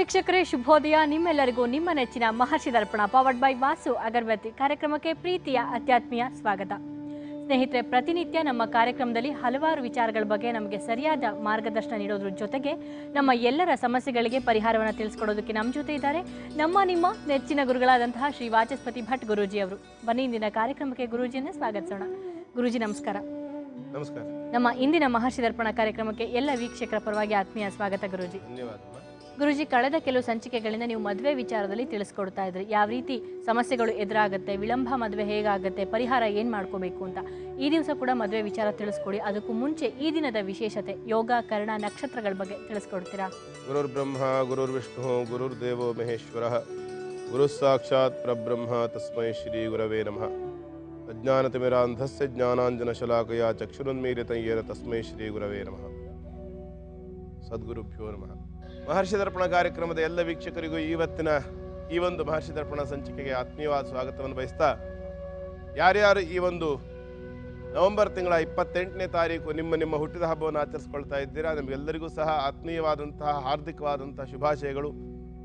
ವೀಕ್ಷಕರೇ ಶುಭೋದಯ. ನಿಮ್ಮೆಲ್ಲರಿಗೂ ನಿಮ್ಮ ನೆಚ್ಚಿನ ಮಹರ್ಷಿ ದರ್ಪಣ ಪವರ್ಡ್ ಬೈ ವಾಸು ಅಗರಬತ್ತಿ ಕಾರ್ಯಕ್ರಮಕ್ಕೆ ಪ್ರೀತಿಯ ಅತ್ಯಾತ್ಮೀಯ ಸ್ವಾಗತ. ಸ್ನೇಹಿತರೆ, ಪ್ರತಿನಿತ್ಯ ನಮ್ಮ ಕಾರ್ಯಕ್ರಮದಲ್ಲಿ ಹಲವಾರು ವಿಚಾರಗಳ ಬಗ್ಗೆ ನಮಗೆ ಸರಿಯಾದ ಮಾರ್ಗದರ್ಶನ ನೀಡೋದ್ರ ಜೊತೆಗೆ ನಮ್ಮ ಎಲ್ಲರ ಸಮಸ್ಯೆಗಳಿಗೆ ಪರಿಹಾರವನ್ನು ತಿಳಿಸ್ಕೊಡೋದಕ್ಕೆ ನಮ್ಮ ಜೊತೆ ಇದ್ದಾರೆ ನಿಮ್ಮ ನೆಚ್ಚಿನ ಗುರುಗಳಾದಂತಹ ಶ್ರೀ ವಾಚಸ್ಪತಿ ಭಟ್ ಗುರೂಜಿ ಅವರು. ಬನ್ನಿ ಇಂದಿನ ಕಾರ್ಯಕ್ರಮಕ್ಕೆ ಗುರೂಜಿಯನ್ನು ಸ್ವಾಗತಿಸೋಣ. ಗುರೂಜಿ ನಮಸ್ಕಾರ. ನಮಸ್ಕಾರ. ನಮ್ಮ ಇಂದಿನ ಮಹರ್ಷಿ ದರ್ಪಣ ಕಾರ್ಯಕ್ರಮಕ್ಕೆ ಎಲ್ಲ ವೀಕ್ಷಕರ ಪರವಾಗಿ ಆತ್ಮೀಯ ಸ್ವಾಗತ ಗುರೂಜಿ. ಧನ್ಯವಾದ. ಗುರೂಜಿ, ಕಳೆದ ಕೆಲವು ಸಂಚಿಕೆಗಳಿಂದ ನೀವು ಮದುವೆ ವಿಚಾರದಲ್ಲಿ ತಿಳಿಸ್ಕೊಡ್ತಾ ಇದ್ರಿ. ಯಾವ ರೀತಿ ಸಮಸ್ಯೆಗಳು ಎದುರಾಗುತ್ತೆ, ವಿಳಂಬ ಮದುವೆ ಹೇಗಾಗುತ್ತೆ, ಪರಿಹಾರ ಏನು ಮಾಡ್ಕೋಬೇಕು ಅಂತ. ಈ ದಿವಸ ಕೂಡ ಮದುವೆ ವಿಚಾರ ತಿಳಿಸ್ಕೊಡಿ. ಅದಕ್ಕೂ ಮುಂಚೆ ಈ ದಿನದ ವಿಶೇಷತೆ, ಯೋಗ, ಕರ್ಣ, ನಕ್ಷತ್ರಗಳ ಬಗ್ಗೆ ತಿಳಿಸ್ಕೊಡ್ತೀರಾ? ಗುರುರ್ ಬ್ರಹ್ಮ ಗುರುರ್ ವಿಷ್ಣು ಗುರುರ್ ದೇವೋ ಮಹೇಶ್ವರ ಗುರು ಸಾಕ್ಷಾತ್ ಪರಬ್ರಹ್ಮ ತಸ್ಮೈ ಶ್ರೀ ಗುರವೇ ನಮಃ. ಅಜ್ಞಾನತಿಮಿರಾಂಧಸ್ಯ ಜ್ಞಾನಾಂಜನ ಶಲಾಕಯ ಚಕ್ಷುರುನ್ಮೀಲಿತಯ್ಯೇನ ತಸ್ಮೈ ಶ್ರೀ ಗುರವೇ ನಮಃ. ಸದ್ಗುರುಭ್ಯೋ ನಮಃ. ಮಹರ್ಷಿ ದರ್ಪಣ ಕಾರ್ಯಕ್ರಮದ ಎಲ್ಲ ವೀಕ್ಷಕರಿಗೂ ಇವತ್ತಿನ ಈ ಒಂದು ಮಹರ್ಷಿ ದರ್ಪಣ ಸಂಚಿಕೆಗೆ ಆತ್ಮೀಯವಾದ ಸ್ವಾಗತವನ್ನು ಬಯಸ್ತಾ, ಯಾರ್ಯಾರು ಈ ಒಂದು ನವೆಂಬರ್ ತಿಂಗಳ 28ನೇ ತಾರೀಕು ನಿಮ್ಮ ಹುಟ್ಟಿದ ಹಬ್ಬವನ್ನು ಆಚರಿಸ್ಕೊಳ್ತಾ ಇದ್ದೀರಾ, ನಿಮಗೆಲ್ಲರಿಗೂ ಸಹ ಆತ್ಮೀಯವಾದಂತಹ ಹಾರ್ದಿಕವಾದಂತಹ ಶುಭಾಶಯಗಳು,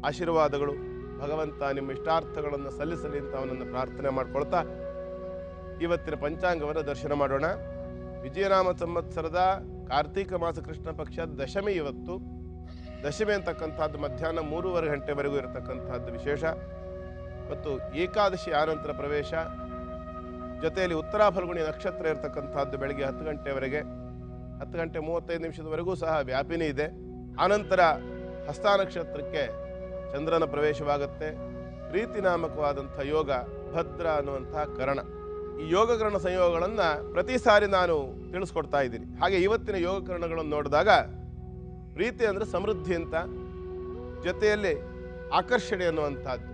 ಆಶೀರ್ವಾದಗಳು. ಭಗವಂತ ನಿಮ್ಮ ಇಷ್ಟಾರ್ಥಗಳನ್ನು ಸಲ್ಲಿಸಲಿ ಅಂತ ಅವನನ್ನು ಪ್ರಾರ್ಥನೆ ಮಾಡ್ಕೊಳ್ತಾ ಇವತ್ತಿನ ಪಂಚಾಂಗವನ್ನು ದರ್ಶನ ಮಾಡೋಣ. ವಿಜಯನಾಮ ಸಂವತ್ಸರದ ಕಾರ್ತೀಕ ಮಾಸ ಕೃಷ್ಣ ಪಕ್ಷ ದಶಮಿ ಇವತ್ತು. ದಶಮಿ ಅಂತಕ್ಕಂಥದ್ದು ಮಧ್ಯಾಹ್ನ 3:30 ಗಂಟೆವರೆಗೂ ಇರತಕ್ಕಂಥದ್ದು ವಿಶೇಷ. ಮತ್ತು ಏಕಾದಶಿ ಆನಂತರ ಪ್ರವೇಶ, ಜೊತೆಯಲ್ಲಿ ಉತ್ತರ ಫಲ್ಗುಣಿ ನಕ್ಷತ್ರ ಇರತಕ್ಕಂಥದ್ದು ಬೆಳಗ್ಗೆ 10 ಗಂಟೆವರೆಗೆ, 10 ಗಂಟೆ 35 ನಿಮಿಷದವರೆಗೂ ಸಹ ವ್ಯಾಪಿನಿ ಇದೆ. ಆನಂತರ ಹಸ್ತ ನಕ್ಷತ್ರಕ್ಕೆ ಚಂದ್ರನ ಪ್ರವೇಶವಾಗುತ್ತೆ. ಪ್ರೀತಿ ನಾಮಕವಾದಂಥ ಯೋಗ, ಭದ್ರ ಅನ್ನುವಂತಹ ಕರಣ. ಈ ಯೋಗಕರಣ ಸಂಯೋಗಗಳನ್ನು ಪ್ರತಿ ಸಾರಿ ನಾನು ತಿಳಿಸ್ಕೊಡ್ತಾ ಇದ್ದೀನಿ. ಹಾಗೆ ಇವತ್ತಿನ ಯೋಗಕರಣಗಳನ್ನು ನೋಡಿದಾಗ ಪ್ರೀತಿ ಅಂದರೆ ಸಮೃದ್ಧಿ ಅಂತ, ಜೊತೆಯಲ್ಲಿ ಆಕರ್ಷಣೆ ಅನ್ನುವಂಥದ್ದು.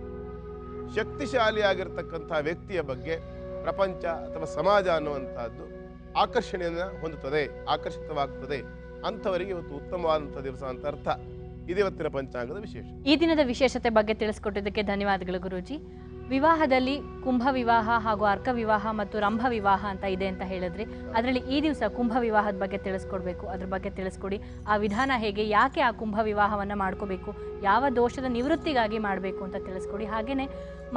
ಶಕ್ತಿಶಾಲಿಯಾಗಿರ್ತಕ್ಕಂಥ ವ್ಯಕ್ತಿಯ ಬಗ್ಗೆ ಪ್ರಪಂಚ ಅಥವಾ ಸಮಾಜ ಅನ್ನುವಂಥದ್ದು ಆಕರ್ಷಣೆಯನ್ನು ಹೊಂದುತ್ತದೆ, ಆಕರ್ಷಿತವಾಗ್ತದೆ. ಅಂಥವರಿಗೆ ಇವತ್ತು ಉತ್ತಮವಾದಂಥ ದಿವಸ ಅಂತ ಅರ್ಥ. ಇದಿವತ್ತಿನ ಪಂಚಾಂಗದ ವಿಶೇಷ. ಈ ದಿನದ ವಿಶೇಷತೆ ಬಗ್ಗೆ ತಿಳಿಸ್ಕೊಟ್ಟಿದ್ದಕ್ಕೆ ಧನ್ಯವಾದಗಳು ಗುರೂಜಿ. ವಿವಾಹದಲ್ಲಿ ಕುಂಭ ವಿವಾಹ ಹಾಗೂ ಅರ್ಕ ವಿವಾಹ ಮತ್ತು ರಂಭ ವಿವಾಹ ಅಂತ ಇದೆ ಅಂತ ಹೇಳಿದ್ರಿ. ಅದರಲ್ಲಿ ಈ ದಿವಸ ಕುಂಭ ವಿವಾಹದ ಬಗ್ಗೆ ತಿಳಿಸ್ಕೊಡ್ಬೇಕು, ಅದ್ರ ಬಗ್ಗೆ ತಿಳಿಸ್ಕೊಡಿ. ಆ ವಿಧಾನ ಹೇಗೆ, ಯಾಕೆ ಆ ಕುಂಭ ವಿವಾಹವನ್ನು ಮಾಡ್ಕೋಬೇಕು, ಯಾವ ದೋಷದ ನಿವೃತ್ತಿಗಾಗಿ ಮಾಡಬೇಕು ಅಂತ ತಿಳಿಸ್ಕೊಡಿ. ಹಾಗೆಯೇ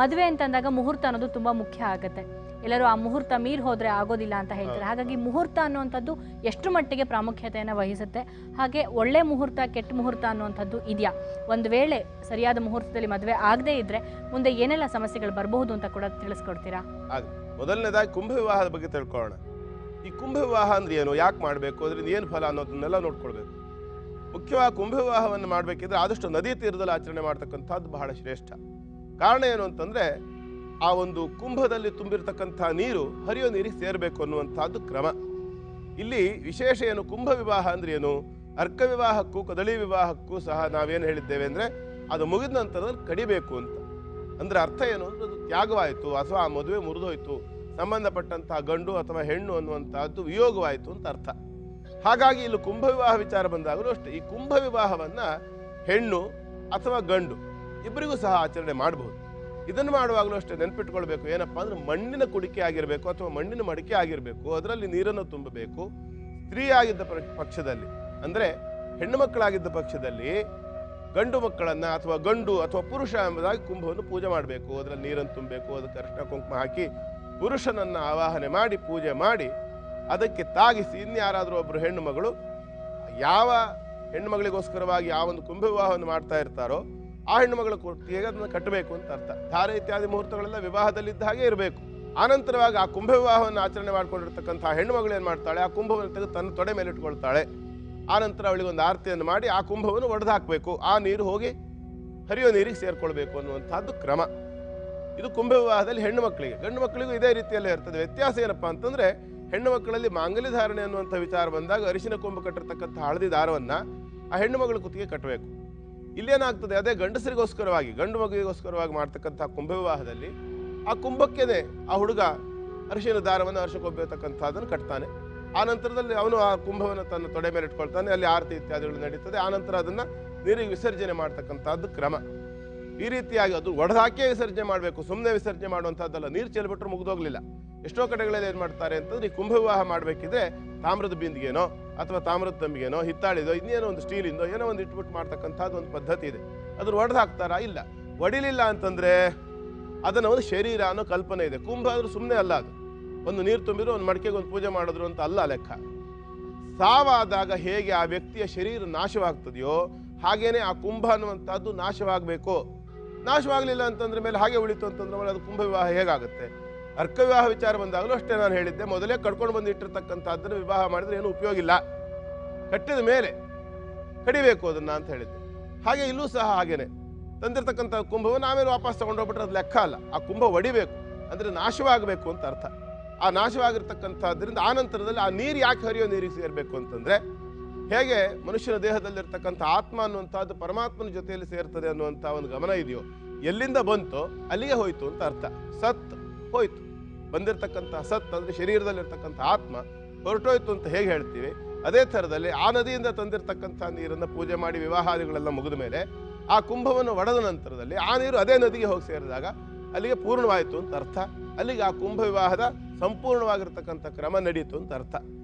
ಮದುವೆ ಅಂತಂದಾಗ ಮುಹೂರ್ತ ಅನ್ನೋದು ತುಂಬ ಮುಖ್ಯ ಆಗುತ್ತೆ. ಎಲ್ಲರೂ ಆ ಮುಹೂರ್ತ ಮೀರಿ ಹೋದರೆ ಆಗೋದಿಲ್ಲ ಅಂತ ಹೇಳ್ತಾರೆ. ಹಾಗಾಗಿ ಮುಹೂರ್ತ ಅನ್ನುವಂಥದ್ದು ಎಷ್ಟು ಮಟ್ಟಿಗೆ ಪ್ರಾಮುಖ್ಯತೆಯನ್ನು ವಹಿಸುತ್ತೆ, ಹಾಗೆ ಒಳ್ಳೆ ಮುಹೂರ್ತ ಕೆಟ್ಟ ಮುಹೂರ್ತ ಅನ್ನುವಂಥದ್ದು ಇದೆಯಾ, ಒಂದು ವೇಳೆ ಸರಿಯಾದ ಮುಹೂರ್ತದಲ್ಲಿ ಮದುವೆ ಆಗದೇ ಇದ್ದರೆ ಮುಂದೆ ಏನೆಲ್ಲ ಸಮಸ್ಯೆಗಳು ಬರಬಹುದು ಅಂತ ಕೂಡ ತಿಳಿಸ್ಕೊಡ್ತೀರಾ? ಮೊದಲನೇದಾಗಿ ಕುಂಭ ವಿವಾಹದ ಬಗ್ಗೆ ತಿಳ್ಕೊಳ್ಳೋಣ. ಈ ಕುಂಭ ವಿವಾಹ ಅಂದ್ರೆ ಏನು, ಯಾಕೆ ಮಾಡಬೇಕು, ಅದರಿಂದ ಏನು ಫಲ ಅನ್ನೋದನ್ನೆಲ್ಲ ನೋಡ್ಕೊಳ್ಬೇಕು. ಮುಖ್ಯವಾಗಿ ಕುಂಭ ವಿವಾಹವನ್ನು ಮಾಡಬೇಕಿದ್ರೆ ಆದಷ್ಟು ನದಿ ತೀರದಲ್ಲಿ ಆಚರಣೆ ಮಾಡ್ತಕ್ಕಂಥದ್ದು ಬಹಳ ಶ್ರೇಷ್ಠ. ಕಾರಣ ಏನು ಅಂತಂದರೆ, ಆ ಒಂದು ಕುಂಭದಲ್ಲಿ ತುಂಬಿರ್ತಕ್ಕಂಥ ನೀರು ಹರಿಯೋ ನೀರಿಗೆ ಸೇರಬೇಕು ಅನ್ನುವಂಥದ್ದು ಕ್ರಮ. ಇಲ್ಲಿ ವಿಶೇಷ ಏನು, ಕುಂಭ ವಿವಾಹ ಅಂದ್ರೆ ಏನು, ಅರ್ಕ ವಿವಾಹಕ್ಕೂ ಕದಳಿ ವಿವಾಹಕ್ಕೂ ಸಹ ನಾವೇನು ಹೇಳಿದ್ದೇವೆ ಅಂದರೆ ಅದು ಮುಗಿದ ನಂತರದಲ್ಲಿ ಕಡಿಬೇಕು ಅಂತ. ಅಂದರೆ ಅರ್ಥ ಏನು ಅಂದರೆ ಅದು ತ್ಯಾಗವಾಯಿತು, ಅಥವಾ ಆ ಮದುವೆ ಮುರಿದೋಯ್ತು, ಸಂಬಂಧಪಟ್ಟಂತಹ ಗಂಡು ಅಥವಾ ಹೆಣ್ಣು ಅನ್ನುವಂಥದ್ದು ವಿಯೋಗವಾಯಿತು ಅಂತ ಅರ್ಥ. ಹಾಗಾಗಿ ಇಲ್ಲಿ ಕುಂಭ ವಿವಾಹ ವಿಚಾರ ಬಂದಾಗಲೂ ಅಷ್ಟೇ, ಈ ಕುಂಭ ವಿವಾಹವನ್ನು ಹೆಣ್ಣು ಅಥವಾ ಗಂಡು ಇಬ್ಬರಿಗೂ ಸಹ ಆಚರಣೆ ಮಾಡಬಹುದು. ಇದನ್ನು ಮಾಡುವಾಗಲೂ ಅಷ್ಟೇ ನೆನಪಿಟ್ಕೊಳ್ಬೇಕು, ಏನಪ್ಪ ಅಂದರೆ ಮಣ್ಣಿನ ಕುಡಿಕೆ ಆಗಿರಬೇಕು ಅಥವಾ ಮಣ್ಣಿನ ಮಡಿಕೆ ಆಗಿರಬೇಕು, ಅದರಲ್ಲಿ ನೀರನ್ನು ತುಂಬಬೇಕು. ಸ್ತ್ರೀ ಆಗಿದ್ದ ಪಕ್ಷದಲ್ಲಿ, ಅಂದರೆ ಹೆಣ್ಣು ಮಕ್ಕಳಾಗಿದ್ದ ಪಕ್ಷದಲ್ಲಿ ಗಂಡು ಮಕ್ಕಳನ್ನು ಅಥವಾ ಗಂಡು ಅಥವಾ ಪುರುಷ ಎಂಬುದಾಗಿ ಕುಂಭವನ್ನು ಪೂಜೆ ಮಾಡಬೇಕು. ಅದರಲ್ಲಿ ನೀರನ್ನು ತುಂಬಬೇಕು, ಅದಕ್ಕೆ ಅರಿಶಿನ ಕುಂಕುಮ ಹಾಕಿ ಪುರುಷನನ್ನು ಆವಾಹನೆ ಮಾಡಿ ಪೂಜೆ ಮಾಡಿ ಅದಕ್ಕೆ ತಾಗಿಸಿ ಇನ್ಯಾರಾದರೂ ಒಬ್ಬರು ಹೆಣ್ಣು ಮಗಳು ಯಾವ ಹೆಣ್ಣು ಮಗಳಿಗೋಸ್ಕರವಾಗಿ ಆ ಒಂದು ಕುಂಭ ವಿವಾಹವನ್ನು ಮಾಡ್ತಾ ಇರ್ತಾರೋ ಆ ಹೆಣ್ಣು ಮಗಳ ಕೊಟ್ಟಿಗೆ ಅದನ್ನು ಕಟ್ಟಬೇಕು ಅಂತ ಅರ್ಥ. ಧಾರೆ ಇತ್ಯಾದಿ ಮುಹೂರ್ತಗಳೆಲ್ಲ ವಿವಾಹದಲ್ಲಿದ್ದ ಹಾಗೆ ಇರಬೇಕು. ಆನಂತರವಾಗಿ ಆ ಕುಂಭ ವಿವಾಹವನ್ನು ಆಚರಣೆ ಮಾಡ್ಕೊಂಡಿರ್ತಕ್ಕಂಥ ಹೆಣ್ಣು ಮಗಳು ಏನು ಮಾಡ್ತಾಳೆ, ಆ ಕುಂಭವನ್ನು ತೆಗೆದು ತನ್ನ ತೊಡೆ ಮೇಲೆ ಇಟ್ಕೊಳ್ತಾಳೆ. ಆನಂತರ ಅವಳಿಗೆ ಒಂದು ಆರತಿಯನ್ನು ಮಾಡಿ ಆ ಕುಂಭವನ್ನು ಒಡೆದು ಹಾಕಬೇಕು. ಆ ನೀರು ಹೋಗಿ ಹರಿಯೋ ನೀರಿಗೆ ಸೇರ್ಕೊಳ್ಬೇಕು ಅನ್ನುವಂಥದ್ದು ಕ್ರಮ. ಇದು ಕುಂಭ ವಿವಾಹದಲ್ಲಿ ಹೆಣ್ಣು ಮಕ್ಕಳಿಗೆ. ಗಂಡು ಮಕ್ಕಳಿಗೂ ಇದೇ ರೀತಿಯಲ್ಲೇ ಇರ್ತದೆ. ವ್ಯತ್ಯಾಸ ಏನಪ್ಪ ಅಂತಂದರೆ, ಹೆಣ್ಣು ಮಕ್ಕಳಲ್ಲಿ ಮಾಂಗಲ್ಯ ಧಾರಣೆ ಅನ್ನುವಂಥ ವಿಚಾರ ಬಂದಾಗ ಅರಿಶಿನ ಕೊಂಬು ಕಟ್ಟಿರ್ತಕ್ಕಂಥ ಹಳದಿ ದಾರವನ್ನು ಆ ಹೆಣ್ಣು ಮಗಳ ಕುತ್ತಿಗೆ ಕಟ್ಟಬೇಕು. ಇಲ್ಲೇನಾಗ್ತದೆ, ಅದೇ ಗಂಡಸರಿಗೋಸ್ಕರವಾಗಿ ಗಂಡು ಮಗುವಿಗೋಸ್ಕರವಾಗಿ ಮಾಡ್ತಕ್ಕಂಥ ಕುಂಭ ವಿವಾಹದಲ್ಲಿ ಆ ಕುಂಭಕ್ಕೇನೆ ಆ ಹುಡುಗ ಅರಿಶಿನ ದಾರವನ್ನು ಅರಿಶಿನ ಕೊಂಬಿರ್ತಕ್ಕಂಥದ್ದನ್ನು ಕಟ್ತಾನೆ. ಆ ನಂತರದಲ್ಲಿ ಅವನು ಆ ಕುಂಭವನ್ನು ತನ್ನ ತೊಡೆ ಮೇಲೆ ಇಟ್ಕೊಳ್ತಾನೆ. ಅಲ್ಲಿ ಆರತಿ ಇತ್ಯಾದಿಗಳು ನಡೀತದೆ. ಆನಂತರ ಅದನ್ನು ನೀರಿಗೆ ವಿಸರ್ಜನೆ ಮಾಡ್ತಕ್ಕಂಥದ್ದು ಕ್ರಮ. ಈ ರೀತಿಯಾಗಿ ಅದು ಒಡೆದಾಕೇ ವಿಸರ್ಜನೆ ಮಾಡಬೇಕು, ಸುಮ್ಮನೆ ವಿಸರ್ಜನೆ ಮಾಡುವಂಥದ್ದಲ್ಲ. ನೀರು ಚೆಲ್ಬಿಟ್ರೆ ಮುಗಿದೋಗ್ಲಿಲ್ಲ. ಎಷ್ಟೋ ಕಡೆಗಳಲ್ಲಿ ಏನು ಮಾಡ್ತಾರೆ ಅಂತಂದ್ರೆ, ಈ ಕುಂಭ ವಿವಾಹ ಮಾಡಬೇಕಿದ್ರೆ ತಾಮ್ರದ ಬಿಂದಿಗೆನೋ ಅಥವಾ ತಾಮ್ರದ ತಂಬಿಗೆನೋ ಹಿತ್ತಾಳಿದೋ ಇನ್ನೇನೋ ಒಂದು ಸ್ಟೀಲಿಂದೋ ಏನೋ ಒಂದು ಇಟ್ಬಿಟ್ಟು ಮಾಡ್ತಕ್ಕಂಥದ್ದು ಒಂದು ಪದ್ಧತಿ ಇದೆ. ಅದ್ರ ಒಡೆದು ಹಾಕ್ತಾರಾ? ಇಲ್ಲ. ಒಡಿಲಿಲ್ಲ ಅಂತಂದ್ರೆ ಅದನ್ನ ಒಂದು ಶರೀರ ಅನ್ನೋ ಕಲ್ಪನೆ ಇದೆ. ಕುಂಭ ಆದ್ರೂ ಸುಮ್ಮನೆ ಅಲ್ಲ, ಅದು ಒಂದು ನೀರು ತುಂಬಿದ್ರು ಒಂದು ಮಡಿಕೆಗೆ ಒಂದು ಪೂಜೆ ಮಾಡಿದ್ರು ಅಂತ ಅಲ್ಲ ಲೆಕ್ಕ. ಸಾವಾದಾಗ ಹೇಗೆ ಆ ವ್ಯಕ್ತಿಯ ಶರೀರ ನಾಶವಾಗ್ತದೆಯೋ ಹಾಗೇನೆ ಆ ಕುಂಭ ಅನ್ನುವಂಥದ್ದು ನಾಶವಾಗಬೇಕು. ನಾಶವಾಗಲಿಲ್ಲ ಅಂತಂದ್ರೆ ಮೇಲೆ ಹಾಗೆ ಉಳಿತು ಅಂತಂದ್ರೆ ಅದು ಕುಂಭ ವಿವಾಹ ಹೇಗಾಗುತ್ತೆ? ಅರ್ಕ ವಿವಾಹ ವಿಚಾರ ಬಂದಾಗಲೂ ಅಷ್ಟೇ ನಾನು ಹೇಳಿದ್ದೆ, ಮೊದಲೇ ಕಟ್ಕೊಂಡು ಬಂದು ಇಟ್ಟಿರ್ತಕ್ಕಂಥದ್ದನ್ನು ವಿವಾಹ ಮಾಡಿದ್ರೆ ಏನು ಉಪಯೋಗ ಇಲ್ಲ, ಕಟ್ಟಿದ ಮೇಲೆ ಕಡಿಬೇಕು ಅದನ್ನ ಅಂತ ಹೇಳಿದ್ದೆ. ಹಾಗೆ ಇಲ್ಲೂ ಸಹ ಹಾಗೇನೆ ತಂದಿರ್ತಕ್ಕಂಥ ಕುಂಭವನ್ನು ಆಮೇಲೆ ವಾಪಸ್ ತಗೊಂಡೋಗ್ಬಿಟ್ರೆ ಅದು ಲೆಕ್ಕ ಅಲ್ಲ. ಆ ಕುಂಭ ಒಡಿಬೇಕು ಅಂದ್ರೆ ನಾಶವಾಗಬೇಕು ಅಂತ ಅರ್ಥ. ಆ ನಾಶವಾಗಿರ್ತಕ್ಕಂಥದ್ರಿಂದ ಆ ನಂತರದಲ್ಲಿ ಆ ನೀರು ಯಾಕೆ ಹರಿಯೋ ನೀರಿಗೆ ಸೇರಬೇಕು ಅಂತಂದ್ರೆ, ಹೇಗೆ ಮನುಷ್ಯನ ದೇಹದಲ್ಲಿರ್ತಕ್ಕಂಥ ಆತ್ಮ ಅನ್ನುವಂಥದ್ದು ಪರಮಾತ್ಮನ ಜೊತೆಯಲ್ಲಿ ಸೇರ್ತದೆ ಅನ್ನುವಂಥ ಒಂದು ಗಮನ ಇದೆಯೋ, ಎಲ್ಲಿಂದ ಬಂತೋ ಅಲ್ಲಿಗೆ ಹೋಯ್ತು ಅಂತ ಅರ್ಥ. ಸತ್ ಹೋಯ್ತು, ಬಂದಿರತಕ್ಕಂಥ ಸತ್ ಅಂದ್ರೆ ಶರೀರದಲ್ಲಿರ್ತಕ್ಕಂಥ ಆತ್ಮ ಹೊರಟೋಯ್ತು ಅಂತ ಹೇಗೆ ಹೇಳ್ತೀವಿ, ಅದೇ ಥರದಲ್ಲಿ ಆ ನದಿಯಿಂದ ತಂದಿರತಕ್ಕಂಥ ನೀರನ್ನು ಪೂಜೆ ಮಾಡಿ ವಿವಾಹಾದಿಗಳೆಲ್ಲ ಮುಗಿದ ಮೇಲೆ ಆ ಕುಂಭವನ್ನು ಒಡೆದ ನಂತರದಲ್ಲಿ ಆ ನೀರು ಅದೇ ನದಿಗೆ ಹೋಗಿ ಸೇರಿದಾಗ ಅಲ್ಲಿಗೆ ಪೂರ್ಣವಾಯಿತು ಅಂತ ಅರ್ಥ. ಅಲ್ಲಿಗೆ ಆ ಕುಂಭ ವಿವಾಹದ ಸಂಪೂರ್ಣವಾಗಿರ್ತಕ್ಕಂಥ ಕ್ರಮ ನಡೀತು ಅಂತ ಅರ್ಥ.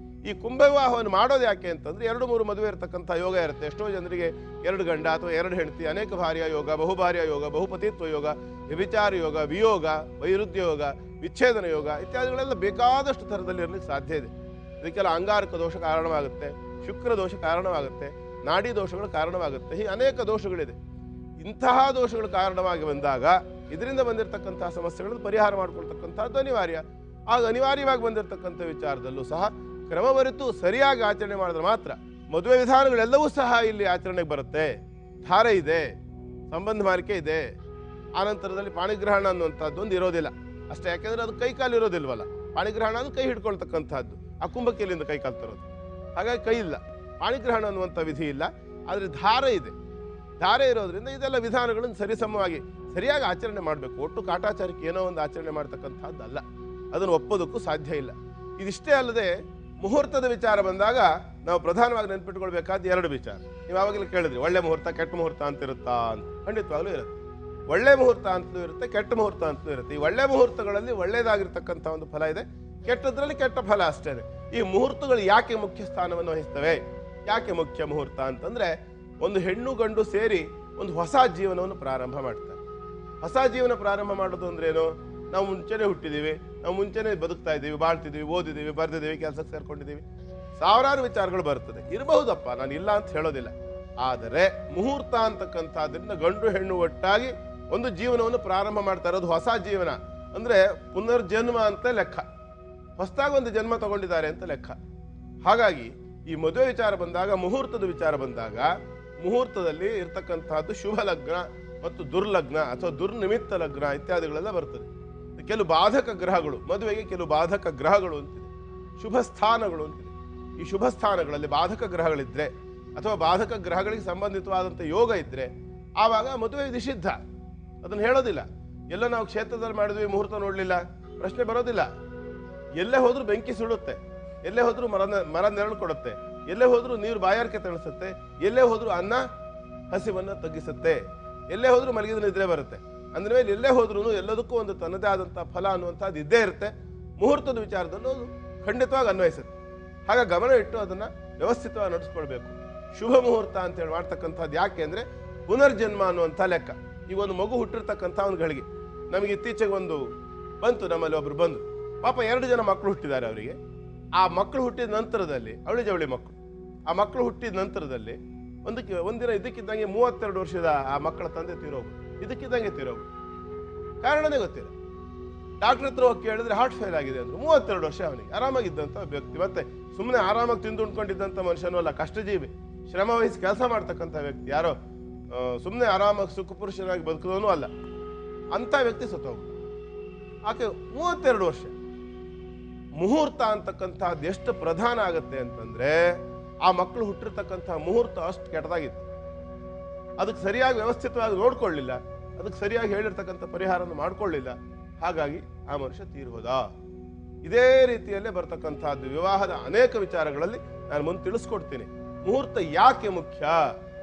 ಈ ಕುಂಭ ವಿವಾಹವನ್ನು ಮಾಡೋದು ಯಾಕೆ ಅಂತಂದ್ರೆ 2-3 ಮದುವೆ ಇರತಕ್ಕಂಥ ಯೋಗ ಇರುತ್ತೆ. ಎಷ್ಟೋ ಜನರಿಗೆ 2 ಗಂಡ ಅಥವಾ 2 ಹೆಂಡತಿ, ಅನೇಕ ಭಾರ್ಯ ಯೋಗ, ಬಹುಭಾರ್ಯ ಯೋಗ, ಬಹುಪತಿತ್ವ ಯೋಗ, ವ್ಯಭಿಚಾರ ಯೋಗ, ವಿಯೋಗ, ವೈರುಧ್ಯ ಯೋಗ, ವಿಚ್ಛೇದನ ಯೋಗ ಇತ್ಯಾದಿಗಳೆಲ್ಲ ಬೇಕಾದಷ್ಟು ಥರದಲ್ಲಿ ಇರಲಿಕ್ಕೆ ಸಾಧ್ಯ ಇದೆ. ಇದಕ್ಕೆಲ್ಲ ಅಂಗಾರಕ ದೋಷ ಕಾರಣವಾಗುತ್ತೆ, ಶುಕ್ರ ದೋಷ ಕಾರಣವಾಗುತ್ತೆ, ನಾಡಿ ದೋಷಗಳು ಕಾರಣವಾಗುತ್ತೆ, ಹೀಗೆ ಅನೇಕ ದೋಷಗಳಿದೆ. ಇಂತಹ ದೋಷಗಳು ಕಾರಣವಾಗಿ ಬಂದಾಗ ಇದರಿಂದ ಬಂದಿರತಕ್ಕಂತಹ ಸಮಸ್ಯೆಗಳನ್ನು ಪರಿಹಾರ ಮಾಡ್ಕೊಳ್ತಕ್ಕಂಥದ್ದು ಅನಿವಾರ್ಯ. ಆಗ ಅನಿವಾರ್ಯವಾಗಿ ಬಂದಿರತಕ್ಕಂಥ ವಿಚಾರದಲ್ಲೂ ಸಹ ಕ್ರಮವರಿತು ಸರಿಯಾಗಿ ಆಚರಣೆ ಮಾಡಿದ್ರೆ ಮಾತ್ರ ಮದುವೆ ವಿಧಾನಗಳೆಲ್ಲವೂ ಸಹ ಇಲ್ಲಿ ಆಚರಣೆಗೆ ಬರುತ್ತೆ. ಧಾರೆ ಇದೆ, ಸಂಬಂಧ ಮಾರಿಕೆ ಇದೆ, ಆನಂತರದಲ್ಲಿ ಪಾಣಿಗ್ರಹಣ ಅನ್ನುವಂಥದ್ದು ಒಂದು ಇರೋದಿಲ್ಲ ಅಷ್ಟೇ. ಯಾಕೆಂದ್ರೆ ಅದು ಕೈಕಾಲು ಇರೋದಿಲ್ವಲ್ಲ. ಪಾಣಿಗ್ರಹಣ ಅದು ಕೈ ಹಿಡ್ಕೊಳ್ತಕ್ಕಂಥದ್ದು, ಆ ಕುಂಭಕ್ಕೆಲಿಂದ ಕೈಕಾಲು ತರೋದು, ಹಾಗಾಗಿ ಕೈ ಇಲ್ಲ. ಪಾಣಿಗ್ರಹಣ ಅನ್ನುವಂಥ ವಿಧಿ ಇಲ್ಲ, ಆದರೆ ಧಾರೆ ಇದೆ. ಧಾರೆ ಇರೋದ್ರಿಂದ ಇದೆಲ್ಲ ವಿಧಾನಗಳನ್ನು ಸರಿಸಮವಾಗಿ ಸರಿಯಾಗಿ ಆಚರಣೆ ಮಾಡಬೇಕು. ಒಟ್ಟು ಕಾಟಾಚಾರಕ್ಕೆ ಏನೋ ಒಂದು ಆಚರಣೆ ಮಾಡ್ತಕ್ಕಂಥದ್ದು ಅಲ್ಲ, ಅದನ್ನು ಒಪ್ಪೋದಕ್ಕೂ ಸಾಧ್ಯ ಇಲ್ಲ. ಇದಿಷ್ಟೇ ಅಲ್ಲದೆ ಮುಹೂರ್ತದ ವಿಚಾರ ಬಂದಾಗ ನಾವು ಪ್ರಧಾನವಾಗಿ ನೆನ್ಪಿಟ್ಕೊಳ್ಬೇಕಾದ 2 ವಿಚಾರ. ನೀವು ಆವಾಗಲೇ ಕೇಳಿದ್ರಿ, ಒಳ್ಳೆ ಮುಹೂರ್ತ ಕೆಟ್ಟ ಮುಹೂರ್ತ ಅಂತ ಇರುತ್ತಾ ಅಂತ. ಖಂಡಿತವಾಗ್ಲೂ ಇರುತ್ತೆ. ಒಳ್ಳೆ ಮುಹೂರ್ತ ಅಂತಲೂ ಇರುತ್ತೆ, ಕೆಟ್ಟ ಮುಹೂರ್ತ ಅಂತಲೂ ಇರುತ್ತೆ. ಈ ಒಳ್ಳೆ ಮುಹೂರ್ತಗಳಲ್ಲಿ ಒಳ್ಳೆಯದಾಗಿರ್ತಕ್ಕಂಥ ಒಂದು ಫಲ ಇದೆ, ಕೆಟ್ಟದ್ರಲ್ಲಿ ಕೆಟ್ಟ ಫಲ ಅಷ್ಟೇ. ಈ ಮುಹೂರ್ತಗಳು ಯಾಕೆ ಮುಖ್ಯ ಸ್ಥಾನವನ್ನು ವಹಿಸ್ತವೆ? ಯಾಕೆ ಮುಖ್ಯ ಮುಹೂರ್ತ ಅಂತಂದ್ರೆ, ಒಂದು ಹೆಣ್ಣು ಗಂಡು ಸೇರಿ ಒಂದು ಹೊಸ ಜೀವನವನ್ನು ಪ್ರಾರಂಭ ಮಾಡ್ತಾರೆ. ಹೊಸ ಜೀವನ ಪ್ರಾರಂಭ ಮಾಡೋದು ಅಂದ್ರೆ ಏನು? ನಾವು ಮುಂಚೆನೆ ಹುಟ್ಟಿದ್ದೀವಿ, ನಾವು ಮುಂಚೆನೆ ಬದುಕ್ತಾ ಇದ್ದೀವಿ, ಬಾಳ್ತಿದ್ದೀವಿ, ಓದಿದ್ದೀವಿ, ಬರ್ದಿದ್ದೀವಿ, ಕೆಲಸಕ್ಕೆ ಸೇರ್ಕೊಂಡಿದ್ದೀವಿ, ಸಾವಿರಾರು ವಿಚಾರಗಳು ಬರ್ತದೆ. ಇರಬಹುದಪ್ಪ, ನಾನು ಇಲ್ಲ ಅಂತ ಹೇಳೋದಿಲ್ಲ. ಆದರೆ ಮುಹೂರ್ತ ಅಂತಕ್ಕಂಥದ್ರಿಂದ ಗಂಡು ಹೆಣ್ಣು ಒಟ್ಟಾಗಿ ಒಂದು ಜೀವನವನ್ನು ಪ್ರಾರಂಭ ಮಾಡ್ತಾ ಇರೋದು ಹೊಸ ಜೀವನ. ಅಂದ್ರೆ ಪುನರ್ಜನ್ಮ ಅಂತ ಲೆಕ್ಕ, ಹೊಸದಾಗಿ ಒಂದು ಜನ್ಮ ತಗೊಂಡಿದ್ದಾರೆ ಅಂತ ಲೆಕ್ಕ. ಹಾಗಾಗಿ ಈ ಮದುವೆ ವಿಚಾರ ಬಂದಾಗ, ಮುಹೂರ್ತದ ವಿಚಾರ ಬಂದಾಗ, ಮುಹೂರ್ತದಲ್ಲಿ ಇರ್ತಕ್ಕಂಥದ್ದು ಶುಭ ಲಗ್ನ ಮತ್ತು ದುರ್ಲಗ್ನ ಅಥವಾ ದುರ್ನಿಮಿತ್ತ ಲಗ್ನ ಇತ್ಯಾದಿಗಳೆಲ್ಲ ಬರ್ತದೆ. ಕೆಲವು ಬಾಧಕ ಗ್ರಹಗಳು, ಮದುವೆಗೆ ಕೆಲವು ಬಾಧಕ ಗ್ರಹಗಳು ಅಂತಿದೆ, ಶುಭ ಸ್ಥಾನಗಳು ಅಂತಿದೆ. ಈ ಶುಭ ಸ್ಥಾನಗಳಲ್ಲಿ ಬಾಧಕ ಗ್ರಹಗಳಿದ್ರೆ ಅಥವಾ ಬಾಧಕ ಗ್ರಹಗಳಿಗೆ ಸಂಬಂಧಿತವಾದಂಥ ಯೋಗ ಇದ್ರೆ ಆವಾಗ ಮದುವೆ ನಿಷಿದ್ಧ. ಅದನ್ನು ಹೇಳೋದಿಲ್ಲ. ಎಲ್ಲ ನಾವು ಕ್ಷೇತ್ರದಲ್ಲಿ ಮಾಡಿದ್ವಿ, ಮುಹೂರ್ತ ನೋಡಲಿಲ್ಲ, ಪ್ರಶ್ನೆ ಬರೋದಿಲ್ಲ. ಎಲ್ಲೇ ಹೋದ್ರೂ ಬೆಂಕಿ ಸುಡುತ್ತೆ, ಎಲ್ಲೇ ಹೋದ್ರೂ ಮರ ನೆರಳು ಕೊಡುತ್ತೆ, ಎಲ್ಲೇ ಹೋದ್ರೂ ನೀರು ಬಾಯಾರಿಕೆ ತಣಿಸುತ್ತೆ, ಎಲ್ಲೇ ಹೋದ್ರೂ ಅನ್ನ ಹಸಿವನ್ನ ತಗ್ಗಿಸುತ್ತೆ, ಎಲ್ಲೇ ಹೋದ್ರೂ ಮಲಗಿದ ನಿದ್ರೆ ಬರುತ್ತೆ. ಅಂದ್ರೆ ಮೇಲೆ ಎಲ್ಲೇ ಹೋದ್ರೂ ಎಲ್ಲದಕ್ಕೂ ಒಂದು ತನ್ನದೇ ಆದಂಥ ಫಲ ಅನ್ನುವಂಥದ್ದು ಇದ್ದೇ ಇರುತ್ತೆ. ಮುಹೂರ್ತದ ವಿಚಾರದಲ್ಲೂ ಅದು ಖಂಡಿತವಾಗಿ ಅನ್ವಯಿಸುತ್ತೆ. ಹಾಗೆ ಗಮನ ಇಟ್ಟು ಅದನ್ನ ವ್ಯವಸ್ಥಿತವಾಗಿ ನಡೆಸ್ಕೊಳ್ಬೇಕು. ಶುಭ ಮುಹೂರ್ತ ಅಂತ ಹೇಳಿ ಮಾಡ್ತಕ್ಕಂಥದ್ದು ಯಾಕೆ ಅಂದ್ರೆ ಪುನರ್ಜನ್ಮ ಅನ್ನುವಂಥ ಲೆಕ್ಕ. ಈಗ ಒಂದು ಮಗು ಹುಟ್ಟಿರ್ತಕ್ಕಂಥ ಒಂದು ಗಳಿಗೆ, ನಮಗೆ ಇತ್ತೀಚೆಗೆ ಒಂದು ಬಂತು, ನಮ್ಮಲ್ಲಿ ಒಬ್ರು ಬಂದು, ಪಾಪ 2 ಜನ ಮಕ್ಕಳು ಹುಟ್ಟಿದ್ದಾರೆ ಅವರಿಗೆ. ಆ ಮಕ್ಕಳು ಹುಟ್ಟಿದ ನಂತರದಲ್ಲಿ ಅವಳಿ ಜವಳಿ ಮಕ್ಕಳು, ಆ ಮಕ್ಕಳು ಹುಟ್ಟಿದ ನಂತರದಲ್ಲಿ ಒಂದಿನ ಇದಕ್ಕಿದ್ದಂಗೆ 32 ವರ್ಷದ ಆ ಮಕ್ಕಳ ತಂದೆ ತೀರೋಗು, ಇದಕ್ಕಿದ್ದಂಗೆ ತೀರೋಗು. ಕಾರಣನೇ ಗೊತ್ತಿಲ್ಲ. ಡಾಕ್ಟರ್ ಹತ್ರ ಹೋಗಿ ಕೇಳಿದ್ರೆ ಹಾರ್ಟ್ ಫೇಲ್ ಆಗಿದೆ ಅಂದ್ರು. 32 ವರ್ಷ ಅವನಿಗೆ ಆರಾಮಾಗಿದ್ದಂಥ ವ್ಯಕ್ತಿ, ಮತ್ತೆ ಸುಮ್ಮನೆ ಆರಾಮಾಗಿ ತಿಂದು ಉಂಡ್ಕೊಂಡಿದ್ದಂಥ ಮನುಷ್ಯನೂ ಅಲ್ಲ, ಕಷ್ಟಜೀವಿ, ಶ್ರಮ ವಹಿಸಿ ಕೆಲಸ ಮಾಡ್ತಕ್ಕಂಥ ವ್ಯಕ್ತಿ, ಯಾರೋ ಸುಮ್ಮನೆ ಆರಾಮಾಗಿ ಸುಖ ಪುರುಷನಾಗಿ ಬದುಕೋನು ಅಲ್ಲ, ಅಂತ ವ್ಯಕ್ತಿ ಸತ್ತೋಗ್ಬಿಟ್ಟು. ಆಕೆ 32 ವರ್ಷ. ಮುಹೂರ್ತ ಅಂತಕ್ಕಂಥದ್ದು ಎಷ್ಟು ಪ್ರಧಾನ ಆಗತ್ತೆ ಅಂತಂದ್ರೆ, ಆ ಮಕ್ಕಳು ಹುಟ್ಟಿರ್ತಕ್ಕಂಥ ಮುಹೂರ್ತ ಅಷ್ಟು ಕೆಟ್ಟದಾಗಿತ್ತು. ಅದಕ್ಕೆ ಸರಿಯಾಗಿ ವ್ಯವಸ್ಥಿತವಾಗಿ ನೋಡ್ಕೊಳ್ಳಿಲ್ಲ, ಅದಕ್ಕೆ ಸರಿಯಾಗಿ ಹೇಳಿರ್ತಕ್ಕಂಥ ಪರಿಹಾರವನ್ನು ಮಾಡ್ಕೊಳ್ಳಿಲ್ಲ. ಹಾಗಾಗಿ ಆ ಮನುಷ್ಯ ತೀರ್ಹೋದ. ಇದೇ ರೀತಿಯಲ್ಲೇ ಬರ್ತಕ್ಕಂಥದ್ದು ವಿವಾಹದ ಅನೇಕ ವಿಚಾರಗಳಲ್ಲಿ ನಾನು ಮುಂದೆ ತಿಳಿಸ್ಕೊಡ್ತೀನಿ. ಮುಹೂರ್ತ ಯಾಕೆ ಮುಖ್ಯ,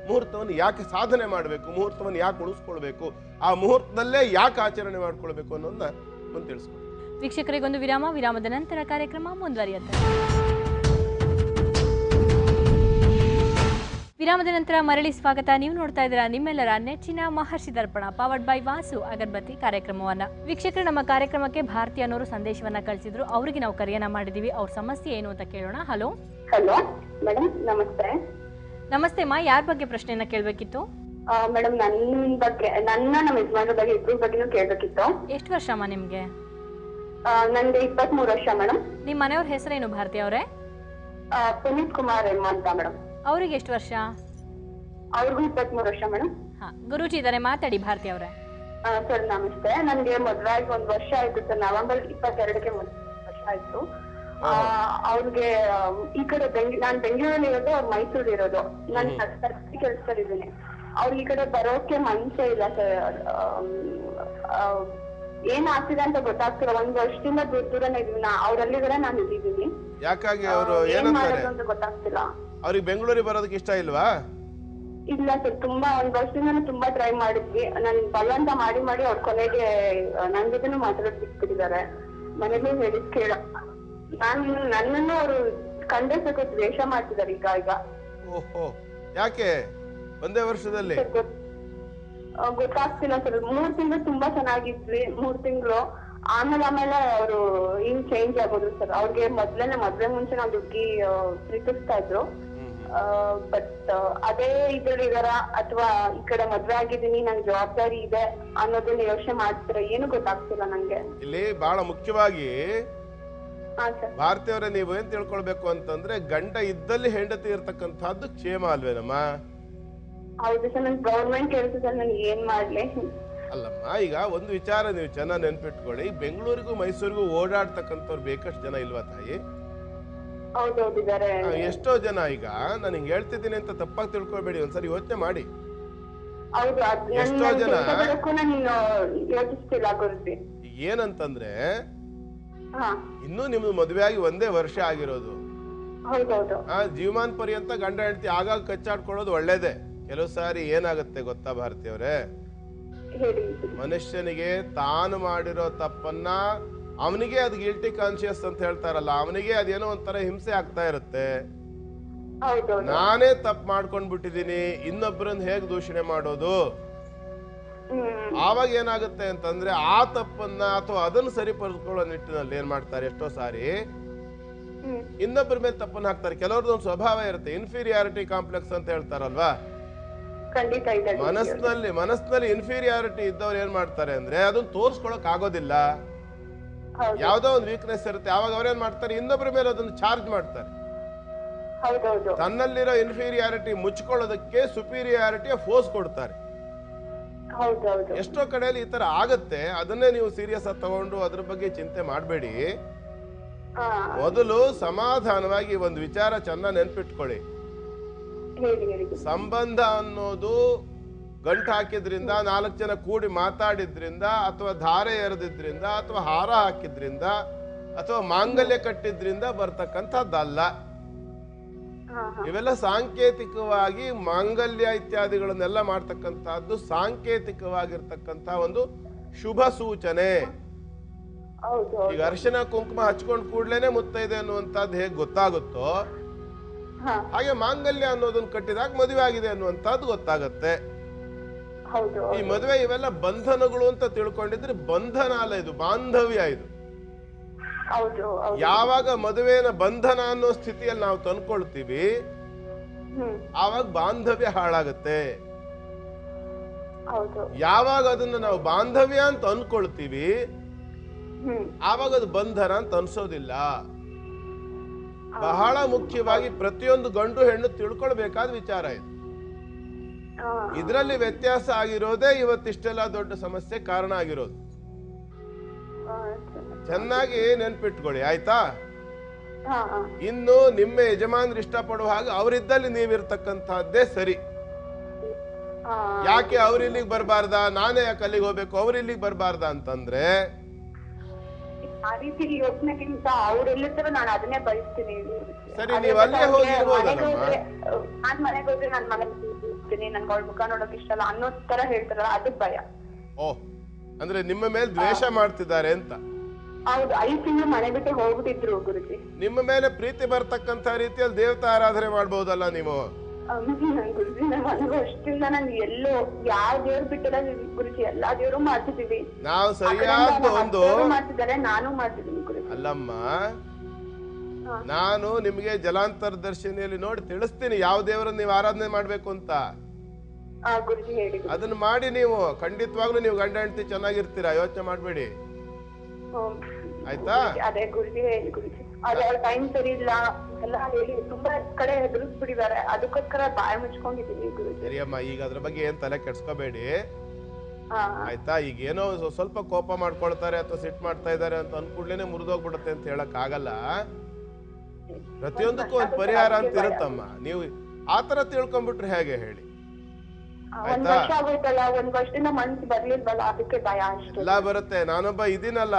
ಮುಹೂರ್ತವನ್ನು ಯಾಕೆ ಸಾಧನೆ ಮಾಡಬೇಕು, ಮುಹೂರ್ತವನ್ನು ಯಾಕೆ ಉಳಿಸ್ಕೊಳ್ಬೇಕು, ಆ ಮುಹೂರ್ತದಲ್ಲೇ ಯಾಕೆ ಆಚರಣೆ ಮಾಡ್ಕೊಳ್ಬೇಕು ಅನ್ನೋದನ್ನ ಮುಂದೆ ತಿಳಿಸ್ಕೊಡ್ತೀನಿ. ವೀಕ್ಷಕರಿಗೊಂದು ವಿರಾಮ, ವಿರಾಮದ ನಂತರ ಕಾರ್ಯಕ್ರಮ ಮುಂದುವರಿಯುತ್ತೆ. ವಿರಾಮದ ನಂತರ ಮರಳಿ ಸ್ವಾಗತ. ನೀವು ನೋಡ್ತಾ ಇದ್ದೀರಾ ನಿಮ್ಮೆಲ್ಲರ ನೆಚ್ಚಿನ ಮಹರ್ಷಿ ದರ್ಪಣ ಪವರ್ಡ್ ಬೈ ವಾಸು ಅಗರಬತ್ತಿ ಕಾರ್ಯಕ್ರಮವನ್ನ. ವೀಕ್ಷಕರು, ನಮ್ಮ ಕಾರ್ಯಕ್ರಮಕ್ಕೆ ಭಾರತಿ ಅನ್ನೋರು ಸಂದೇಶವನ್ನ ಕಳಿಸಿದ್ರು. ಅವರಿಗೆ ನಾವು ಕರೆಯನ್ನ ಮಾಡಿದೀವಿ. ಅವ್ರ ಸಮಸ್ಯೆ ಏನು ಅಂತ ಕೇಳೋಣ. ಹಲೋ ಹಲೋ ಮೇಡಮ್, ನಮಸ್ತೆ. ನಮಸ್ತೆ ಅಮ್ಮ, ಯಾರ ಬಗ್ಗೆ ಪ್ರಶ್ನೆಯನ್ನ ಕೇಳಬೇಕಿತ್ತು? ಮೇಡಮ್, ನನ್ನ ಬಗ್ಗೆ, ನಮ್ಮ ಯಜಮಾನ್ರ ಬಗ್ಗೆ ಇಬ್ಬರ ಬಗ್ಗೆನೂ ಕೇಳಬೇಕಿತ್ತು. ಎಷ್ಟು ವರ್ಷ ಅಮ್ಮ ನಿಮ್ಗೆ? ನಂಗೆ 23 ವರ್ಷ ಮೇಡಮ್. ನಿಮ್ಮ ಮನೆಯವ್ರ ಹೆಸರೇನು ಭಾರತಿ ಅವರೇ? ಪುನೀತ್ ಕುಮಾರ್ ಎಮ್ ಅಂತ ಮೇಡಮ್. ಅವ್ರಿಗೆ ಎಷ್ಟು ವರ್ಷ? ಅವ್ರಿಗೂ 23 ವರ್ಷ ಮೇಡಮ್. ಹಾ, ಗುರೂಜಿ ಇದಾರೆ, ಮಾತಾಡಿ ಭಾರತಿ ಅವರೇ. ಸರ್ ನಮಸ್ತೆ. ನನ್ಗೆ ಮದ್ವೆ ಆಗಿ 1 ವರ್ಷ ಆಯ್ತು ಸರ್. ನವೆಂಬರ್ 22ಕ್ಕೆ 1 ವರ್ಷ ಆಯ್ತು. ಅವ್ರಿಗೆ ಈ ಕಡೆ ನಾನ್ ಬೆಂಗಳೂರಲ್ಲಿ ಇರೋದು, ಅವ್ರು ಮೈಸೂರು ಇರೋದು. ನಾನು ಕೆಲ್ಸದಲ್ಲಿದ್ದೀನಿ. ಅವ್ರಿಗೆ ಈ ಕಡೆ ಬರೋಕೆ ಮನ್ಸೇ ಇಲ್ಲ ಸರ್. ಏನ್ ಆಗ್ತಿದೆ ಅಂತ ಗೊತ್ತಾಗ್ತಿಲ್ಲ. 1 ವರ್ಷದಿಂದ ದೂರನೇ ಇದೀವಿ. ಅವ್ರಲ್ಲಿದ್ರೆ ನಾನು ಇದ್ದೀವಿ. ಯಾಕಾಗಿ ಅವರು ಏನ್ ಮಾಡೋದು ಅಂತ ಗೊತ್ತಾಗ್ತಿಲ್ಲ. ಅವ್ರಿಗೆ ಬೆಂಗಳೂರಿಗೆ ಬರೋದಕ್ಕೆ ಇಷ್ಟ ಇಲ್ವಾ? ಇಲ್ಲ ಸರ್, ತುಂಬಾ 1 ವರ್ಷದಿಂದ ತುಂಬಾ ಟ್ರೈ ಮಾಡಿದ್ವಿ. ನನ್ ಬಲವಂತ ಮಾಡಿ ಅವ್ರ ಕೊನೆಗೆ ನನ್ ಜೊತೆನೂ ಮಾತಾಡೋದ್ ಬಿಟ್ಬಿಟ್ಟಿದ್ದಾರೆ. ಮನೇಲಿ ಹೇಳಿದ್ ಕೇಳ ನನ್ನನ್ನು ಅವರು ಕಂಡೆ ಸ್ವಲ್ಪ ದ್ವೇಷ ಮಾಡ್ತಿದ್ದಾರೆ ಈಗ. ಓಹೋ, ಯಾಕೆ ಒಂದೇ ವರ್ಷದಲ್ಲಿ? ಗೊತ್ತಾಗ್ತಿಲ್ಲ ಸರ್. 3 ತಿಂಗಳು ತುಂಬಾ ಚೆನ್ನಾಗಿದ್ವಿ. 3 ತಿಂಗಳು ಆಮೇಲೆ ಅವರು ಹಿಂಗ್ ಚೇಂಜ್ ಆಗೋದು ಸರ್. ಅವ್ರಿಗೆ ಮದ್ವೆ ಮುಂಚೆ ನಾವು ಹುಡುಗಿ ಪ್ರೀತಿಸ್ತಾ ಇದ್ರು. ಬಟ್ ಅದೇ ಇದ್ರಲ್ಲಿದಾರ ಅಥವಾ ಈ ಕಡೆ ಮದ್ವೆ ಆಗಿದ್ದೀನಿ, ನನ್ ಜವಾಬ್ದಾರಿ ಇದೆ ಅನ್ನೋದನ್ನ ಯೋಚನೆ ಮಾಡ್ತಾರೆ. ಏನು ಗೊತ್ತಾಗ್ತಿಲ್ಲ ನಂಗೆ. ಇಲ್ಲಿ ಬಹಳ ಮುಖ್ಯವಾಗಿ ಹಾ ಸರ್. ಭಾರತಿ ಅವರೇ, ನೀವು ಏನ್ ತಿಳ್ಕೊಳ್ಬೇಕು ಅಂತಂದ್ರೆ, ಗಂಡ ಇದ್ದಲ್ಲಿ ಹೆಂಡತಿ ಇರ್ತಕ್ಕಂಥದ್ದು ಕ್ಷೇಮ ಅಲ್ವೇನಮ್ಮ? ಹೌದು ಸರ್, ನನ್ ಗೌರ್ಮೆಂಟ್ ಕೆಲಸ ಸರ್. ನನ್ ಏನ್ ಮಾಡ್ಲಿ? ಅಲ್ಲಮ್ಮ, ಈಗ ಒಂದು ವಿಚಾರ ನೀವು ಚೆನ್ನಾಗಿ ನೆನ್ಪಿಟ್ಕೊಳ್ಳಿ. ಬೆಂಗಳೂರಿಗೂ ಮೈಸೂರಿಗೂ ಓಡಾಡ್ತಕ್ಕಂಥವ್ರು ಬೇಕಷ್ಟು ಜನ ಇಲ್ವಾ ತಾಯಿ? ಹೌದೌದಿದ್ದಾರೆ. ಎಷ್ಟೋ ಜನ. ಈಗ ನಾನು ಹಿಂಗ್ ಹೇಳ್ತಿದ್ದೀನಿ ಅಂತ ತಪ್ಪಾಗಿ ತಿಳ್ಕೊಬೇಡಿ, ಒಂದ್ಸರಿ ಯೋಚನೆ ಮಾಡಿ. ಹೌದು, ಎಷ್ಟೋ ಜನ ನಾನು ಯೋಚಿಸ್ತಿಲ್ಲ ಗುರುಜಿ. ಏನಂತಂದ್ರೆ, ಹಾ, ಇನ್ನೂ ನಿಮ್ದು ಮದುವೆ ಆಗಿ 1 ವರ್ಷ ಆಗಿರೋದು. ಹೌದೌದು. ಜೀವಮಾನ ಪರ್ಯಂತ ಗಂಡ ಹೆಂಡತಿ ಆಗಾಗ ಕಚ್ಚಾಡ್ಕೊಳ್ಳೋದು ಒಳ್ಳೇದೇ. ಕೆಲವು ಸಾರಿ ಏನಾಗುತ್ತೆ ಗೊತ್ತಾ ಭಾರತಿ ಅವರೇ, ಮನುಷ್ಯನಿಗೆ ತಾನು ಮಾಡಿರೋ ತಪ್ಪನ್ನ ಅವನಿಗೆ ಅದು ಗಿಲ್ಟಿ ಕಾನ್ಶಿಯಸ್ ಅಂತ ಹೇಳ್ತಾರಲ್ಲ, ಅವನಿಗೆ ಅದೇನೋ ಒಂಥರ ಹಿಂಸೆ ಆಗ್ತಾ ಇರುತ್ತೆ. ನಾನೇ ತಪ್ಪು ಮಾಡ್ಕೊಂಡ್ ಬಿಟ್ಟಿದೀನಿ, ಇನ್ನೊಬ್ಬರನ್ನ ಹೇಗ್ ದೂಷಣೆ ಮಾಡೋದು? ಆವಾಗ ಏನಾಗುತ್ತೆ ಅಂತಂದ್ರೆ, ಆ ತಪ್ಪನ್ನ ಅಥವಾ ಅದನ್ನ ಸರಿಪಡಿಸ್ಕೊಳ್ಳೋ ನಿಟ್ಟಿನಲ್ಲಿ ಏನ್ ಮಾಡ್ತಾರೆ, ಎಷ್ಟೋ ಸಾರಿ ಇನ್ನೊಬ್ಬರ ಮೇಲೆ ತಪ್ಪನ್ನ ಹಾಕ್ತಾರೆ. ಕೆಲವ್ರದ್ದು ಸ್ವಭಾವ ಇರುತ್ತೆ, ಇನ್ಫೀರಿಯಾರಿಟಿ ಕಾಂಪ್ಲೆಕ್ಸ್ ಅಂತ ಹೇಳ್ತಾರಲ್ವಾ. ಮನಸ್ಸಿನಲ್ಲಿ ಇನ್ಫೀರಿಯಾರಿಟಿ ಇದ್ದವ್ರು ಏನ್ ಮಾಡ್ತಾರೆ ಅಂದ್ರೆ, ಅದನ್ನ ತೋರ್ಸ್ಕೊಳಕ್ ಆಗೋದಿಲ್ಲ. ಯಾವ್ದೋ ಒಂದು ವೀಕ್ನೆಸ್ ಇರುತ್ತೆ, ಅವಾಗ ಅವ್ರೇನ್ ಮಾಡ್ತಾರೆ, ಇನ್ನೊಬ್ಬರ ಮೇಲೆ ಅದನ್ನ ಚಾರ್ಜ್ ಮಾಡ್ತಾರೆ. ತನ್ನಲ್ಲಿರೋ ಇನ್ಫೀರಿಯಾರಿಟಿ ಮುಚ್ಕೊಳ್ಳೋದಕ್ಕೆ ಸುಪೀರಿಯಾರಿಟಿಯ ಫೋರ್ಸ್ ಕೊಡ್ತಾರೆ. ಎಷ್ಟೋ ಕಡೆಯಲ್ಲಿ ಈ ತರ ಆಗತ್ತೆ. ಅದನ್ನೇ ನೀವು ಸೀರಿಯಸ್ ಆಗಿ ತಗೊಂಡು ಅದ್ರ ಬಗ್ಗೆ ಚಿಂತೆ ಮಾಡಬೇಡಿ. ಮೊದಲು ಸಮಾಧಾನವಾಗಿ ಒಂದು ವಿಚಾರ ಚೆನ್ನಾಗಿ ನೆನ್ಪಿಟ್ಕೊಳ್ಳಿ. ಸಂಬಂಧ ಅನ್ನೋದು ಗಂಟು ಹಾಕಿದ್ರಿಂದ, 4 ಜನ ಕೂಡಿ ಮಾತಾಡಿದ್ರಿಂದ, ಅಥವಾ ಧಾರೆ ಎರೆದಿದ್ರಿಂದ, ಅಥವಾ ಹಾರ ಹಾಕಿದ್ರಿಂದ, ಅಥವಾ ಮಾಂಗಲ್ಯ ಕಟ್ಟಿದ್ರಿಂದ ಬರ್ತಕ್ಕಂಥದ್ದಲ್ಲ. ಇವೆಲ್ಲ ಸಾಂಕೇತಿಕವಾಗಿ ಮಾಂಗಲ್ಯ ಇತ್ಯಾದಿಗಳನ್ನೆಲ್ಲ ಮಾಡ್ತಕ್ಕಂಥದ್ದು ಸಾಂಕೇತಿಕವಾಗಿರ್ತಕ್ಕಂಥ ಒಂದು ಶುಭ ಸೂಚನೆ. ಈಗ ಅರಿಶಿನ ಕುಂಕುಮ ಹಚ್ಕೊಂಡ್ ಕೂಡ್ಲೇನೆ ಮುತ್ತೈದೆ ಅನ್ನುವಂಥದ್ದು ಹೇಗೆ ಗೊತ್ತಾಗುತ್ತೋ, ಹಾಗೆ ಮಾಂಗಲ್ಯ ಅನ್ನೋದನ್ನ ಕಟ್ಟಿದಾಗ ಮದುವೆ ಆಗಿದೆ ಅನ್ನುವಂಥದ್ದು ಗೊತ್ತಾಗತ್ತೆ. ಈ ಮದುವೆ ಇವೆಲ್ಲ ಬಂಧನಗಳು ಅಂತ ತಿಳ್ಕೊಂಡಿದ್ರೆ ಬಂಧನ ಅಲ್ಲ, ಇದು ಬಾಂಧವ್ಯ. ಇದು ಯಾವಾಗ ಮದುವೆನ ಬಂಧನ ಅನ್ನೋ ಸ್ಥಿತಿಯಲ್ಲಿ ನಾವು ತಂದ್ಕೊಳ್ತೀವಿ, ಆವಾಗ ಬಾಂಧವ್ಯ ಹಾಳಾಗತ್ತೆ. ಯಾವಾಗ ಅದನ್ನ ನಾವು ಬಾಂಧವ್ಯ ಅಂತ ಅನ್ಕೊಳ್ತೀವಿ, ಆವಾಗ ಅದು ಬಂಧನ ಅಂತ ಅನ್ಸೋದಿಲ್ಲ. ಬಹಳ ಮುಖ್ಯವಾಗಿ ಪ್ರತಿಯೊಂದು ಗಂಡು ಹೆಣ್ಣು ತಿಳ್ಕೊಳ್ಬೇಕಾದ ವಿಚಾರ ಇದು. ಇದರಲ್ಲಿ ವ್ಯತ್ಯಾಸ ಆಗಿರೋದೇ ಇವತ್ತಿಷ್ಟೆಲ್ಲ ದೊಡ್ಡ ಸಮಸ್ಯೆ ಕಾರಣ ಆಗಿರೋದು. ಚೆನ್ನಾಗಿ ನೆನ್ಪಿಟ್ಕೊಳ್ಳಿ, ಆಯ್ತಾ? ಇನ್ನು ನಿಮ್ಮ ಯಜಮಾನ್ರು ಇಷ್ಟಪಡುವ ಹಾಗೆ ಅವರಿದ್ದಲ್ಲಿ ನೀವಿರ್ತಕ್ಕಂಥದ್ದೇ ಸರಿ. ಯಾಕೆ ಅವ್ರಿಲ್ಲಿಗೆ ಬರಬಾರ್ದ, ನಾನೇ ಯಾಕೆ ಅಲ್ಲಿಗೆ ಹೋಗ್ಬೇಕು, ಅವ್ರಿಲ್ಲಿಗೆ ಬರಬಾರ್ದ ಅಂತಂದ್ರೆ, ಆ ರೀತಿ ಯೋಚನೆಗಿಂತ ಅವ್ರೆಲ್ಲಿದ್ರು ನಾನು ಅದನ್ನೇ ಬಯಸ್ತೀನಿ. ಸರಿ, ನೀವು ಅಲ್ಲೇ ಹೋಗಿರ್ಬೋದಲ್ಲ. ನಾನ್ ಮನೆಗೆ ಹೋದ್ರೆ ನಾನ್ ಮನೆಗೆ ಇರ್ತೀನಿ, ನನ್ಗೆ ಅವ್ಳ ಮುಖ ನೋಡಕ್ ಇಷ್ಟ ಅಲ್ಲ ಅನ್ನೋ ತರ ಹೇಳ್ತಾರಲ್ಲ, ಅದಕ್ ಭಯ. ಓಹ್, ಅಂದ್ರೆ ನಿಮ್ಮ ಮೇಲೆ ದ್ವೇಷ ಮಾಡ್ತಿದ್ದಾರೆ ಅಂತ? ಹೌದು, 5 ತಿಂಗಳು ಮನೆ ಬಿಟ್ಟು ಹೋಗ್ಬಿಟ್ಟಿದ್ರು ಗುರುಜಿ. ನಿಮ್ಮ ಮೇಲೆ ಪ್ರೀತಿ ಬರ್ತಕ್ಕಂತ ರೀತಿಯಲ್ಲಿ ದೇವತಾ ಆರಾಧನೆ ಮಾಡ್ಬೋದಲ್ಲ ನೀವು? ಗುರುಜಿ ನನಗೂ ಅಷ್ಟಿಂದ ನಾನು ಎಲ್ಲೋ ಯಾವ ದೇವ್ರು ಬಿಟ್ಟಿಲ್ಲ ಗುರುಜಿ, ಎಲ್ಲಾ ದೇವ್ರು ಮಾಡ್ತಿದೀವಿ. ನಾವು ಸರಿಯಾದ ಒಂದು ಮಾಡ್ತಿದ್ದಾರೆ, ನಾನು ಮಾಡ್ತಿದ್ದೀನಿ ಗುರುಜಿ. ಅಲ್ಲಮ್ಮ, ನಾನು ನಿಮ್ಗೆ ಜಲಾಂತರ ದರ್ಶಿನಿಯಲ್ಲಿ ನೋಡಿ ತಿಳಿಸ್ತೀನಿ ಯಾವ ದೇವರನ್ನ ನೀವು ಆರಾಧನೆ ಮಾಡ್ಬೇಕು ಅಂತ. ಗುರುಜಿ ಹೇಳಿ. ಅದನ್ನ ಮಾಡಿ ನೀವು ಖಂಡಿತವಾಗ್ಲೂ ನೀವು ಗಂಡ ಹೆಂಡತಿ ಚೆನ್ನಾಗಿರ್ತೀರಾ, ಯೋಚನೆ ಮಾಡ್ಬೇಡಿ ಆಯ್ತಾ? ಅದೇ ಗುರುಜಿ ಹೇಳಿ ಗುರುಜಿ. ಅದೇ ಅವ್ರ ಟೈಮ್ ಸರಿ ಇಲ್ಲ ಎಲ್ಲ ಹೇಳಿ ತುಂಬಾ ಕಡೆ ಹೆದರಿಸ್ಬಿಟ್ಟಿದ್ದಾರೆ, ಅದಕ್ಕೋಸ್ಕರ ಬಾಯಿ ಮುಚ್ಕೊಂಡಿದೀವಿ ಗುರುಜಿ. ಸರಿಯಮ್ಮ, ಈಗ ಅದ್ರ ಬಗ್ಗೆ ಏನ್ ತಲೆ ಕೆಡ್ಸ್ಕೋಬೇಡಿ ಆಯ್ತಾ? ಈಗ ಏನೋ ಸ್ವಲ್ಪ ಕೋಪ ಮಾಡ್ಕೊಳ್ತಾರೆ ಅಥವಾ ಸಿಟ್ ಮಾಡ್ತಾ ಇದಾರೆ ಅಂತ ಅನ್ಕೂಡ್ಲೇನೆ ಮುರಿದೋಗ್ಬಿಡುತ್ತೆ ಅಂತ ಹೇಳಕ್ ಆಗಲ್ಲ. ಪ್ರತಿಯೊಂದಕ್ಕೂ ಒಂದ್ ಪರಿಹಾರ ಅಂತ ಇರುತ್ತಮ್ಮ. ನೀವು ಆತರ ತಿಳ್ಕೊಂಡ್ಬಿಟ್ರೆ ಹೇಗೆ ಹೇಳಿ? ಒಂದ್ ವರ್ಷ ಆಗೋಯ್ತಲ್ಲ, ಒಂದ್ ವರ್ಷದಿಂದ ಮನ್ಸು ಬರ್ಲಿಲ್ವಲ್ಲ, ಅದಕ್ಕೆ ಭಯ ಅಷ್ಟೇ. ಎಲ್ಲ ಬರುತ್ತೆ. ನಾನೊಬ್ಬ ಇದೀನಲ್ಲ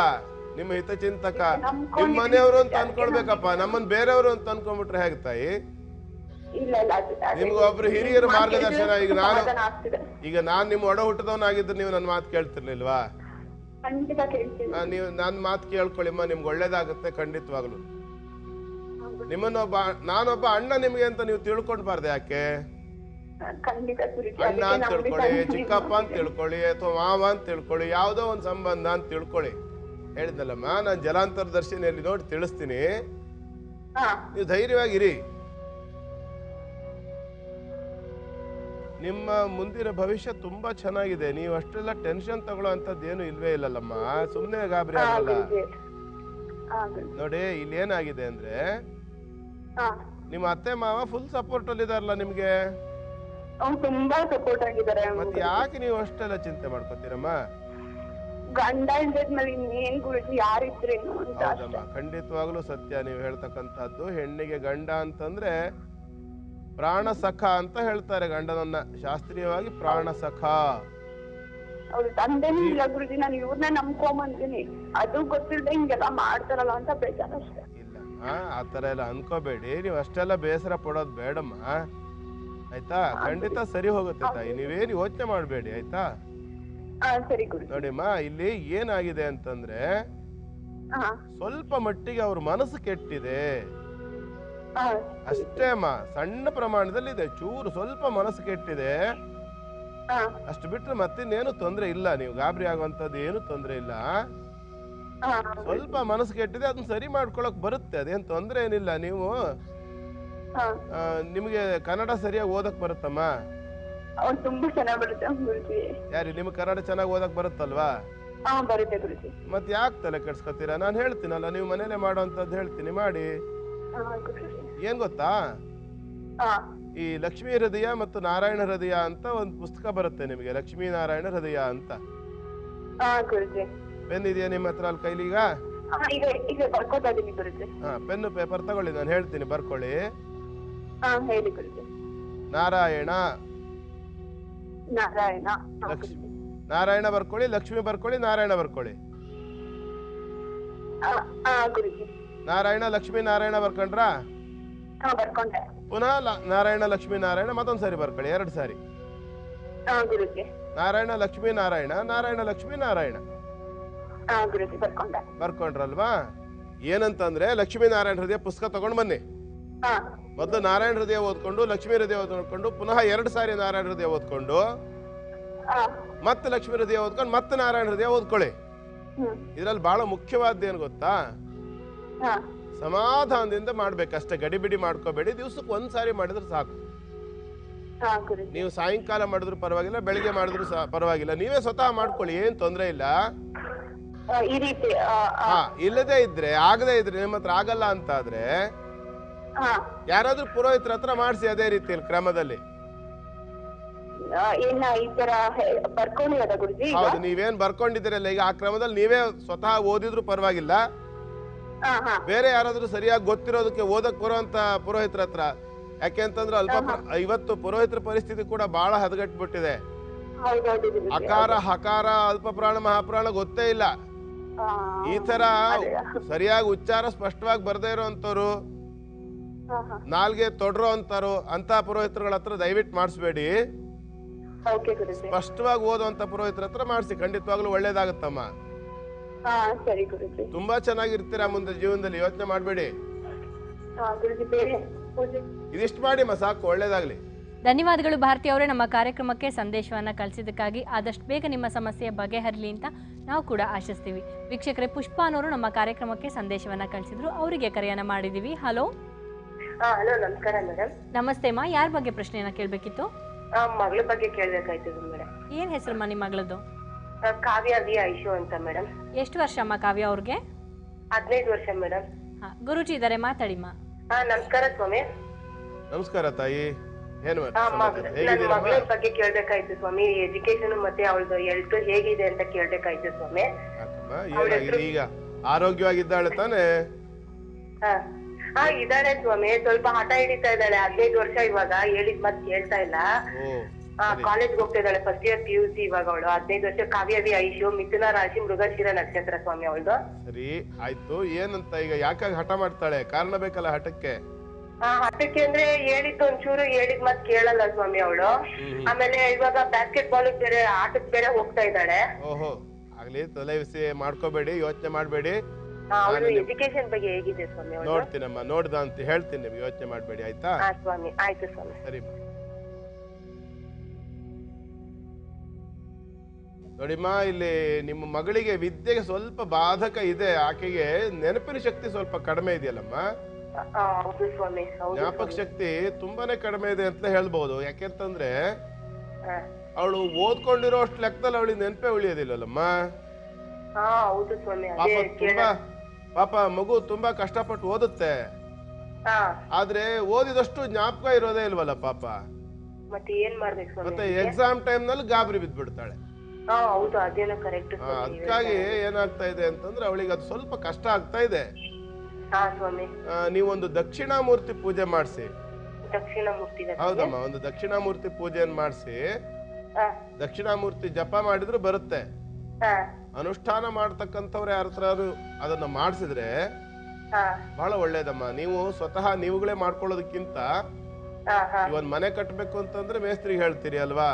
ನಿಮ್ಮ ಹಿತಚಿಂತಕ, ನಿಮ್ ಮನೆಯವರು ಅಂತ ಅನ್ಕೊಳ್ಬೇಕಪ್ಪ. ನಮ್ಮನ್ ಬೇರೆಯವರು ಅಂತ ಅನ್ಕೊಂಡ್ಬಿಟ್ರೆ ಹೇಗೆ ತಾಯಿ? ನಿಮ್ಗೆ ಒಬ್ರು ಹಿರಿಯರ ಮಾರ್ಗದರ್ಶನ. ಈಗ ನಾನ್ ನಿಮ್ ಒಡ ಹುಟ್ಟದವನಾಗಿದ್ರೆ ನೀವು ನನ್ ಮಾತು ಕೇಳ್ತಿರ್ಲಿಲ್ವಾ? ನೀವು ನನ್ ಮಾತು ಕೇಳ್ಕೊಳ್ಳಿಮ್ಮ, ನಿಮ್ಗೆ ಒಳ್ಳೇದಾಗುತ್ತೆ ಖಂಡಿತವಾಗ್ಲು. ನಾನೊಬ್ಬ ಅಣ್ಣ ನಿಮ್ಗೆ ಅಂತ ನೀವು ತಿಳ್ಕೊಂಡ್ಬಾರ್ದು. ಯಾಕೆ? ಅಣ್ಣ ಅಂತ ತಿಳ್ಕೊಳ್ಳಿ, ಚಿಕ್ಕಪ್ಪ ಅಂತ ತಿಳ್ಕೊಳ್ಳಿ, ಅಥವಾ ಮಾವ ಅಂತ ತಿಳ್ಕೊಳ್ಳಿ, ಯಾವ್ದೋ ಒಂದ್ ಸಂಬಂಧ ಅಂತ ತಿಳ್ಕೊಳ್ಳಿ. ಹೇಳಿದ್ನಲ್ಲಮ್ಮ, ನಾನ್ ಜಲಾಂತರ ದರ್ಶಿನಿಯಲ್ಲಿ ನೋಡಿ ತಿಳಿಸ್ತೀನಿ, ನೀವು ಧೈರ್ಯವಾಗಿರಿ. ನಿಮ್ಮ ಮುಂದಿನ ಭವಿಷ್ಯ ತುಂಬಾ ಚೆನ್ನಾಗಿದೆ. ನೀವು ಅಷ್ಟೆಲ್ಲ ಟೆನ್ಷನ್ ತಗೊಳ್ಳೋ ಅಂತದ್ದು ಏನು ಇಲ್ವೇ ಇಲ್ಲಲ್ಲಮ್ಮ. ಸುಮ್ನೆ ಗಾಬರಿ ಆಗಲ್ಲ ನೋಡಿ. ಇಲ್ಲಿ ಏನಾಗಿದೆ ಅಂದ್ರೆ, ನಿಮ್ಮ ಅತ್ತೆ ಮಾವ ಫುಲ್ ಸಪೋರ್ಟ್ ಅಲ್ಲಿ ಇದಾರಲ್ಲ ನಿಮ್ಗೆ. ತುಂಬಾ ಸಪೋರ್ಟ್ ಆಗಿದ್ದಾರೆ. ಮತ್ತೆ ಯಾಕೆ ನೀವು ಅಷ್ಟೆಲ್ಲ ಚಿಂತೆ ಮಾಡ್ಕೊತೀರಮ್ಮ? ಗಂಡ ಇದ್ಮೇಲೆ ಇನ್ನೇನ್ ಗುರುಜಿ ಯಾರಿದ್ರೇನು ಅಂತ. ಹೌದಮ್ಮ, ಖಂಡಿತವಾಗ್ಲೂ ಸತ್ಯ ನೀವು ಹೇಳ್ತಕ್ಕಂಥದ್ದು. ಹೆಣ್ಣಿಗೆ ಗಂಡ ಅಂತಂದ್ರೆ ಪ್ರಾಣ ಸಖ ಅಂತ ಹೇಳ್ತಾರೆ ಗಂಡನನ್ನ, ಶಾಸ್ತ್ರೀಯವಾಗಿ ಪ್ರಾಣ ಸಖ. ಹೌದು, ತಂದೆನೂ ಇಲ್ಲ ಗುರುಜಿ, ನಾನು ಇವ್ರನ್ನ ನಂಬ್ಕೊಂಬಂದಿನಿ, ಅದು ಗೊತ್ತಿಲ್ಲದೆ ಹಿಂಗೆಲ್ಲ ಮಾಡ್ತಾರಲ್ಲ ಅಂತ ಬೇಜಾರಷ್ಟೇ. ಇಲ್ಲ ಆತರ ಎಲ್ಲ ಅನ್ಕೋಬೇಡಿ. ನೀವು ಅಷ್ಟೆಲ್ಲ ಬೇಸರ ಪಡೋದು ಬೇಡಮ್ಮ ಆಯ್ತಾ? ಖಂಡಿತ ಸರಿ ಹೋಗುತ್ತೆ ತಾಯಿ, ನೀವೇನು ಯೋಚನೆ ಮಾಡ್ಬೇಡಿ ಆಯ್ತಾ? ಸರಿ ಗುರು. ನೋಡಿಮ್ಮ, ಇಲ್ಲಿ ಏನಾಗಿದೆ ಅಂತಂದ್ರೆ ಸ್ವಲ್ಪ ಮಟ್ಟಿಗೆ ಅವ್ರ ಮನಸ್ಸು ಕೆಟ್ಟಿದೆ ಅಷ್ಟೇ ಅಮ್ಮ. ಸಣ್ಣ ಪ್ರಮಾಣದಲ್ಲಿ ಇದೆ, ಚೂರು ಸ್ವಲ್ಪ ಮನಸ್ಸು ಕೆಟ್ಟಿದೆ ಅಷ್ಟು ಬಿಟ್ರೆ ಮತ್ತಿನ್ನೇನು ತೊಂದ್ರೆ ಇಲ್ಲ. ನೀವು ಗಾಬರಿ ಆಗುವಂತದ್ದು ಏನು ತೊಂದ್ರೆ ಇಲ್ಲ. ಸ್ವಲ್ಪ ಮನಸ್ಸು ಕೆಟ್ಟಿದೆ, ಅದನ್ನ ಸರಿ ಮಾಡ್ಕೊಳಕ್ ಬರುತ್ತೆ, ಅದೇನ್ ತೊಂದ್ರೆ ಏನಿಲ್ಲ. ನೀವು ನಿಮ್ಗೆ ಕನ್ನಡ ಸರಿಯಾಗಿ ಓದಕ್ ಬರುತ್ತಮ್ಮ? ತುಂಬಾ ಚೆನ್ನಾಗಿ ಬರುತ್ತೆ. ಯಾರಿ ನಿಮ್ಗೆ ಕನ್ನಡ ಚೆನ್ನಾಗಿ ಓದಕ್ ಬರುತ್ತಲ್ವಾ? ಮತ್ ಯಾಕೆ ತಲೆ ಕೆಡ್ಸ್ಕೊತೀರಾ? ನಾನ್ ಹೇಳ್ತೀನಲ್ಲ, ನೀವು ಮನೇಲೆ ಮಾಡೋಂಥದ್ದು ಹೇಳ್ತೀನಿ, ಮಾಡಿ. ಏನ್ ಗೊತ್ತಾ, ಈ ಲಕ್ಷ್ಮೀ ಹೃದಯ ಮತ್ತು ನಾರಾಯಣ ಹೃದಯ ಅಂತ ಒಂದು ಪುಸ್ತಕ ಬರುತ್ತೆ ನಿಮಗೆ, ಲಕ್ಷ್ಮೀ ನಾರಾಯಣ ಹೃದಯ ಅಂತ. ಪೆನ್ ಇದೆಯಾ ನಿಮ್ಮ ಹತ್ರ ಅಲ್ಲಿ ಕೈಲೀಗ? ಪೆನ್ನು ಪೇಪರ್ ತಗೊಳ್ಳಿ, ನಾನು ಹೇಳ್ತೀನಿ, ಬರ್ಕೊಳ್ಳಿ. ನಾರಾಯಣ ನಾರಾಯಣ ಬರ್ಕೊಳ್ಳಿ, ಲಕ್ಷ್ಮಿ ಬರ್ಕೊಳ್ಳಿ, ನಾರಾಯಣ ಬರ್ಕೊಳ್ಳಿ. ನಾರಾಯಣ ಲಕ್ಷ್ಮೀ ನಾರಾಯಣ ಬರ್ಕೊಂಡ್ರ? ಪುನಃ ನಾರಾಯಣ ಲಕ್ಷ್ಮೀ ನಾರಾಯಣ ಮತ್ತೊಂದ್ಸರಿ ಬರ್ಕೊಳ್ಳಿ, 2 ಸಾರಿ. ನಾರಾಯಣ ಲಕ್ಷ್ಮೀ ನಾರಾಯಣ, ನಾರಾಯಣ ಲಕ್ಷ್ಮೀ ನಾರಾಯಣ ಬರ್ಕೊಂಡ್ರಲ್ವಾ? ಏನಂತಂದ್ರೆ ಲಕ್ಷ್ಮೀ ನಾರಾಯಣ ಹೃದಯ ಪುಸ್ತಕ ತಗೊಂಡ್ ಬನ್ನಿ. ಮೊದಲು ನಾರಾಯಣ ಹೃದಯ ಓದ್ಕೊಂಡು, ಲಕ್ಷ್ಮೀ ಹೃದಯ ಓದ್ಕೊಂಡು, ಪುನಃ 2 ಸಾರಿ ನಾರಾಯಣ ಹೃದಯ ಓದ್ಕೊಂಡು, ಮತ್ತೆ ಲಕ್ಷ್ಮೀ ಹೃದಯ ಓದ್ಕೊಂಡು, ಮತ್ತೆ ನಾರಾಯಣ ಹೃದಯ ಓದ್ಕೊಳ್ಳಿ. ಇದ್ರಲ್ಲಿ ಬಹಳ ಮುಖ್ಯವಾದ ಏನ್ ಗೊತ್ತಾ, ಸಮಾಧಾನದಿಂದ ಮಾಡ್ಬೇಕಷ್ಟೇ, ಗಡಿಬಿಡಿ ಮಾಡ್ಕೋಬೇಡಿ. ದಿವ್ಸಕ್ಕೆ 1 ಸಾರಿ ಮಾಡಿದ್ರೆ ಸಾಕು. ನೀವು ಸಾಯಂಕಾಲ ಮಾಡಿದ್ರು ಪರವಾಗಿಲ್ಲ, ಬೆಳಿಗ್ಗೆ ಮಾಡಿದ್ರು ಪರವಾಗಿಲ್ಲ, ನೀವೇ ಸ್ವತಃ ಮಾಡ್ಕೊಳ್ಳಿ, ಏನ್ ತೊಂದ್ರೆ ಇಲ್ಲ. ಇಲ್ಲದೆ ಇದ್ರೆ, ಆಗದೆ ಇದ್ರೆ, ನಿಮ್ಮ ಹತ್ರ ಆಗಲ್ಲ ಅಂತ ಆದ್ರೆ ಯಾರಾದ್ರೂ ಪುರೋಹಿತರ ಹತ್ರ ಮಾಡಿಸಿ ಅದೇ ರೀತಿಯಲ್ಲಿ ಕ್ರಮದಲ್ಲಿ. ಹೌದು, ನೀವೇನ್ ಬರ್ಕೊಂಡಿದ್ದೀರಲ್ಲ ಈಗ, ಆ ಕ್ರಮದಲ್ಲಿ ನೀವೇ ಸ್ವತಃ ಓದಿದ್ರು ಪರವಾಗಿಲ್ಲ, ಬೇರೆ ಯಾರಾದ್ರೂ ಸರಿಯಾಗಿ ಗೊತ್ತಿರೋದಕ್ಕೆ ಓದಕ್ ಬರುವಂತ ಪುರೋಹಿತರ ಹತ್ರ. ಯಾಕೆಂತಂದ್ರೆ ಇವತ್ತು ಪುರೋಹಿತರ ಪರಿಸ್ಥಿತಿ ಕೂಡ ಬಹಳ ಹದಗೆಟ್ಬಿಟ್ಟಿದೆ. ಅಕಾರ ಹಕಾರ ಅಲ್ಪ ಪ್ರಾಣ ಮಹಾಪ್ರಾಣ ಗೊತ್ತೇ ಇಲ್ಲ. ಈ ತರ ಸರಿಯಾಗಿ ಉಚ್ಚಾರ ಸ್ಪಷ್ಟವಾಗಿ ಬರ್ದೇ ಇರೋಂಥವ್ರು, ನಾಲ್ಗೆ ತೊಡ್ರೋ ಅಂತಾರು ಅಂತ ಪುರೋಹಿತರುಗಳ ಹತ್ರ ದಯವಿಟ್ಟು ಮಾಡಿಸ್ಬೇಡಿ. ಸ್ಪಷ್ಟವಾಗಿ ಓದುವಂತ ಪುರೋಹಿತರ ಹತ್ರ ಮಾಡಿಸಿ, ಖಂಡಿತವಾಗ್ಲೂ ಒಳ್ಳೇದಾಗತ್ತಮ್ಮ. ತುಂಬಾ ಚೆನ್ನಾಗಿರ್ತೀರಾ ಮುಂದೆ ಜೀವನದಲ್ಲಿ, ಯೋಚನೆ ಮಾಡ್ಬೇಡಿ. ಇದಿಷ್ಟು ಮಾಡಿ ಸಾಕು, ಒಳ್ಳೇದಾಗ್ಲಿ. ಧನ್ಯವಾದಗಳು ಭಾರತಿ ಅವರೇ, ನಮ್ಮ ಕಾರ್ಯಕ್ರಮಕ್ಕೆ ಸಂದೇಶವನ್ನು ಕಳಿಸಿದ್ದಕ್ಕಾಗಿ. ಆದಷ್ಟು ಬೇಗ ನಿಮ್ಮ ಸಮಸ್ಯೆ ಬಗೆಹರಲಿ ಅಂತ ನಾವು ಕೂಡ ಆಶಿಸ್ತೀವಿ. ವೀಕ್ಷಕರೇ, ಪುಷ್ಪಾ ಅನ್ನೋರು ನಮ್ಮ ಕಾರ್ಯಕ್ರಮಕ್ಕೆ ಸಂದೇಶವನ್ನು ಕಳಿಸಿದ್ರು, ಅವರಿಗೆ ಕರೆಯನ್ನ ಮಾಡಿದ್ದೀವಿ. ಹಲೋ. ಹಲೋ, ನಮಸ್ಕಾರ ಮೇಡಮ್. ನಮಸ್ತೆ ಅಮ್ಮ, ಯಾರ ಬಗ್ಗೆ ಪ್ರಶ್ನೆಯನ್ನ ಕೇಳಬೇಕಿತ್ತು? ಮಗಳ ಬಗ್ಗೆ ಕೇಳ್ಬೇಕಾಯ್ತು ಮೇಡಮ್. ಏನ್ ಹೆಸರಮ್ಮ ನಿಮ್ಮ ಮಗಳದ್ದು? ಕಾವ್ಯ ವಿ ಐಶು ಅಂತ ಮೇಡಮ್. ಎಷ್ಟು ವರ್ಷ ಅಮ್ಮ ಕಾವ್ಯ ಅವ್ರಿಗೆ? 15 ವರ್ಷ ಮೇಡಮ್. ಗುರುಜಿ ಇದ್ದಾರೆ, ಮಾತಾಡಿಮ್ಮ. ನಮಸ್ಕಾರ ಸ್ವಾಮಿ. ನಮಸ್ಕಾರ ತಾಯಿ. ಏನು ನನ್ನ ಮಗಳ ಬಗ್ಗೆ ಕೇಳ್ಬೇಕಾಯ್ತು ಸ್ವಾಮಿ. ಎಜುಕೇಶನ್ ಮತ್ತೆ ಅವಳದು ಹೆಲ್ತ್ ಹೇಗಿದೆ ಅಂತ ಕೇಳ್ಬೇಕಾಯ್ತು ಸ್ವಾಮಿ. ಏನಾಗಿದೆ ಈಗ? ಆರೋಗ್ಯವಾಗಿದ್ದಾಳೆ ತಾನೇ? ಇದಾಳೆ ಸ್ವಾಮಿ. ಸ್ವಲ್ಪ ಹಠ ಹಿಡಿತಾ ಇದ್ದಾಳೆ. 15 ವರ್ಷ ಇವಾಗ, ಹೇಳಿದ್ ಮತ್ ಕೇಳ್ತಾ ಇಲ್ಲ. ಕಾಲೇಜ್ಗೆ ಹೋಗ್ತಾ ಇದ್ದಾಳೆ, ಫಸ್ಟ್ ಇಯರ್ PUC ಇವಾಗ ಅವಳು. 15 ವರ್ಷ. ಕಾವ್ಯ ವಿ ಐಶು, ಮಿಥುನ ರಾಶಿ, ಮೃಗಶಿರ ನಕ್ಷತ್ರ ಸ್ವಾಮಿ ಅವಳದು. ಸರಿ ಆಯ್ತು, ಏನಂತ ಈಗ ಯಾಕಾಗ ಹಠ ಮಾಡ್ತಾಳೆ? ಕಾರಣ ಬೇಕಲ್ಲ ಹಠಕ್ಕೆ? ಹಠಕ್ಕೆ ಅಂದ್ರೆ ಹೇಳಿದ್ದು ಒಂಚೂರು ಹೇಳಿದ್ ಮತ್ ಕೇಳಲ್ಲ ಸ್ವಾಮಿ ಅವಳು. ಆಮೇಲೆ ಇವಾಗ ಬ್ಯಾಸ್ಕೆಟ್ ಬಾಲ್ ಬೇರೆ ಆಟಕ್ ಬೇರೆ ಹೋಗ್ತಾ ಇದ್ದಾಳೆ. ಓಹೋ, ಆಗ್ಲಿ, ತಲೆ ಬಿಸಿ ಮಾಡ್ಕೋಬೇಡಿ, ಯೋಚನೆ ಮಾಡ್ಬೇಡಿ. ಅವಳು ಎಜುಕೇಶನ್ ಬಗ್ಗೆ ಹೇಗಿದೆ ಸ್ವಾಮಿ? ನೋಡ್ತೀನಮ್ಮ, ನೋಡ್ದ ಅಂತ ಹೇಳ್ತೀನಿ, ನಿಮ್ಗೆ ಯೋಚನೆ ಮಾಡ್ಬೇಡಿ, ಆಯ್ತಾ? ಸ್ವಾಮಿ ಆಯ್ತು ಸ್ವಾಮಿ. ಸರಿ ನೋಡಿಮ್ಮ, ಇಲ್ಲಿ ನಿಮ್ಮ ಮಗಳಿಗೆ ವಿದ್ಯೆಗೆ ಸ್ವಲ್ಪ ಬಾಧಕ ಇದೆ. ಆಕೆಗೆ ನೆನಪಿನ ಶಕ್ತಿ ಸ್ವಲ್ಪ ಕಡಿಮೆ ಇದೆಯಲ್ಲಮ್ಮ. ಹೌದು ಸ್ವಾಮಿ. ಜ್ಞಾಪಕ ಶಕ್ತಿ ತುಂಬಾನೇ ಕಡಿಮೆ ಇದೆ ಅಂತ ಹೇಳ್ಬಹುದು. ಯಾಕೆಂತಂದ್ರೆ ಅವಳು ಓದ್ಕೊಂಡಿರೋ ಅಷ್ಟು ಲೆಕ್ಕದಲ್ಲಿ ಅವಳಿಗೆ ನೆನಪೇ ಉಳಿಯೋದಿಲ್ಲಲ್ಲಮ್ಮ. ಹೌದು ಸ್ವಾಮಿ. ಪಾಪ ಮಗು ತುಂಬಾ ಕಷ್ಟಪಟ್ಟು ಓದುತ್ತೆ, ಆದ್ರೆ ಓದಿದಷ್ಟು ಜ್ಞಾಪಕ ಇರೋದೇ ಇಲ್ವಲ್ಲ ಪಾಪ. ಮತ್ತೆ ಏನ್ ಮಾಡ್ಬೇಕು ಸ್ವಾಮಿ? ಮತ್ತೆ ಎಕ್ಸಾಮ್ ಟೈಮ್ ನಲ್ಲಿ ಗಾಬರಿ ಬಿದ್ಬಿಡ್ತಾಳೆ. ಹೌದು, ಅದೇನೋ ಕರೆಕ್ಟ್. ಅದಕ್ಕಾಗಿ ಏನಾಗ್ತಾ ಇದೆ ಅಂತಂದ್ರೆ ಅವಳಿಗೆ ಅದು ಸ್ವಲ್ಪ ಕಷ್ಟ ಆಗ್ತಾ ಇದೆ. ನೀವೊಂದು ದಕ್ಷಿಣಾಮೂರ್ತಿ ಪೂಜೆ ಮಾಡಿಸಿ. ಹೌದಮ್ಮ, ಒಂದು ದಕ್ಷಿಣಾಮೂರ್ತಿ ಪೂಜೆಯನ್ನು ಮಾಡಿಸಿ, ದಕ್ಷಿಣಾಮೂರ್ತಿ ಜಪ ಮಾಡಿದ್ರು ಬರುತ್ತೆ. ಅನುಷ್ಠಾನ ಮಾಡ್ತಕ್ಕಂಥವ್ರು ಯಾರು ಅದನ್ನ ಮಾಡಿಸಿದ್ರೆ ಬಹಳ ಒಳ್ಳೇದಮ್ಮ. ನೀವು ಸ್ವತಃ ನೀವುಗಳೇ ಮಾಡ್ಕೊಳ್ಳೋದಕ್ಕಿಂತ ಇವನ್ ಮನೆ ಕಟ್ಟಬೇಕು ಅಂತಂದ್ರೆ ಮೇಸ್ತ್ರಿಗೆ ಹೇಳ್ತೀರಿ ಅಲ್ವಾ?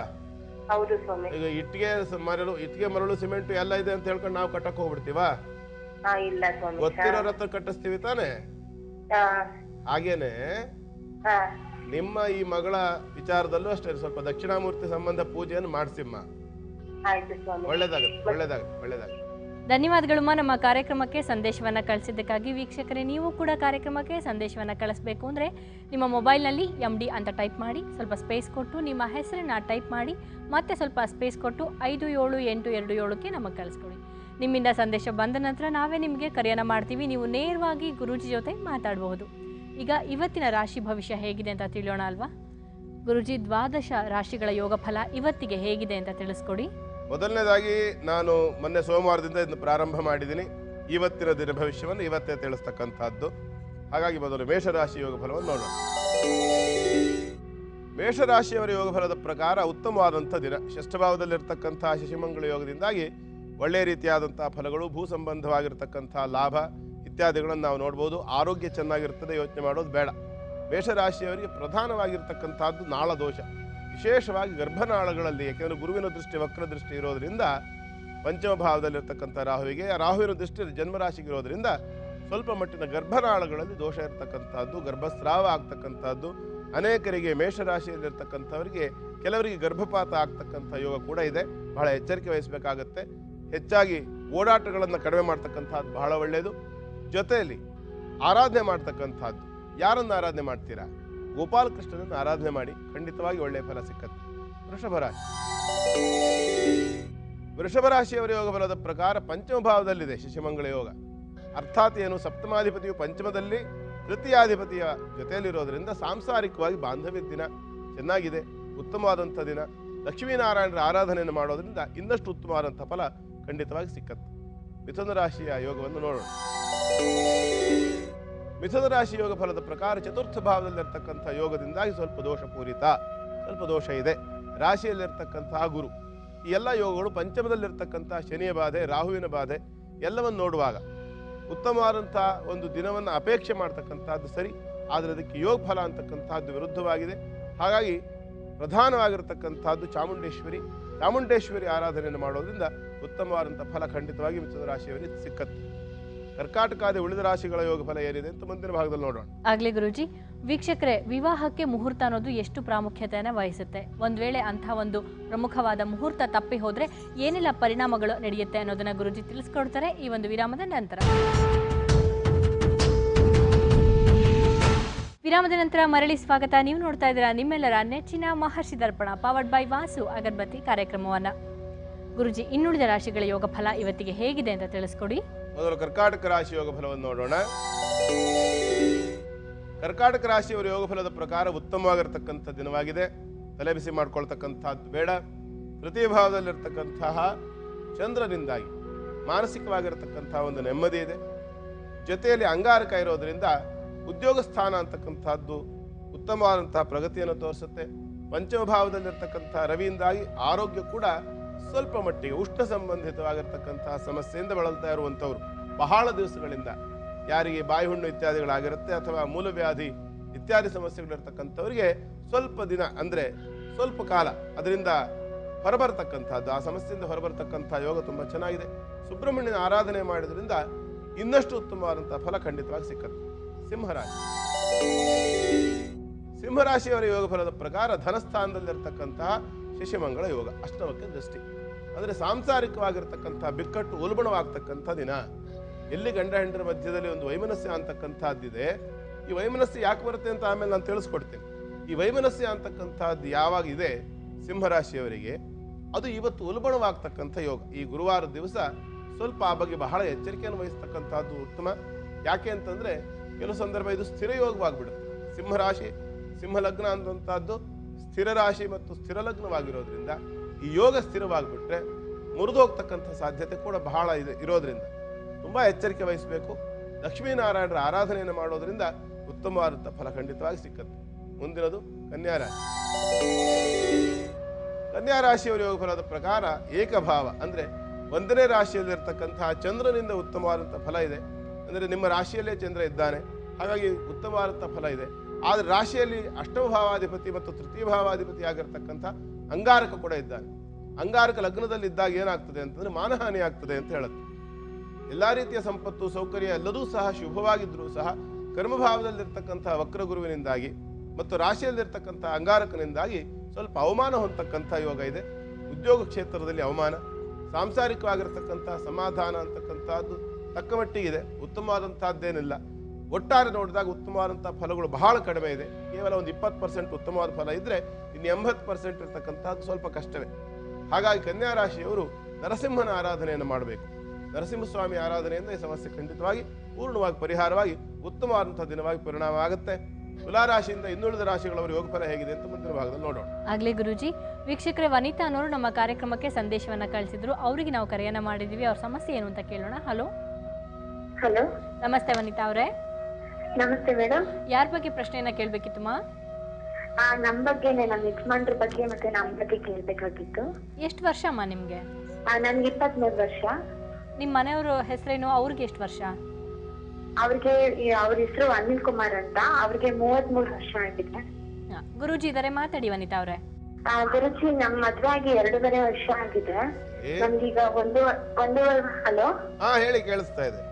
ಈಗ ಇಟ್ಟಿಗೆ ಮರಳು ಸಿಮೆಂಟ್ ಎಲ್ಲ ಇದೆ ಅಂತ ಹೇಳ್ಕೊಂಡು ನಾವು ಕಟ್ಟಕ್ ಹೋಗ್ಬಿಡ್ತೀವ? ಗೊತ್ತಿರೋರ ಹತ್ರ ಕಟ್ಟಿಸ್ತೀವಿ ತಾನೆ? ಹಾಗೇನೆ ನಿಮ್ಮ ಈ ಮಗಳ ವಿಚಾರದಲ್ಲೂ ಅಷ್ಟೇ ಸ್ವಲ್ಪ ದಕ್ಷಿಣಾಮೂರ್ತಿ ಸಂಬಂಧ ಪೂಜೆಯನ್ನು ಮಾಡಿಸಿಮ್ಮ. ಒಳ್ಳೇದಾಗತ್ತೆ, ಒಳ್ಳೇದಾಗತ್ತೆ, ಒಳ್ಳೇದಾಗತ್ತೆ. ಧನ್ಯವಾದಗಳಮ್ಮ, ನಮ್ಮ ಕಾರ್ಯಕ್ರಮಕ್ಕೆ ಸಂದೇಶವನ್ನು ಕಳಿಸಿದ್ದಕ್ಕಾಗಿ. ವೀಕ್ಷಕರೇ, ನೀವು ಕೂಡ ಕಾರ್ಯಕ್ರಮಕ್ಕೆ ಸಂದೇಶವನ್ನು ಕಳಿಸ್ಬೇಕು ಅಂದರೆ ನಿಮ್ಮ ಮೊಬೈಲ್ನಲ್ಲಿ MD ಅಂತ ಟೈಪ್ ಮಾಡಿ, ಸ್ವಲ್ಪ ಸ್ಪೇಸ್ ಕೊಟ್ಟು ನಿಮ್ಮ ಹೆಸರನ್ನು ಟೈಪ್ ಮಾಡಿ, ಮತ್ತೆ ಸ್ವಲ್ಪ ಸ್ಪೇಸ್ ಕೊಟ್ಟು 57827ಕ್ಕೆ ನಮಗೆ ಕಳಿಸ್ಕೊಡಿ. ನಿಮ್ಮಿಂದ ಸಂದೇಶ ಬಂದ ನಂತರ ನಾವೇ ನಿಮಗೆ ಕರೆಯನ್ನು ಮಾಡ್ತೀವಿ. ನೀವು ನೇರವಾಗಿ ಗುರೂಜಿ ಜೊತೆ ಮಾತಾಡಬಹುದು. ಈಗ ಇವತ್ತಿನ ರಾಶಿ ಭವಿಷ್ಯ ಹೇಗಿದೆ ಅಂತ ತಿಳಿಯೋಣ ಅಲ್ವಾ? ಗುರೂಜಿ, 12 ರಾಶಿಗಳ ಯೋಗ ಫಲ ಇವತ್ತಿಗೆ ಹೇಗಿದೆ ಅಂತ ತಿಳಿಸ್ಕೊಡಿ. ಮೊದಲನೇದಾಗಿ ನಾನು ಮೊನ್ನೆ ಸೋಮವಾರದಿಂದ ಇದನ್ನು ಪ್ರಾರಂಭ ಮಾಡಿದ್ದೀನಿ. ಇವತ್ತಿನ ದಿನ ಭವಿಷ್ಯವನ್ನು ಇವತ್ತೇ ತಿಳಿಸ್ತಕ್ಕಂಥದ್ದು. ಹಾಗಾಗಿ ಮೊದಲು ಮೇಷರಾಶಿ ಯೋಗ ಫಲವನ್ನು ನೋಡೋಣ. ಮೇಷರಾಶಿಯವರ ಯೋಗ ಫಲದ ಪ್ರಕಾರ ಉತ್ತಮವಾದಂಥ ದಿನ. ಷಷ್ಠಭಾವದಲ್ಲಿರ್ತಕ್ಕಂಥ ಶಶಿಮಂಗಳ ಯೋಗದಿಂದಾಗಿ ಒಳ್ಳೆಯ ರೀತಿಯಾದಂತಹ ಫಲಗಳು, ಭೂ ಸಂಬಂಧವಾಗಿರ್ತಕ್ಕಂಥ ಲಾಭ ಇತ್ಯಾದಿಗಳನ್ನು ನಾವು ನೋಡ್ಬೋದು. ಆರೋಗ್ಯ ಚೆನ್ನಾಗಿರ್ತದೆ, ಯೋಚನೆ ಮಾಡೋದು ಬೇಡ. ಮೇಷರಾಶಿಯವರಿಗೆ ಪ್ರಧಾನವಾಗಿರ್ತಕ್ಕಂಥದ್ದು ನಾಳದೋಷ, ವಿಶೇಷವಾಗಿ ಗರ್ಭನಾಳಗಳಲ್ಲಿ. ಯಾಕೆಂದರೆ ಗುರುವಿನ ದೃಷ್ಟಿ ವಕ್ರ ದೃಷ್ಟಿ ಇರೋದ್ರಿಂದ ಪಂಚಮ ಭಾವದಲ್ಲಿರ್ತಕ್ಕಂಥ ರಾಹುವಿನ ದೃಷ್ಟಿ ಜನ್ಮರಾಶಿಗೆ ಇರೋದ್ರಿಂದ ಸ್ವಲ್ಪ ಮಟ್ಟಿನ ಗರ್ಭನಾಳಗಳಲ್ಲಿ ದೋಷ ಇರತಕ್ಕಂಥದ್ದು, ಗರ್ಭಸ್ರಾವ ಆಗ್ತಕ್ಕಂಥದ್ದು. ಅನೇಕರಿಗೆ ಮೇಷರಾಶಿಯಲ್ಲಿರ್ತಕ್ಕಂಥವರಿಗೆ ಕೆಲವರಿಗೆ ಗರ್ಭಪಾತ ಆಗ್ತಕ್ಕಂಥ ಯೋಗ ಕೂಡ ಇದೆ. ಬಹಳ ಎಚ್ಚರಿಕೆ ವಹಿಸಬೇಕಾಗತ್ತೆ. ಹೆಚ್ಚಾಗಿ ಓಡಾಟಗಳನ್ನು ಕಡಿಮೆ ಮಾಡ್ತಕ್ಕಂಥದ್ದು ಬಹಳ ಒಳ್ಳೆಯದು. ಜೊತೆಯಲ್ಲಿ ಆರಾಧನೆ ಮಾಡ್ತಕ್ಕಂಥದ್ದು. ಯಾರನ್ನು ಆರಾಧನೆ ಮಾಡ್ತೀರಾ? ಗೋಪಾಲಕೃಷ್ಣನನ್ನು ಆರಾಧನೆ ಮಾಡಿ, ಖಂಡಿತವಾಗಿ ಒಳ್ಳೆಯ ಫಲ ಸಿಕ್ಕತ್ತೆ. ವೃಷಭ ರಾಶಿಯವರ ಯೋಗ ಫಲದ ಪ್ರಕಾರ ಪಂಚಮ ಭಾವದಲ್ಲಿದೆ ಶಶಿಮಂಗಳ ಯೋಗ. ಅರ್ಥಾತ್ ಏನು, ಸಪ್ತಮಾಧಿಪತಿಯು ಪಂಚಮದಲ್ಲಿ, ತೃತೀಯಾಧಿಪತಿಯ ಜೊತೆಯಲ್ಲಿರೋದ್ರಿಂದ ಸಾಂಸಾರಿಕವಾಗಿ ಬಾಂಧವ್ಯ ದಿನ ಚೆನ್ನಾಗಿದೆ, ಉತ್ತಮವಾದಂಥ ದಿನ. ಲಕ್ಷ್ಮೀನಾರಾಯಣರ ಆರಾಧನೆಯನ್ನು ಮಾಡೋದ್ರಿಂದ ಇನ್ನಷ್ಟು ಉತ್ತಮವಾದಂಥ ಫಲ ಖಂಡಿತವಾಗಿ ಸಿಕ್ಕತ್ತೆ. ಮಿಥುನ ರಾಶಿಯ ಯೋಗವನ್ನು ನೋಡೋಣ. ಮಿಥುನ ರಾಶಿ ಯೋಗ ಫಲದ ಪ್ರಕಾರ ಚತುರ್ಥ ಭಾವದಲ್ಲಿರ್ತಕ್ಕಂಥ ಯೋಗದಿಂದಾಗಿ ಸ್ವಲ್ಪ ದೋಷಪೂರಿತ, ಸ್ವಲ್ಪ ದೋಷ ಇದೆ. ರಾಶಿಯಲ್ಲಿರ್ತಕ್ಕಂತಹ ಗುರು, ಈ ಎಲ್ಲ ಯೋಗಗಳು ಪಂಚಮದಲ್ಲಿರ್ತಕ್ಕಂಥ ಶನಿಯ ಬಾಧೆ, ರಾಹುವಿನ ಬಾಧೆ ಎಲ್ಲವನ್ನು ನೋಡುವಾಗ ಉತ್ತಮವಾದಂಥ ಒಂದು ದಿನವನ್ನು ಅಪೇಕ್ಷೆ ಮಾಡ್ತಕ್ಕಂಥದ್ದು ಸರಿ. ಆದರೆ ಅದಕ್ಕೆ ಯೋಗ ಫಲ ಅಂತಕ್ಕಂಥದ್ದು ವಿರುದ್ಧವಾಗಿದೆ. ಹಾಗಾಗಿ ಪ್ರಧಾನವಾಗಿರ್ತಕ್ಕಂಥದ್ದು ಚಾಮುಂಡೇಶ್ವರಿ ಆರಾಧನೆಯನ್ನು ಮಾಡೋದ್ರಿಂದ ಉತ್ತಮವಾದಂಥ ಫಲ ಖಂಡಿತವಾಗಿ ಮಿಥುನ ರಾಶಿಯವರಿಗೆ ಸಿಕ್ಕತ್ತೆ. ಕರ್ಕಾಟಕಾದಿ ಉಳಿದ ರಾಶಿಗಳ ಯೋಗ ಫಲ ಏನಿದೆ ಅಂತ ಮುಂದಿನ ಭಾಗದಲ್ಲಿ ನೋಡೋಣ. ಆಗ್ಲಿ ಗುರೂಜಿ. ವೀಕ್ಷಕರೇ, ವಿವಾಹಕ್ಕೆ ಮುಹೂರ್ತ ಅನ್ನೋದು ಎಷ್ಟು ಪ್ರಾಮುಖ್ಯತೆಯನ್ನು ವಹಿಸುತ್ತೆ, ಒಂದು ವೇಳೆ ಅಂಥ ಒಂದು ಪ್ರಮುಖವಾದ ಮುಹೂರ್ತ ತಪ್ಪಿ ಹೋದ್ರೆ ಏನೆಲ್ಲ ಪರಿಣಾಮಗಳು ನಡೆಯುತ್ತೆ ಅನ್ನೋದನ್ನ ಗುರೂಜಿ ತಿಳಿಸ್ಕೊಡ್ತಾರೆ ಈ ಒಂದು ವಿರಾಮದ ನಂತರ. ವಿರಾಮದ ನಂತರ ಮರಳಿ ಸ್ವಾಗತ. ನೀವು ನೋಡ್ತಾ ಇದ್ದೀರಾ ನಿಮ್ಮೆಲ್ಲರ ನೆಚ್ಚಿನ ಮಹರ್ಷಿ ದರ್ಪಣ ಪವರ್ಡ್ ಬೈ ವಾಸು ಅಗರಬತ್ತಿ ಕಾರ್ಯಕ್ರಮವನ್ನ. ಗುರುಜಿ, ಇನ್ನುಳಿದ ರಾಶಿಗಳ ಯೋಗ ಫಲ ಇವತ್ತಿಗೆ ಹೇಗಿದೆ ಅಂತ ತಿಳಿಸ್ಕೊಡಿ. ಮೊದಲು ಕರ್ಕಾಟಕ ರಾಶಿ ಯೋಗ ಫಲವನ್ನು ನೋಡೋಣ. ಕರ್ಕಾಟಕ ರಾಶಿಯವರ ಯೋಗ ಫಲದ ಪ್ರಕಾರ ಉತ್ತಮವಾಗಿರ್ತಕ್ಕಂಥ ದಿನವಾಗಿದೆ. ತಲೆಬಿಸಿ ಮಾಡ್ಕೊಳ್ತಕ್ಕಂಥದ್ದು ಬೇಡ. ತೃತೀಯ ಭಾವದಲ್ಲಿರ್ತಕ್ಕಂತಹ ಚಂದ್ರನಿಂದಾಗಿ ಮಾನಸಿಕವಾಗಿರ್ತಕ್ಕಂತಹ ಒಂದು ನೆಮ್ಮದಿ ಇದೆ. ಜೊತೆಯಲ್ಲಿ ಅಂಗಾರಕ ಇರೋದರಿಂದ ಉದ್ಯೋಗ ಸ್ಥಾನ ಅಂತಕ್ಕಂಥದ್ದು ಉತ್ತಮವಾದಂತಹ ಪ್ರಗತಿಯನ್ನು ತೋರಿಸುತ್ತೆ. ಪಂಚಮ ಭಾವದಲ್ಲಿರ್ತಕ್ಕಂಥ ರವಿಯಿಂದಾಗಿ ಆರೋಗ್ಯ ಕೂಡ ಸ್ವಲ್ಪ ಮಟ್ಟಿಗೆ ಉಷ್ಣ ಸಂಬಂಧಿತವಾಗಿರ್ತಕ್ಕಂತಹ ಸಮಸ್ಯೆಯಿಂದ ಬಳಲ್ತಾ ಇರುವಂಥವ್ರು ಬಹಳ ದಿವಸಗಳಿಂದ, ಯಾರಿಗೆ ಬಾಯಿ ಹುಣ್ಣು ಇತ್ಯಾದಿಗಳಾಗಿರುತ್ತೆ ಅಥವಾ ಮೂಲವ್ಯಾಧಿ ಇತ್ಯಾದಿ ಸಮಸ್ಯೆಗಳಿರ್ತಕ್ಕಂಥವ್ರಿಗೆ ಸ್ವಲ್ಪ ದಿನ ಅಂದರೆ ಸ್ವಲ್ಪ ಕಾಲ ಅದರಿಂದ ಹೊರಬರ್ತಕ್ಕಂಥದ್ದು, ಆ ಸಮಸ್ಯೆಯಿಂದ ಹೊರಬರ್ತಕ್ಕಂಥ ಯೋಗ ತುಂಬ ಚೆನ್ನಾಗಿದೆ. ಸುಬ್ರಹ್ಮಣ್ಯನ ಆರಾಧನೆ ಮಾಡಿದ್ರಿಂದ ಇನ್ನಷ್ಟು ಉತ್ತಮವಾದಂತಹ ಫಲ ಖಂಡಿತವಾಗಿ ಸಿಕ್ಕತ್ತೆ. ಸಿಂಹರಾಶಿ. ಸಿಂಹರಾಶಿಯವರ ಯೋಗ ಫಲದ ಪ್ರಕಾರ ಧನಸ್ಥಾನದಲ್ಲಿರ್ತಕ್ಕಂತಹ ಶಶಿಮಂಗಳ ಯೋಗ, ಅಷ್ಟಮಕ್ಕೆ ದೃಷ್ಟಿ, ಅಂದರೆ ಸಾಂಸಾರಿಕವಾಗಿರ್ತಕ್ಕಂಥ ಬಿಕ್ಕಟ್ಟು ಉಲ್ಬಣವಾಗ್ತಕ್ಕಂಥ ದಿನ. ಎಲ್ಲಿ ಗಂಡ ಹೆಂಡರ ಮಧ್ಯದಲ್ಲಿ ಒಂದು ವೈಮನಸ್ಯ ಅಂತಕ್ಕಂಥದ್ದಿದೆ, ಈ ವೈಮನಸ್ಯ ಯಾಕೆ ಬರುತ್ತೆ ಅಂತ ಆಮೇಲೆ ನಾನು ತಿಳಿಸ್ಕೊಡ್ತೇನೆ. ಈ ವೈಮನಸ್ಯ ಅಂತಕ್ಕಂಥದ್ದು ಯಾವಾಗ ಇದೆ ಸಿಂಹರಾಶಿಯವರಿಗೆ, ಅದು ಇವತ್ತು ಉಲ್ಬಣವಾಗ್ತಕ್ಕಂಥ ಯೋಗ. ಈ ಗುರುವಾರ ದಿವಸ ಸ್ವಲ್ಪ ಆ ಬಗ್ಗೆ ಬಹಳ ಎಚ್ಚರಿಕೆಯನ್ನು ವಹಿಸ್ತಕ್ಕಂಥದ್ದು ಉತ್ತಮ. ಯಾಕೆ ಅಂತಂದ್ರೆ ಕೆಲವು ಸಂದರ್ಭ ಇದು ಸ್ಥಿರ ಯೋಗವಾಗಿಬಿಡುತ್ತೆ. ಸಿಂಹರಾಶಿ ಸಿಂಹಲಗ್ನ ಅಂತಂತಹದ್ದು ಸ್ಥಿರ ರಾಶಿ ಮತ್ತು ಸ್ಥಿರ ಲಗ್ನವಾಗಿರೋದ್ರಿಂದ ಈ ಯೋಗ ಸ್ಥಿರವಾಗಿಬಿಟ್ರೆ ಮುರಿದೋಗ್ತಕ್ಕಂಥ ಸಾಧ್ಯತೆ ಕೂಡ ಬಹಳ ಇರೋದ್ರಿಂದ ತುಂಬಾ ಎಚ್ಚರಿಕೆ ವಹಿಸಬೇಕು. ಲಕ್ಷ್ಮೀನಾರಾಯಣರ ಆರಾಧನೆಯನ್ನು ಮಾಡೋದ್ರಿಂದ ಉತ್ತಮವಾದ ಫಲ ಖಂಡಿತವಾಗಿ ಸಿಕ್ಕತ್ತೆ. ಮುಂದಿನದು ಕನ್ಯಾ ರಾಶಿ. ಕನ್ಯಾ ರಾಶಿಯವರ ಯೋಗ ಫಲದ ಪ್ರಕಾರ ಏಕಭಾವ ಅಂದರೆ ಒಂದನೇ ರಾಶಿಯಲ್ಲಿರ್ತಕ್ಕಂತಹ ಚಂದ್ರನಿಂದ ಉತ್ತಮವಾದಂಥ ಫಲ ಇದೆ. ಅಂದರೆ ನಿಮ್ಮ ರಾಶಿಯಲ್ಲೇ ಚಂದ್ರ ಇದ್ದಾನೆ, ಹಾಗಾಗಿ ಉತ್ತಮವಾದಂಥ ಫಲ ಇದೆ. ಆದರೆ ರಾಶಿಯಲ್ಲಿ ಅಷ್ಟಮ ಭಾವಾಧಿಪತಿ ಮತ್ತು ತೃತೀಯ ಭಾವಾಧಿಪತಿ ಆಗಿರ್ತಕ್ಕಂಥ ಅಂಗಾರಕ ಕೂಡ ಇದ್ದಾನೆ. ಅಂಗಾರಕ ಲಗ್ನದಲ್ಲಿ ಇದ್ದಾಗ ಏನಾಗ್ತದೆ ಅಂತಂದ್ರೆ ಮಾನಹಾನಿ ಆಗ್ತದೆ ಅಂತ ಹೇಳುತ್ತೆ. ಎಲ್ಲಾ ರೀತಿಯ ಸಂಪತ್ತು ಸೌಕರ್ಯ ಎಲ್ಲದೂ ಸಹ ಶುಭವಾಗಿದ್ರೂ ಸಹ ಕರ್ಮಭಾವದಲ್ಲಿರ್ತಕ್ಕಂಥ ವಕ್ರಗುರುವಿನಿಂದಾಗಿ ಮತ್ತು ರಾಶಿಯಲ್ಲಿರ್ತಕ್ಕಂಥ ಅಂಗಾರಕನಿಂದಾಗಿ ಸ್ವಲ್ಪ ಅವಮಾನ ಹೊಂದತಕ್ಕಂಥ ಯೋಗ ಇದೆ. ಉದ್ಯೋಗ ಕ್ಷೇತ್ರದಲ್ಲಿ ಅವಮಾನ, ಸಾಂಸಾರಿಕವಾಗಿರ್ತಕ್ಕಂಥ ಸಮಾಧಾನ ಅಂತಕ್ಕಂಥದ್ದು ತಕ್ಕ ಮಟ್ಟಿಗಿದೆ, ಉತ್ತಮವಾದಂತಹದ್ದೇನಿಲ್ಲ. ಒಟ್ಟಾರೆ ನೋಡಿದಾಗ ಉತ್ತಮವಾದಂತಹ ಫಲಗಳು ಬಹಳ ಕಡಿಮೆ ಇದೆ. ಕೇವಲ ಒಂದು 20% ಉತ್ತಮವಾದ ಫಲ ಇದ್ರೆ ಇನ್ನು 80% ಇರ್ತಕ್ಕಂಥದ್ದು ಸ್ವಲ್ಪ ಕಷ್ಟವೇ. ಹಾಗಾಗಿ ಕನ್ಯಾ ರಾಶಿಯವರು ನರಸಿಂಹನ ಆರಾಧನೆಯನ್ನು ಮಾಡಬೇಕು. ನರಸಿಂಹಸ್ವಾಮಿ ಆರಾಧನೆಯಿಂದ ಈ ಸಮಸ್ಯೆ ಖಂಡಿತವಾಗಿ ಪೂರ್ಣವಾಗಿ ಪರಿಹಾರವಾಗಿ ಉತ್ತಮವಾದಂತಹ ದಿನವಾಗಿ ಪರಿಣಾಮ ಆಗುತ್ತೆ. ತುಲಾರಾಶಿಯಿಂದ ಇನ್ನುಳಿದ ರಾಶಿಗಳವರ ಯೋಗ ಫಲ ಹೇಗಿದೆ ಅಂತ ಮುಂದಿನ ಭಾಗದಲ್ಲಿ ನೋಡೋಣ. ಆಗ್ಲೇ ಗುರುಜಿ. ವೀಕ್ಷಕರೇ, ವನಿತಾ ಅನ್ನೋರು ನಮ್ಮ ಕಾರ್ಯಕ್ರಮಕ್ಕೆ ಸಂದೇಶವನ್ನ ಕಳಿಸಿದ್ರು. ಅವರಿಗೆ ನಾವು ಕರೆಯನ್ನ ಮಾಡಿದೀವಿ. ಅವ್ರ ಸಮಸ್ಯೆ ಏನು ಅಂತ ಕೇಳೋಣ. ಹಲೋ. ಹಲೋ, ನಮಸ್ತೆ ವನಿತಾ ಅವರೇ. ನಮಸ್ತೆ ಮೇಡಮ್. ಯಾರ ಬಗ್ಗೆ ಪ್ರಶ್ನೆಯನ್ನ ಕೇಳ್ಬೇಕಿತ್ತಮ್ಮ? ನಮ್ ಬಗ್ಗೆನೆ, ನಮ್ಮ ಯಜಮಾನ್ರ ಬಗ್ಗೆ ಮತ್ತೆ ನಮ್ ಬಗ್ಗೆ ಕೇಳ್ಬೇಕಾಗಿತ್ತು. ಎಷ್ಟು ವರ್ಷ ಅಮ್ಮ ನಿಮ್ಗೆ? ನನ್ಗೆ 23 ವರ್ಷ. ನಿಮ್ ಮನೆಯವ್ರ ಹೆಸರೇನು? ಅವ್ರಿಗೆ ಎಷ್ಟು ವರ್ಷ? ಅವ್ರ ಹೆಸರು ಅನಿಲ್ ಕುಮಾರ್ ಅಂತ. ಅವ್ರಿಗೆ 33 ವರ್ಷ ಆಗಿದೆ. ಗುರೂಜಿ ಇದಾರೆ, ಮಾತಾಡಿ ವನಿತಾ ಅವ್ರೆ. ಗುರುಜಿ, ನಮ್ ಮದ್ವೆ ಆಗಿ 2.5 ವರ್ಷ ಆಗಿದೆ. ನಮ್ಗೀಗ ಒಂದೂವರೆ ಹಲೋ ಹೇಳಿ, ಕೇಳಿಸ್ತಾ ಇದೆ.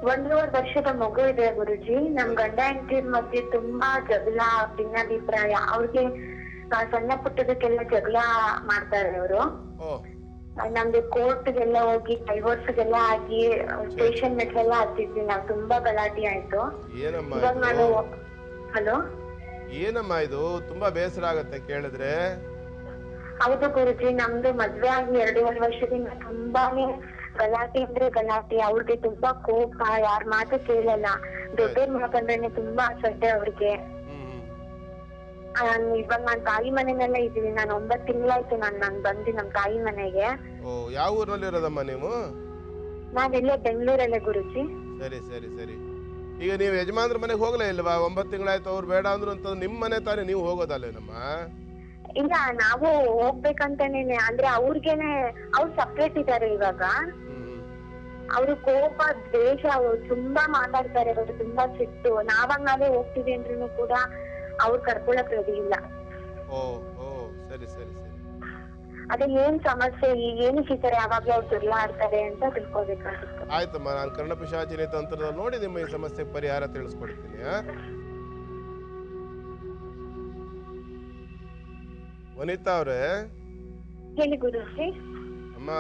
1.5 ವರ್ಷದ ಮಗು ಇದೆ ಗುರುಜಿ. ನಮ್ ಗಂಡ ಹೆಂಡತಿ ಮಧ್ಯೆ ತುಂಬಾ ಜಗಳ, ಭಿನ್ನಾಭಿಪ್ರಾಯ. ಅವ್ರಿಗೆ ಸಣ್ಣ ಪುಟ್ಟದಕ್ಕೆಲ್ಲ ಜಗಳ ಮಾಡ್ತಾರೆ ಅವರು. ನಮ್ದು ಕೋರ್ಟ್ಗೆಲ್ಲ ಹೋಗಿ ಡೈವೋರ್ಸ್ಗೆಲ್ಲ ಆಗಿ ಸ್ಟೇಷನ್ ಮೆಟ್ಲೆಲ್ಲ ಹತ್ತಿದ್ವಿ ನಾವು. ತುಂಬಾ ಗಲಾಟೆ ಆಯ್ತು. ಇವಾಗ ನಾನು ಹಲೋ ಏನಮ್ಮ ಇದು ತುಂಬಾ ಬೇಸರ ಆಗತ್ತೆ ಕೇಳಿದ್ರೆ. ಹೌದು ಗುರುಜಿ, ನಮ್ದು ಮದ್ವೆ ಆಗಿ 2.5 ವರ್ಷದಿಂದ ತುಂಬಾನೇ ಗಲಾಟೆ ಅಂದ್ರೆ ಗಲಾಟೆ. ಅವ್ರಿಗೆ ತುಂಬಾ ಕೋಪ, ಯಾರ ಮಾತು ಕೇಳಲ್ಲ. ದೊಡ್ಡವ್ರ ಮಾತಂದ್ರೇನೆ ತುಂಬಾ ಅಸಡ್ಡೆ ಅವ್ರಿಗೆ. ಇವಾಗ ನಾನ್ ತಾಯಿ ಮನೆಯಲ್ಲೇ ಇದೀನಿ. ನಾನು 9 ತಿಂಗಳಾಯ್ತು ನಾನ್ ಬಂದು ನಮ್ ತಾಯಿ ಮನೆಗೆ. ಯಾವ ಊರಲ್ಲಿ ಇರೋದಮ್ಮ ನೀವು? ನಾವೆಲ್ಲೇ ಬೆಂಗಳೂರಲ್ಲೇ ಗುರುಜಿ. ಸರಿ ಸರಿ ಸರಿ. ಈಗ ನೀವು ಯಜಮಾನ್ರ ಮನೆಗೆ ಹೋಗ್ಲೇ ಇಲ್ವಾ? 9 ತಿಂಗಳಾಯ್ತು, ಅವ್ರು ಬೇಡ ಅಂದ್ರು ಅಂತ ನಿಮ್ ಮನೆ ತಾನೇ, ನೀವು ಹೋಗೋದಲ್ಲೇನಮ್ಮ? ಇಲ್ಲ, ನಾವು ಹೋಗ್ಬೇಕಂತಾನೆ. ಅಂದ್ರೆ ಅವ್ರಿಗೇನೆ ಅವ್ರು ಸಪ್ರೇಟ್ ಇದಾರೆ ಇವಾಗ. ಅವ್ರು ಕೋಪ, ದ್ವೇಷ, ಅವ್ರು ತುಂಬಾ ಮಾತಾಡ್ತಾರೆ. ಅವ್ರು ತುಂಬಾ ಸಿಟ್ಟು. ನಾವೇ ಹೋಗ್ತೀವಿ ಅಂದ್ರೂ ಕೂಡ ಅವ್ರು ಕರ್ಕೊಳಕ್ ರೆಡಿ ಇಲ್ಲ. ಸರಿ ಸರಿ ಸರಿ. ಅದೇ ಏನ್ ಸಮಸ್ಯೆ, ಏನಕ್ಕೆ ಈ ತರ ಯಾವಾಗ್ಲೂ ಅವ್ರು ದುರ್ಲಾಡ್ತಾರೆ ಅಂತ ತಿಳ್ಕೊಬೇಕಾಗಿತ್ತು. ಆಯ್ತಮ್ಮ, ನಾನು ಕರ್ಣಪಿಶಾಚಿನಿ ತಂತ್ರದಲ್ಲಿ ನೋಡಿ ನಿಮ್ಮ ಈ ಸಮಸ್ಯೆಗೆ ಪರಿಹಾರ ತಿಳಿಸ್ಕೊಡ್ತೀನಿ. ವನಿತಾ ಅವ್ರೆ, ಹೇಳಿ ಗುರುಜಿ. ಅಮ್ಮ,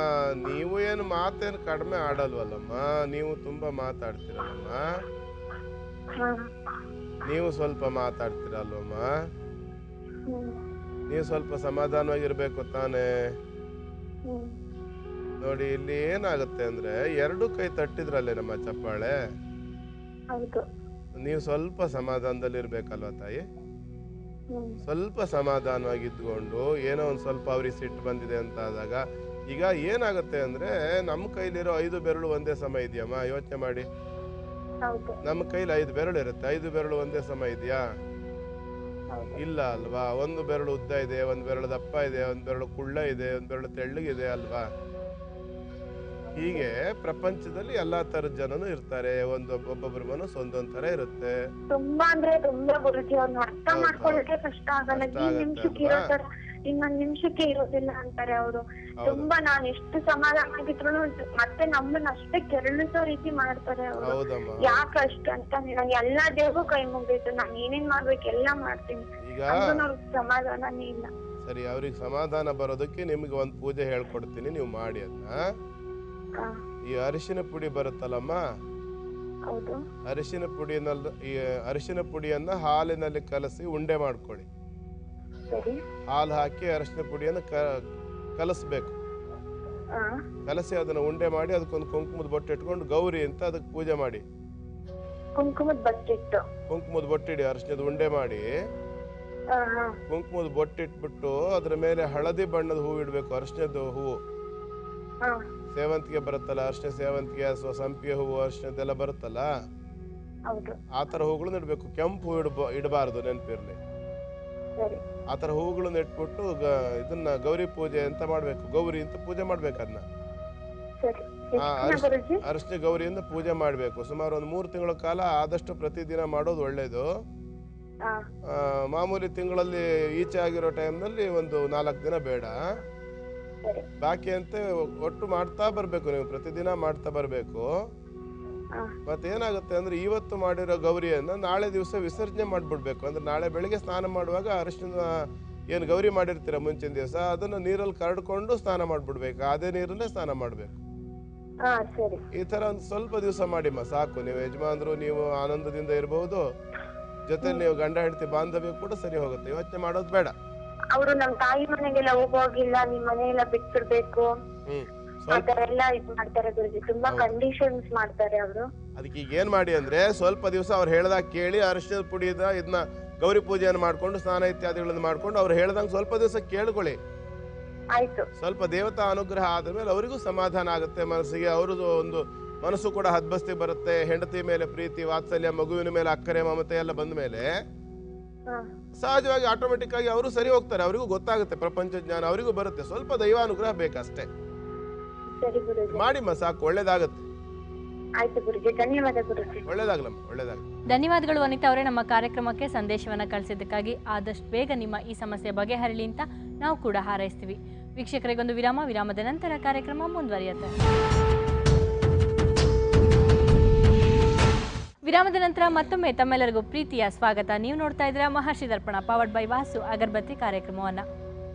ನೀವು ಏನು ಮಾತೇನು ಕಡಿಮೆ ಆಡಲ್ವಲ್ಲಮ್ಮ, ನೀವು ತುಂಬಾ ಮಾತಾಡ್ತೀರಲ್ಲಮ್ಮ. ನೀವು ಸ್ವಲ್ಪ ಮಾತಾಡ್ತೀರಲ್ವಮ್ಮ. ನೀವು ಸ್ವಲ್ಪ ಸಮಾಧಾನವಾಗಿರ್ಬೇಕು ತಾನೇ. ನೋಡಿ, ಇಲ್ಲಿ ಏನಾಗುತ್ತೆ ಅಂದ್ರೆ 2 ಕೈ ತಟ್ಟಿದ್ರಲ್ಲೇ ನಮ್ಮ ಚಪ್ಪಾಳೆ. ನೀವು ಸ್ವಲ್ಪ ಸಮಾಧಾನದಲ್ಲಿ ಇರ್ಬೇಕಲ್ವಾ ತಾಯಿ. ಸ್ವಲ್ಪ ಸಮಾಧಾನವಾಗಿದ್ಕೊಂಡು ಏನೋ ಒಂದ್ ಸ್ವಲ್ಪ ಅವ್ರಿಗೆ ಸಿಟ್ಟು ಬಂದಿದೆ ಅಂತ ಆದಾಗ, ಈಗ ಏನಾಗುತ್ತೆ ಅಂದ್ರೆ ನಮ್ಮ ಕೈಲಿರೋ 5 ಬೆರಳು ಒಂದೇ ಸಮ ಇದೆಯಮ್ಮ, ಯೋಚನೆ ಮಾಡಿ. ನಮ್ಮ ಕೈಲಿ 5 ಬೆರಳು ಇರುತ್ತೆ, 5 ಬೆರಳು ಒಂದೇ ಸಮ ಇದೆಯಾ? ಇಲ್ಲ ಅಲ್ವಾ. 1 ಬೆರಳು ಉದ್ದ ಇದೆ, 1 ಬೆರಳು ದಪ್ಪ ಇದೆ, 1 ಬೆರಳು ಕುಳ್ಳ ಇದೆ, 1 ಬೆರಳು ತೆಳ್ಳಗಿದೆ ಅಲ್ವಾ. ಹೀಗೆ ಪ್ರಪಂಚದಲ್ಲಿ ಎಲ್ಲಾ ತರದ ಜನನು ಇರ್ತಾರೆ. ಒಬ್ಬೊಬ್ಬರ ಮನಸ್ಸು ಒಂದೊಂದ್ ತರ ಇರುತ್ತೆ. ತುಂಬಾ ಅಂದ್ರೆ ತುಂಬಾ ಗುರುಜಿ, ಅವ್ರನ್ನ ಅರ್ಥ ಮಾಡ್ಕೊಳ್ಳೋಕೆ ಕಷ್ಟ ಆಗಲ್ಲ. ಈ ನಿಮಿಷಕ್ಕೆ ಇರೋ ತರ ಇನ್ನೊಂದ್ ನಿಮಿಷಕ್ಕೆ ಇರೋದಿಲ್ಲ ಅಂತಾರೆ ಅವರು. ತುಂಬಾ ನಾನ್ ಎಷ್ಟು ಸಮಾಧಾನ ಆಗಿದ್ರು ಮತ್ತೆ ನಮ್ಮನ್ನ ಅಷ್ಟೇ ಕೆರಳಿಸೋ ರೀತಿ ಮಾಡ್ತಾರೆ ಅವರು. ಯಾಕೆ ಅಷ್ಟು ಅಂತ ನಾನು ಎಲ್ಲಾ ದೇವ್ರಿಗೂ ಕೈ ಮುಗ್ದಿತ್ತು, ನಾನ್ ಏನೇನ್ ಮಾಡ್ಬೇಕು ಎಲ್ಲ ಮಾಡ್ತೀನಿ, ಸಮಾಧಾನನೇ ಇಲ್ಲ. ಸರಿ, ಅವ್ರಿಗೆ ಸಮಾಧಾನ ಬರೋದಕ್ಕೆ ನಿಮ್ಗೆ ಒಂದ್ ಪೂಜೆ ಹೇಳ್ಕೊಡ್ತೀನಿ, ನೀವು ಮಾಡಿ ಅದನ್ನ. ಈ ಅರಿಶಿನ ಪುಡಿ ಬರುತ್ತಲ್ಲಮ್ಮ, ಅರಿಶಿನ ಪುಡಿಯನ್ನ ಹಾಲಿನಲ್ಲಿ ಕಲಸಿ ಉಂಡೆ ಮಾಡ್ಕೊಳ್ಳಿ. ಹಾಲು ಹಾಕಿ ಅರಿಶಿನ ಪುಡಿಯನ್ನ ಕಲಸ್ಬೇಕು. ಕಲಸಿ ಅದನ್ನ ಉಂಡೆ ಮಾಡಿ ಅದಕ್ಕೊಂದು ಕುಂಕುಮದ ಬೊಟ್ಟು ಇಟ್ಕೊಂಡು ಗೌರಿ ಅಂತ ಅದಕ್ಕೆ ಪೂಜೆ ಮಾಡಿ. ಕುಂಕುಮದ ಬೊಟ್ಟಿಡಿ, ಅರಿಶಿನದ ಉಂಡೆ ಮಾಡಿ ಕುಂಕುಮದ ಬೊಟ್ಟಿಟ್ಬಿಟ್ಟು ಅದ್ರ ಮೇಲೆ ಹಳದಿ ಬಣ್ಣದ ಹೂವು ಇಡ್ಬೇಕು. ಅರಿಶಿನದ ಹೂವು, ಸೇವಂತಿಗೆ ಬರುತ್ತಲ್ಲ, ಅರಿಶಿನ ಸೇವಂತಿಗೆ ಅಥವಾ ಸಂಪಿಗೆ ಹೂವು, ಅರಿಶಿನದೆಲ್ಲ ಬರುತ್ತಲ್ಲ, ಆತರ ಹೂಗಳನ್ನ ಇಡ್ಬೇಕು. ಕೆಂಪು ಹೂ ಇಡಬಾರ್ದು, ನೆನಪಿರ್ಲಿ. ಆತರ ಹೂಗಳನ್ನ ಇಟ್ಬಿಟ್ಟು ಇದನ್ನ ಗೌರಿ ಪೂಜೆ ಅಂತ ಮಾಡ್ಬೇಕು. ಗೌರಿ ಅಂತ ಪೂಜೆ ಮಾಡ್ಬೇಕು ಅದನ್ನ. ಅರಿಶಿನ ಗೌರಿಯಿಂದ ಪೂಜೆ ಮಾಡ್ಬೇಕು. ಸುಮಾರು ಒಂದು 3 ತಿಂಗಳ ಕಾಲ ಆದಷ್ಟು ಪ್ರತಿದಿನ ಮಾಡೋದು ಒಳ್ಳೇದು. ಮಾಮೂಲಿ ತಿಂಗಳಲ್ಲಿ ಈಚೆ ಆಗಿರೋ ಟೈಮ್ನಲ್ಲಿ ಒಂದು 4 ದಿನ ಬೇಡ. ಬಾಕಿ ಅಂತ ಒಟ್ಟು ಮಾಡ್ತಾ ಬರ್ಬೇಕು, ನೀವು ಪ್ರತಿದಿನ ಮಾಡ್ತಾ ಬರ್ಬೇಕು. ಮತ್ತೇನಾಗುತ್ತೆ ಅಂದ್ರೆ ಇವತ್ತು ಮಾಡಿರೋ ಗೌರಿಯನ್ನ ನಾಳೆ ದಿವಸ ವಿಸರ್ಜನೆ ಮಾಡ್ಬಿಡ್ಬೇಕು. ಅಂದ್ರೆ ನಾಳೆ ಬೆಳಿಗ್ಗೆ ಸ್ನಾನ ಮಾಡುವಾಗ ಅರಿಶಿನ ಏನ್ ಗೌರಿ ಮಾಡಿರ್ತೀರ ಮುಂಚಿನ ದಿವಸ, ಅದನ್ನ ನೀರಲ್ಲಿ ಕರಡ್ಕೊಂಡು ಸ್ನಾನ ಮಾಡ್ಬಿಡ್ಬೇಕು. ಅದೇ ನೀರನ್ನೇ ಸ್ನಾನ ಮಾಡ್ಬೇಕು. ಈ ತರ ಒಂದು ಸ್ವಲ್ಪ ದಿವಸ ಮಾಡಿಮ್ಮ, ಸಾಕು. ನೀವು ಯಜಮಾನ್ರು ನೀವು ಆನಂದದಿಂದ ಇರಬಹುದು, ಜೊತೆ ನೀವು ಗಂಡ ಹೆಂಡತಿ ಬಾಂಧವ್ಯ ಕೂಡ ಸರಿ ಹೋಗುತ್ತೆ. ಯೋಚನೆ ಮಾಡೋದು ಬೇಡ. ಅವರು ನಮ್ ತಾಯಿ ಮನೆಗೆಲ್ಲ ಹೋಗೋಗಿಲ್ಲ, ನಿಮ್ ಮನೆಯೆಲ್ಲ ಬಿಟ್ಟಿರ್ಬೇಕು, ಅದೆಲ್ಲ ಇದ್ ಮಾಡ್ತಾರೆ ಗುರುಜಿ. ತುಂಬಾ ಕಂಡೀಷನ್ಸ್ ಮಾಡ್ತಾರೆ ಅವರು. ಅದಕ್ಕೆ ಈಗ ಏನ್ ಮಾಡಿ ಅಂದ್ರೆ, ಸ್ವಲ್ಪ ದಿವಸ ಅವ್ರು ಹೇಳ್ದಾಗ ಕೇಳಿ, ಅರಿಶಿನ ಪುಡಿದ ಇದನ್ನ ಗೌರಿ ಪೂಜೆಯನ್ನು ಮಾಡ್ಕೊಂಡು ಸ್ನಾನ ಇತ್ಯಾದಿಗಳನ್ನ ಮಾಡ್ಕೊಂಡು ಅವ್ರು ಹೇಳ್ದಂಗೆ ಸ್ವಲ್ಪ ದಿವಸ ಕೇಳ್ಕೊಳ್ಳಿ. ಆಯ್ತು. ಸ್ವಲ್ಪ ದೇವತಾ ಅನುಗ್ರಹ ಆದ್ಮೇಲೆ ಅವರಿಗೂ ಸಮಾಧಾನ ಆಗುತ್ತೆ ಮನಸ್ಸಿಗೆ. ಅವ್ರದ್ದು ಒಂದು ಮನಸ್ಸು ಕೂಡ ಹದ್ಬಸ್ತಿ ಬರುತ್ತೆ. ಹೆಂಡತಿ ಮೇಲೆ ಪ್ರೀತಿ ವಾತ್ಸಲ್ಯ, ಮಗುವಿನ ಮೇಲೆ ಅಕ್ಕರೆ ಮಮತೆ ಎಲ್ಲ ಬಂದ ಮೇಲೆ ಸಹಜವಾಗಿ ಆಟೋಮೆಟಿಕ್ ಆಗಿ ಅವರು ಸರಿ ಹೋಗ್ತಾರೆ. ಅವರಿಗೂ ಗೊತ್ತಾಗುತ್ತೆ, ಪ್ರಪಂಚ ಜ್ಞಾನ ಅವರಿಗೂ ಬರುತ್ತೆ. ಸ್ವಲ್ಪ ದೈವಾನುಗ್ರಹ ಬೇಕಷ್ಟೇ. ಮಾಡಿಮ್ಮ, ಸಾಕು, ಒಳ್ಳೇದಾಗತ್ತೆ. ಒಳ್ಳೇದಾಗ್ಲಮ್ಮ, ಒಳ್ಳೇದಾಗ್ಲಿ. ಧನ್ಯವಾದಗಳು ವನಿತಾ ಅವರೇ, ನಮ್ಮ ಕಾರ್ಯಕ್ರಮಕ್ಕೆ ಸಂದೇಶವನ್ನ ಕಳಿಸಿದ್ದಕ್ಕಾಗಿ. ಆದಷ್ಟು ಬೇಗ ನಿಮ್ಮ ಈ ಸಮಸ್ಯೆ ಬಗೆಹರಲಿ ಅಂತ ನಾವು ಕೂಡ ಹಾರೈಸ್ತೀವಿ. ವೀಕ್ಷಕರಿಗೊಂದು ವಿರಾಮ. ವಿರಾಮದ ನಂತರ ಕಾರ್ಯಕ್ರಮ ಮುಂದುವರಿಯುತ್ತೆ. ವಿರಾಮದ ನಂತರ ಮತ್ತೊಮ್ಮೆ ತಮ್ಮೆಲ್ಲರಿಗೂ ಪ್ರೀತಿಯ ಸ್ವಾಗತ. ನೀವು ನೋಡ್ತಾ ಇದ್ದೀರಾ ಮಹರ್ಷಿ ದರ್ಪಣ, ಪವರ್ಡ್ ಬೈ ವಾಸು ಅಗರಬತ್ತಿ ಕಾರ್ಯಕ್ರಮವನ್ನ.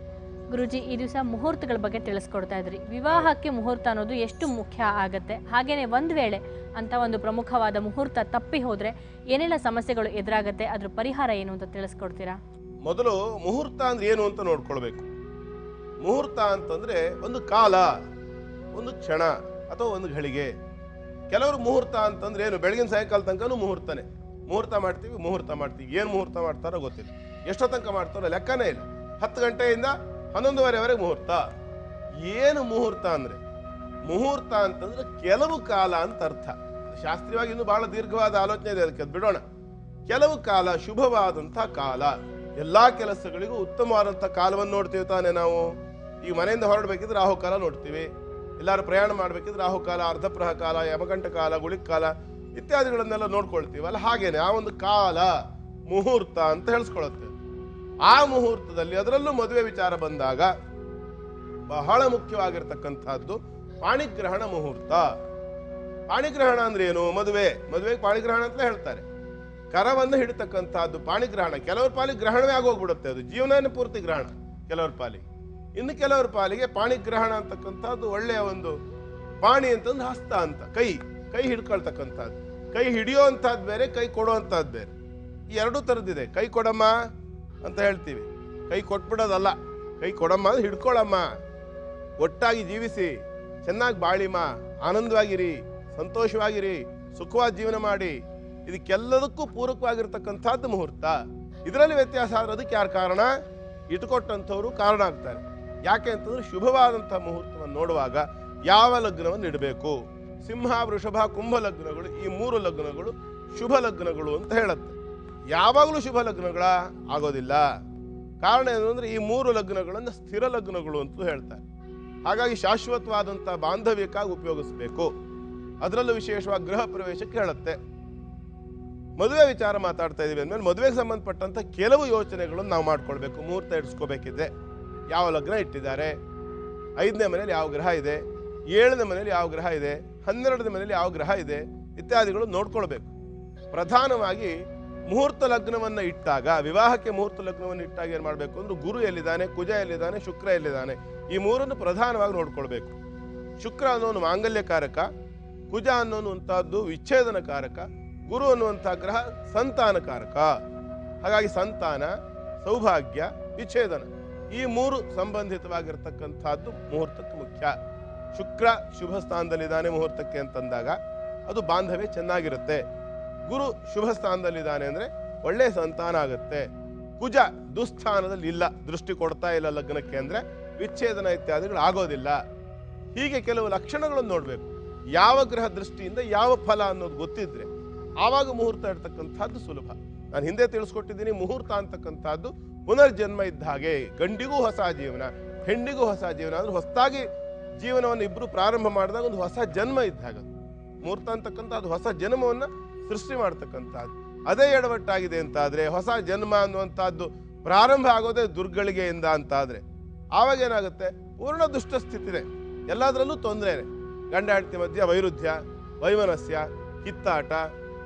ಗುರುಜಿ, ಈ ದಿವಸ ಮುಹೂರ್ತಗಳ ಬಗ್ಗೆ ತಿಳಿಸ್ಕೊಡ್ತಾ ಇದ್ರಿ. ವಿವಾಹಕ್ಕೆ ಮುಹೂರ್ತ ಅನ್ನೋದು ಎಷ್ಟು ಮುಖ್ಯ ಆಗತ್ತೆ, ಹಾಗೇನೆ ಒಂದ್ ವೇಳೆ ಅಂತ ಒಂದು ಪ್ರಮುಖವಾದ ಮುಹೂರ್ತ ತಪ್ಪಿ ಹೋದ್ರೆ ಏನೆಲ್ಲ ಸಮಸ್ಯೆಗಳು ಎದುರಾಗತ್ತೆ, ಅದ್ರ ಪರಿಹಾರ ಏನು ಅಂತ ತಿಳಿಸ್ಕೊಡ್ತೀರಾ? ಮೊದಲು ಮುಹೂರ್ತ ಅಂದ್ರೆ ಏನು ಅಂತ ನೋಡ್ಕೊಳ್ಬೇಕು. ಮುಹೂರ್ತ ಅಂತಂದ್ರೆ ಒಂದು ಕಾಲ, ಒಂದು ಕ್ಷಣ ಅಥವಾ ಒಂದು ಘಳಿಗೆ. ಕೆಲವರು ಮುಹೂರ್ತ ಅಂತಂದ್ರೆ ಏನು, ಬೆಳಗಿನ ಸಾಯಂಕಾಲ ತನಕನೂ ಮುಹೂರ್ತನೇ. ಮುಹೂರ್ತ ಮಾಡ್ತೀವಿ. ಏನು ಮುಹೂರ್ತ ಮಾಡ್ತಾರೋ ಗೊತ್ತಿಲ್ಲ, ಎಷ್ಟೋ ತನಕ ಮಾಡ್ತಾರೋ ಲೆಕ್ಕನೇ ಇಲ್ಲ. 10 ಗಂಟೆಯಿಂದ 11:30ವರೆಗೆ ಮುಹೂರ್ತ. ಏನು ಮುಹೂರ್ತ ಅಂದ್ರೆ, ಮುಹೂರ್ತ ಅಂತಂದ್ರೆ ಕೆಲವು ಕಾಲ ಅಂತ ಅರ್ಥ. ಶಾಸ್ತ್ರೀಯವಾಗಿ ಇನ್ನೂ ಬಹಳ ದೀರ್ಘವಾದ ಆಲೋಚನೆ ಇದೆ, ಅದಕ್ಕೆ ಬಿಡೋಣ. ಕೆಲವು ಕಾಲ, ಶುಭವಾದಂಥ ಕಾಲ, ಎಲ್ಲಾ ಕೆಲಸಗಳಿಗೂ ಉತ್ತಮವಾದಂಥ ಕಾಲವನ್ನು ನೋಡ್ತೀವಿ ತಾನೆ ನಾವು. ಈಗ ಮನೆಯಿಂದ ಹೊರಡಬೇಕಿದ್ರೆ ರಾಹುಕಾಲ ನೋಡ್ತೀವಿ, ಎಲ್ಲಾರು ಪ್ರಯಾಣ ಮಾಡ್ಬೇಕಿದ್ರೆ ರಾಹುಕಾಲ, ಅರ್ಧಪ್ರಹ ಕಾಲ, ಯಮಗಂಟ ಕಾಲ, ಗುಳಿಕ ಕಾಲ ಇತ್ಯಾದಿಗಳನ್ನೆಲ್ಲ ನೋಡ್ಕೊಳ್ತೀವಲ್ಲ. ಹಾಗೇನೆ ಆ ಒಂದು ಕಾಲ ಮುಹೂರ್ತ ಅಂತ ಹೇಳಿಸ್ಕೊಳುತ್ತೆ. ಆ ಮುಹೂರ್ತದಲ್ಲಿ ಅದರಲ್ಲೂ ಮದುವೆ ವಿಚಾರ ಬಂದಾಗ ಬಹಳ ಮುಖ್ಯವಾಗಿರ್ತಕ್ಕಂಥದ್ದು ಪಾಣಿಗ್ರಹಣ ಮುಹೂರ್ತ. ಪಾಣಿಗ್ರಹಣ ಅಂದ್ರೆ ಏನು? ಮದುವೆಗೆ ಪಾಣಿಗ್ರಹಣ ಅಂತ ಹೇಳ್ತಾರೆ. ಕರವನ್ನು ಹಿಡಿತಕ್ಕಂಥದ್ದು ಪಾಣಿಗ್ರಹಣ. ಕೆಲವ್ರ ಪಾಲಿಗೆ ಗ್ರಹಣವೇ ಆಗೋಗ್ಬಿಡುತ್ತೆ, ಅದು ಜೀವನನೇ ಪೂರ್ತಿ ಗ್ರಹಣ ಕೆಲವ್ರ ಪಾಲಿಗೆ. ಇನ್ನು ಕೆಲವ್ರ ಪಾಲಿಗೆ ಪಾಣಿಗ್ರಹಣ ಅಂತಕ್ಕಂಥದ್ದು ಒಳ್ಳೆಯ ಒಂದು ಪಾಣಿ ಅಂತಂದು ಹಸ್ತ ಅಂತ, ಕೈ ಹಿಡ್ಕೊಳ್ತಕ್ಕಂಥದ್ದು. ಕೈ ಹಿಡಿಯೋ ಅಂಥದ್ದು ಬೇರೆ, ಕೈ ಕೊಡೋ ಅಂಥದ್ದು ಬೇರೆ. ಈ ಎರಡೂ ಥರದ್ದಿದೆ. ಕೈ ಕೊಡಮ್ಮ ಅಂತ ಹೇಳ್ತೀವಿ, ಕೈ ಕೊಟ್ಬಿಡೋದಲ್ಲ. ಕೈ ಕೊಡಮ್ಮ ಅಂದ್ರೆ ಹಿಡ್ಕೊಳಮ್ಮ, ಒಟ್ಟಾಗಿ ಜೀವಿಸಿ, ಚೆನ್ನಾಗಿ ಬಾಳಿಮ್ಮ, ಆನಂದವಾಗಿರಿ, ಸಂತೋಷವಾಗಿರಿ, ಸುಖವಾದ ಜೀವನ ಮಾಡಿ. ಇದಕ್ಕೆಲ್ಲದಕ್ಕೂ ಪೂರಕವಾಗಿರ್ತಕ್ಕಂಥದ್ದು ಮುಹೂರ್ತ. ಇದರಲ್ಲಿ ವ್ಯತ್ಯಾಸ ಆದ್ರೆ ಅದಕ್ಕೆ ಯಾರು ಕಾರಣ? ಇಟ್ಕೊಟ್ಟಂಥವ್ರು ಕಾರಣ ಆಗ್ತಾರೆ. ಯಾಕೆ ಅಂತಂದ್ರೆ ಶುಭವಾದಂಥ ಮುಹೂರ್ತವನ್ನು ನೋಡುವಾಗ ಯಾವ ಲಗ್ನವನ್ನು ಇಡಬೇಕು. ಸಿಂಹ, ವೃಷಭ, ಕುಂಭ ಲಗ್ನಗಳು, ಈ 3 ಲಗ್ನಗಳು ಶುಭ ಲಗ್ನಗಳು ಅಂತ ಹೇಳುತ್ತೆ. ಯಾವಾಗಲೂ ಶುಭ ಲಗ್ನಗಳ ಆಗೋದಿಲ್ಲ. ಕಾರಣ ಏನು ಅಂದ್ರೆ ಈ 3 ಲಗ್ನಗಳನ್ನು ಸ್ಥಿರ ಲಗ್ನಗಳು ಅಂತ ಹೇಳ್ತಾರೆ. ಹಾಗಾಗಿ ಶಾಶ್ವತವಾದಂಥ ಬಾಂಧವ್ಯಕ್ಕಾಗಿ ಉಪಯೋಗಿಸಬೇಕು. ಅದರಲ್ಲೂ ವಿಶೇಷವಾಗಿ ಗೃಹ ಪ್ರವೇಶಕ್ಕೆ ಹೇಳುತ್ತೆ. ಮದುವೆ ವಿಚಾರ ಮಾತಾಡ್ತಾ ಇದೀವಿ ಅಂದಮೇಲೆ ಮದುವೆಗೆ ಸಂಬಂಧಪಟ್ಟಂತ ಕೆಲವು ಯೋಚನೆಗಳನ್ನು ನಾವು ಮಾಡ್ಕೊಳ್ಬೇಕು. ಮುಹೂರ್ತ ಇಡಿಸ್ಕೋಬೇಕಿದೆ. ಯಾವ ಲಗ್ನ ಇಟ್ಟಿದ್ದಾರೆ, 5ನೇ ಮನೆಯಲ್ಲಿ ಯಾವ ಗ್ರಹ ಇದೆ, 7ನೇ ಮನೆಯಲ್ಲಿ ಯಾವ ಗ್ರಹ ಇದೆ, 12ನೇ ಮನೆಯಲ್ಲಿ ಯಾವ ಗ್ರಹ ಇದೆ ಇತ್ಯಾದಿಗಳು ನೋಡ್ಕೊಳ್ಬೇಕು. ಪ್ರಧಾನವಾಗಿ ಮುಹೂರ್ತ ಲಗ್ನವನ್ನು ಇಟ್ಟಾಗ, ವಿವಾಹಕ್ಕೆ ಮುಹೂರ್ತ ಲಗ್ನವನ್ನು ಇಟ್ಟಾಗ ಏನು ಮಾಡಬೇಕು ಅಂದ್ರೆ ಗುರು ಎಲ್ಲಿದ್ದಾನೆ, ಕುಜ ಎಲ್ಲಿದ್ದಾನೆ, ಶುಕ್ರ ಎಲ್ಲಿದ್ದಾನೆ, ಈ 3 ಪ್ರಧಾನವಾಗಿ ನೋಡ್ಕೊಳ್ಬೇಕು. ಶುಕ್ರ ಅನ್ನೋನು ಮಾಂಗಲ್ಯಕಾರಕ, ಕುಜ ಅನ್ನೋನುವಂಥದ್ದು ವಿಚ್ಛೇದನಕಾರಕ, ಗುರು ಅನ್ನುವಂಥ ಗ್ರಹ ಸಂತಾನಕಾರಕ. ಹಾಗಾಗಿ ಸಂತಾನ, ಸೌಭಾಗ್ಯ, ವಿಚ್ಛೇದನ ಈ 3 ಸಂಬಂಧಿತವಾಗಿರ್ತಕ್ಕಂಥದ್ದು ಮುಹೂರ್ತಕ್ಕೆ ಮುಖ್ಯ. ಶುಕ್ರ ಶುಭ ಸ್ಥಾನದಲ್ಲಿದ್ದಾನೆ ಮುಹೂರ್ತಕ್ಕೆ ಅಂತಂದಾಗ ಅದು ಬಾಂಧವ್ಯ ಚೆನ್ನಾಗಿರುತ್ತೆ. ಗುರು ಶುಭ ಸ್ಥಾನದಲ್ಲಿದ್ದಾನೆ ಅಂದ್ರೆ ಒಳ್ಳೆಯ ಸಂತಾನ ಆಗುತ್ತೆ. ಕುಜ ದುಸ್ಥಾನದಲ್ಲಿ ಇಲ್ಲ, ದೃಷ್ಟಿ ಕೊಡ್ತಾ ಇಲ್ಲ ಲಗ್ನಕ್ಕೆ ಅಂದ್ರೆ ವಿಚ್ಛೇದನ ಇತ್ಯಾದಿಗಳು ಆಗೋದಿಲ್ಲ. ಹೀಗೆ ಕೆಲವು ಲಕ್ಷಣಗಳನ್ನು ನೋಡ್ಬೇಕು. ಯಾವ ಗ್ರಹ ದೃಷ್ಟಿಯಿಂದ ಯಾವ ಫಲ ಅನ್ನೋದು ಗೊತ್ತಿದ್ರೆ ಆವಾಗ ಮುಹೂರ್ತ ಇಡ್ತಕ್ಕಂಥದ್ದು ಸುಲಭ. ನಾನು ಹಿಂದೆ ತಿಳಿಸ್ಕೊಟ್ಟಿದ್ದೀನಿ, ಮುಹೂರ್ತ ಅಂತಕ್ಕಂಥದ್ದು ಪುನರ್ಜನ್ಮ ಇದ್ದ ಹಾಗೆ. ಗಂಡಿಗೂ ಹೊಸ ಜೀವನ, ಹೆಣ್ಣಿಗೂ ಹೊಸ ಜೀವನ. ಅಂದ್ರೆ ಹೊಸದಾಗಿ ಜೀವನವನ್ನು ಇಬ್ರು ಪ್ರಾರಂಭ ಮಾಡಿದಾಗ ಒಂದು ಹೊಸ ಜನ್ಮ ಇದ್ದ ಹಾಗೆ. ಮುಹೂರ್ತ ಅಂತಕ್ಕಂಥ ಅದು ಹೊಸ ಜನ್ಮವನ್ನು ಸೃಷ್ಟಿ ಮಾಡ್ತಕ್ಕಂಥದ್ದು. ಅದೇ ಎಡವಟ್ಟಾಗಿದೆ ಅಂತಾದ್ರೆ, ಹೊಸ ಜನ್ಮ ಅನ್ನುವಂಥದ್ದು ಪ್ರಾರಂಭ ಆಗೋದೇ ದುರ್ಗಳಿಗೆಯಿಂದ ಅಂತಾದ್ರೆ ಆವಾಗ ಏನಾಗುತ್ತೆ? ಪೂರ್ಣ ದುಷ್ಟ ಸ್ಥಿತಿನೇ, ಎಲ್ಲದರಲ್ಲೂ ತೊಂದರೆನೆ. ಗಂಡ ಹೆಂಡತಿ ಮಧ್ಯ ವೈರುಧ್ಯ, ವೈಮನಸ್ಯ, ಕಿತ್ತಾಟ,